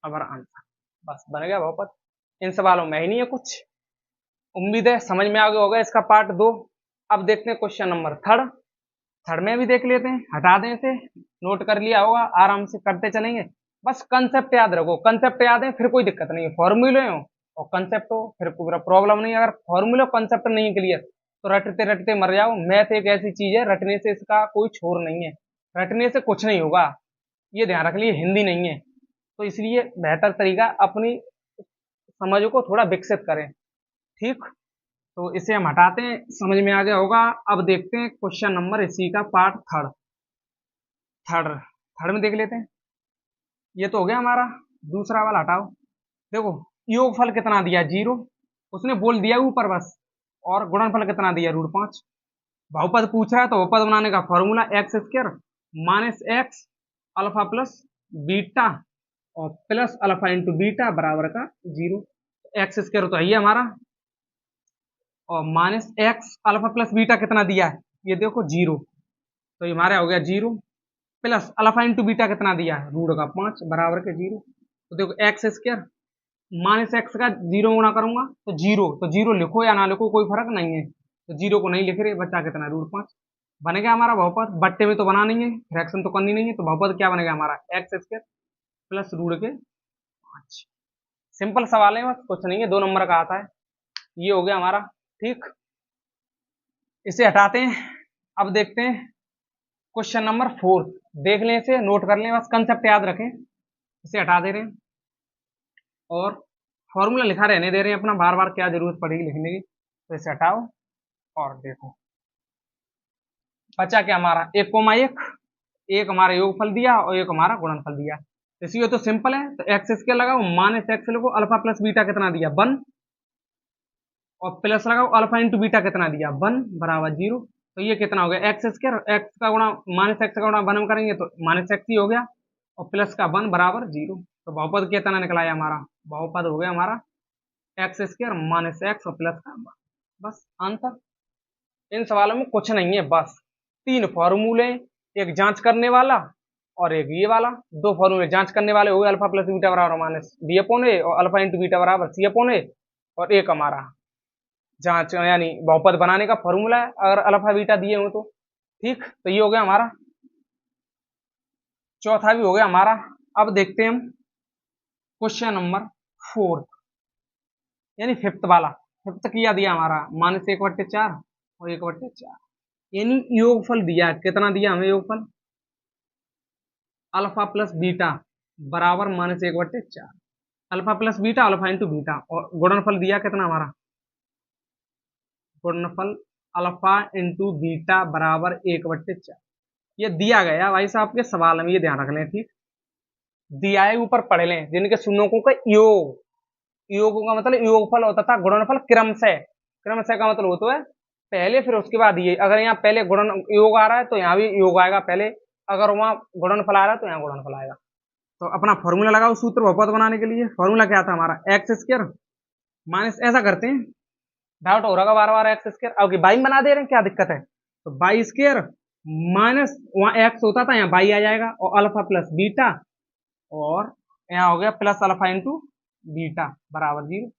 our answer. बस बन गया बहुपद। इन सवालों में ही नहीं है कुछ। उम्मीद है समझ में आ गया होगा इसका पार्ट 2। अब देखते हैं क्वेश्चन नंबर थर्ड। थर्ड में भी देख लेते हैं, हटा दें इसे, नोट कर लिया होगा, आराम से करते चलेंगे। बस कंसेप्ट याद रखो, कंसेप्ट याद है फिर कोई दिक्कत नहीं है। फॉर्मूले हो और कंसेप्ट हो फिर पूरा प्रॉब्लम नहीं है। अगर फॉर्मूले कंसेप्ट नहीं है क्लियर तो रटते रटते मर जाओ। मैथ एक ऐसी चीज है, रटने से इसका कोई छोर नहीं है, रटने से कुछ नहीं होगा, ये ध्यान रख लिए। हिंदी नहीं है तो इसलिए बेहतर तरीका अपनी समझ को थोड़ा विकसित करें। ठीक, तो इसे हम हटाते हैं, समझ में आ गया होगा। अब देखते हैं क्वेश्चन नंबर इसी का पार्ट थर्ड। थर्ड थर्ड में देख लेते हैं। ये तो हो गया हमारा, दूसरा वाला हटाओ। देखो योगफल कितना दिया 0, उसने बोल दिया ऊपर बस, और गुणनफल कितना दिया √5। बहुपद पूछ रहा है तो बहुपद बनाने का formula x² minus x alpha plus beta और प्लस अल्फा इंटू बीटा बराबर का 0। x² तो है ही हमारा, और minus x alpha plus beta कितना दिया है ये देखो 0, तो ये हमारा हो गया 0 प्लस अल्फा इंटू बीटा कितना दिया है √5 बराबर के 0। तो देखो x² माइनस एक्स का 0 गुणा करूंगा तो 0, तो 0 लिखो या ना लिखो कोई फर्क नहीं है, तो 0 को नहीं लिख रहे, बच्चा कितना √5 बन गया हमारा बहुपद। बट्टे में तो बना नहीं है, फ्रैक्शन तो करनी नहीं है, तो बहुपद क्या बनेगा हमारा x² प्लस √5। सिंपल सवाल है, बस कुछ नहीं है, 2 नंबर का आता है। ये हो गया हमारा। ठीक, इसे हटाते हैं। अब देखते हैं क्वेश्चन नंबर 4। देख लें इसे, नोट कर लें, बस कंसेप्ट याद रखें। इसे हटा दे रहे हैं और फॉर्मूला लिखा रहने दे रहे हैं अपना, बार बार क्या जरूरत पड़ेगी लिखने की। तो इसे हटाओ और देखो बचा क्या हमारा 1,1, एक हमारा योगफल दिया और एक हमारा गुणनफल दिया। इसलिए तो सिंपल है, तो x² लगाओ माइनस एक्स लिखो, अल्फा प्लस बीटा कितना दिया 1 और प्लस लगाओ अल्फा इंटू बीटा कितना दिया 1 बराबर 0। तो ये कितना हो गया x² एक्स का गुणा माइनस एक्स का गुणा 1 में करेंगे तो माइनस एक्स ही हो गया और प्लस का 1 बराबर 0। तो बहुपद कितना निकला है हमारा, बहुपद हो गया हमारा x² माइनस एक्स और प्लस का 1। बस आंसर। इन सवालों में कुछ नहीं है, बस 3 फॉर्मूले, एक जांच करने वाला और एक ये वाला। 2 फॉर्मूले जांच करने वाले हो गए अल्फा प्लस बीटा बराबर माइनस b/a और अल्फा इंटू बीटा बराबर c/a, और एक हमारा जांच यानी बहुपद बनाने का फॉर्मूला है अगर अल्फा बीटा दिए हो तो। ठीक, तो ये हो गया हमारा, चौथा भी हो गया हमारा। अब देखते हैं हम क्वेश्चन नंबर 4 यानी फिफ्थ वाला। फिफ्थ किया दिया हमारा माइनस 1/4 और 1/4 यानी योगफल दिया, कितना दिया हमें योगफल अल्फा प्लस बीटा बराबर minus 1/4, alpha plus beta alpha into beta, और गुणनफल दिया कितना हमारा, गुणनफल अल्फा इंटू बीटा बराबर 1/4। ये दिया गया भाई साहब के सवाल में, ये ध्यान रख लें। ठीक, दिया है ऊपर पढ़ लें, जिनके शून्यों का योग, योग का मतलब योगफल होता था गुणनफल क्रम से, क्रम से का मतलब होता है पहले फिर उसके बाद ये। अगर यहाँ पहले गुणन योग आ रहा है तो यहाँ भी योग आएगा पहले, अगर वहां गुणनफल आ रहा है तो यहाँ गुणनफल आएगा। तो अपना फॉर्मूला लगाओ सूत्र बहुपद बनाने के लिए। फॉर्मूला क्या था हमारा, एक्स स्क्वायर माइनस, ऐसा करते हैं, डाउट हो रहा बार बार एक्स स्क्वायर, अब बाई बना दे रहे हैं, क्या दिक्कत है। तो बाई स्क्वायर माइनस, वहां एक्स होता था यहाँ बाई आ जाएगा, और अल्फा प्लस बीटा, और यहाँ हो गया प्लस अल्फा इंटू बीटा बराबर 0।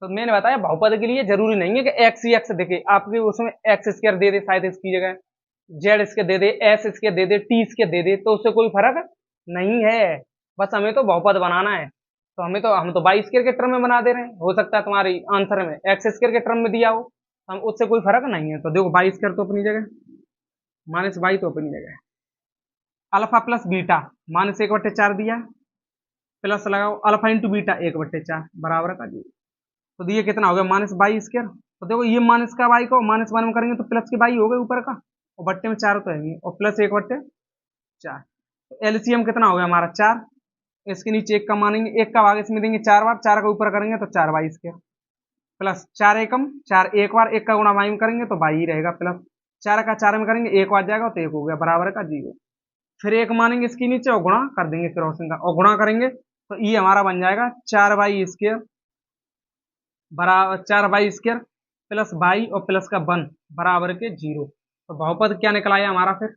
तो मैंने बताया बहुपद के लिए जरूरी नहीं है कि एक्स ही एक्स देखे, आपके उसमें एक्स स्क्वायर दे दे शायद इसकी जगह, जेड इसके दे दे, एस इसके दे दे, टी इसके दे दे, तो उससे कोई फर्क नहीं है। बस हमें तो बहुपद बनाना है, तो हम तो बाई स्क्वायर के टर्म में बना दे रहे हैं। हो सकता है तुम्हारी आंसर में एक्स स्क्वायर के टर्म में दिया हो, हम उससे कोई फर्क नहीं है। तो देखो बाई स्क्वायर तो अपनी जगह, माइनस बाई तो अपनी जगह, अल्फा प्लस बीटा माइनस 1/4 दिया, प्लस लगाओ अल्फा इंटू बीटा 1/4 बराबर का 0। तो ये कितना हो गया, माइनस बाई स्क्वायर। तो देखो ये माइनस का बाई को माइनस 1 में करेंगे तो प्लस की बाई हो गई ऊपर का, और बट्टे में 4 तो है, और प्लस 1/4। तो एलसीएम कितना हो गया हमारा 4, इसके नीचे 1 का मानेंगे, 1 का भाग इसमें देंगे 4 बार, 4 का ऊपर करेंगे तो 4 बाई स्क्वायर, प्लस 4 एकम 4 एक बार, 1 का गुणा बाई में करेंगे तो बाई ही रहेगा, प्लस 4 का 4 में करेंगे 1 आ जाएगा तो 1 हो गया बराबर का 0। फिर 1 मानेंगे इसके नीचे और गुणा कर देंगे क्रॉसिंग का, और गुणा करेंगे तो ये हमारा बन जाएगा 4 बाई स्क्वायर बराबर 4 बाई स्क्वायर प्लस बाई और प्लस का 1 बराबर के 0। तो बहुपद क्या निकला है हमारा, फिर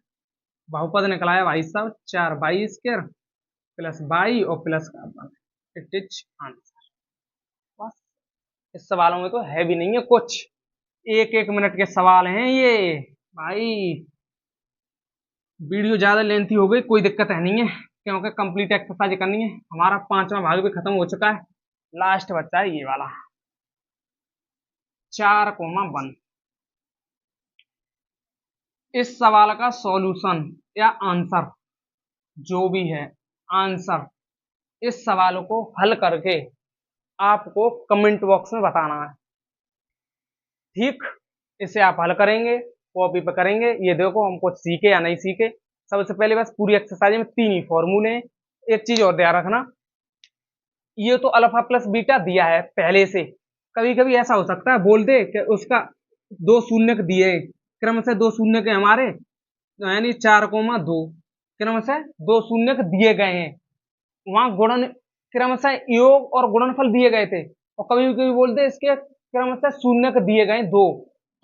बहुपद निकला है भाई साहब 4 बाई स्क्वायर प्लस बाई और प्लस का 1। It is answer. बस इस सवालों में तो है भी नहीं है कुछ, 1-1 मिनट के सवाल हैं ये भाई। वीडियो ज्यादा लेंथी हो गई, कोई दिक्कत है नहीं है, क्योंकि कंप्लीट एक्सरसाइज करनी है। हमारा 5वां भाग भी खत्म हो चुका है, लास्ट बच्चा है ये वाला 4,1। इस सवाल का सॉल्यूशन या आंसर जो भी है, आंसर इस सवाल को हल करके आपको कमेंट बॉक्स में बताना है, ठीक। इसे आप हल करेंगे, कॉपी पे करेंगे, ये देखो हम कुछ सीखे या नहीं सीखे। सबसे पहले बस पूरी एक्सरसाइज में 3 ही फॉर्मूले हैं। एक चीज और ध्यान रखना, ये तो अल्फा प्लस बीटा दिया है पहले से, कभी कभी ऐसा हो सकता है बोल दे कि उसका 2 शून्य दिए, क्रम से 2 शून्य के हमारे, यानी 4,2 क्रम से 2 शून्य दिए गए हैं, वहां गुणन क्रम से योग और गुणनफल दिए गए थे, और कभी कभी बोलते इसके क्रम से शून्य दिए गए 2,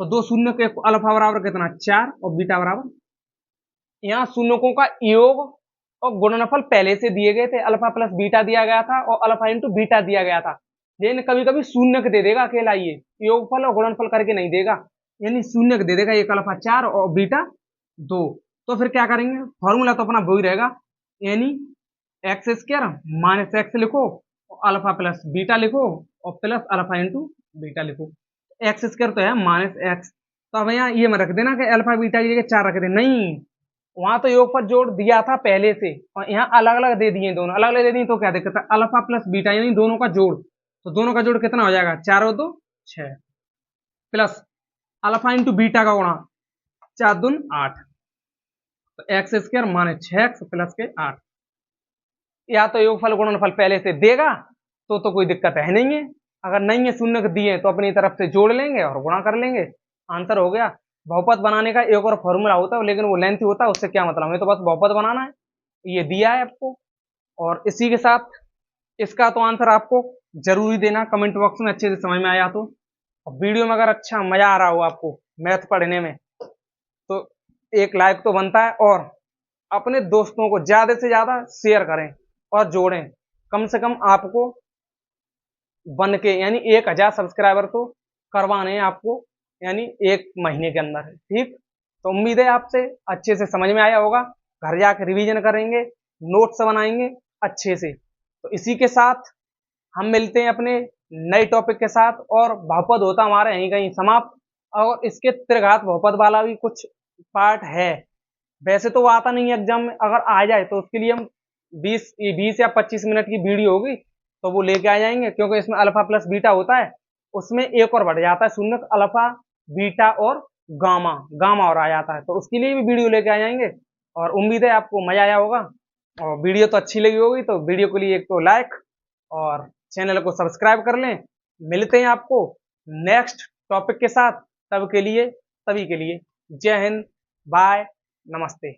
तो 2 शून्य के अल्फा बराबर कितना 4 और बीटा बराबर, यहाँ शून्यों का योग और गुणनफल पहले से दिए गए थे, अल्फा प्लस बीटा दिया गया था और अल्फा इंटू बीटा दिया गया था। लेकिन कभी कभी शून्य दे देगा अकेला, ये योगफल और गुणनफल करके नहीं देगा, यानी शून्य दे देगा, एक अल्फा 4 और बीटा 2। तो फिर क्या करेंगे, फॉर्मूला तो अपना वही रहेगा, यानी एक्स स्क्वायर माइनस एक्स लिखो, अल्फा प्लस बीटा लिखो और प्लस अल्फा इंटू बीटा लिखो। एक्स स्क्वायर तो है माइनस एक्स, तो अब यहाँ ये मत रख देना कि अल्फा बीटा की जगह 4 रख दे, नहीं, वहां तो योगफल जोड़ दिया था पहले से, और यहाँ अलग अलग दे दिए, दोनों अलग अलग दे दिए तो क्या दिक्कत है, अल्फा प्लस बीटा यानी दोनों का जोड़, तो दोनों का जोड़ कितना हो जाएगा 4 और 2 6, प्लस अल्फा इंटू बीटा का गुणा 4 दून 8, तो एक्स स्क्वायर माने 6x प्लस के 8। या तो योगफल गुणनफल पहले से देगा तो कोई दिक्कत है नहीं है, अगर नहीं है शून्य दिए तो अपनी तरफ से जोड़ लेंगे और गुणा कर लेंगे, आंसर हो गया। बहुपद बनाने का एक और फॉर्मूला होता है, लेकिन वो लेंथी होता है, उससे क्या मतलब, हमें तो बस बहुपद बनाना है, ये दिया है आपको। और इसी के साथ इसका तो आंसर आपको जरूरी देना कमेंट बॉक्स में, अच्छे से समझ में आया तो। वीडियो में अगर अच्छा मजा आ रहा हो आपको मैथ पढ़ने में तो एक लाइक तो बनता है, और अपने दोस्तों को ज्यादा से ज्यादा शेयर करें और जोड़ें। कम से कम आपको बन के यानी 1,000 सब्सक्राइबर तो करवाने हैं आपको, यानी 1 महीने के अंदर है, ठीक। तो उम्मीद है आपसे अच्छे से समझ में आया होगा, घर जाकर रिवीजन करेंगे, नोट्स बनाएंगे अच्छे से। तो इसी के साथ हम मिलते हैं अपने नए टॉपिक के साथ, और बहुपद होता हमारा यहीं कहीं समाप्त, और इसके त्रिघात बहुपद वाला भी कुछ पार्ट है, वैसे तो वो आता नहीं है एग्जाम में, अगर आ जाए तो उसके लिए हम 20 या 25 मिनट की वीडियो होगी तो वो लेके आ जाएंगे, क्योंकि इसमें अल्फा प्लस बीटा होता है, उसमें एक और बढ़ जाता है शून्य, अल्फा बीटा और गामा, गामा और आ जाता है, तो उसके लिए भी वीडियो लेके आ जाएंगे। और उम्मीद है आपको मजा आया होगा, और वीडियो तो अच्छी लगी होगी तो वीडियो के लिए एक तो लाइक और चैनल को सब्सक्राइब कर लें। मिलते हैं आपको नेक्स्ट टॉपिक के साथ, तब के लिए सभी के लिए जय हिंद, बाय, नमस्ते।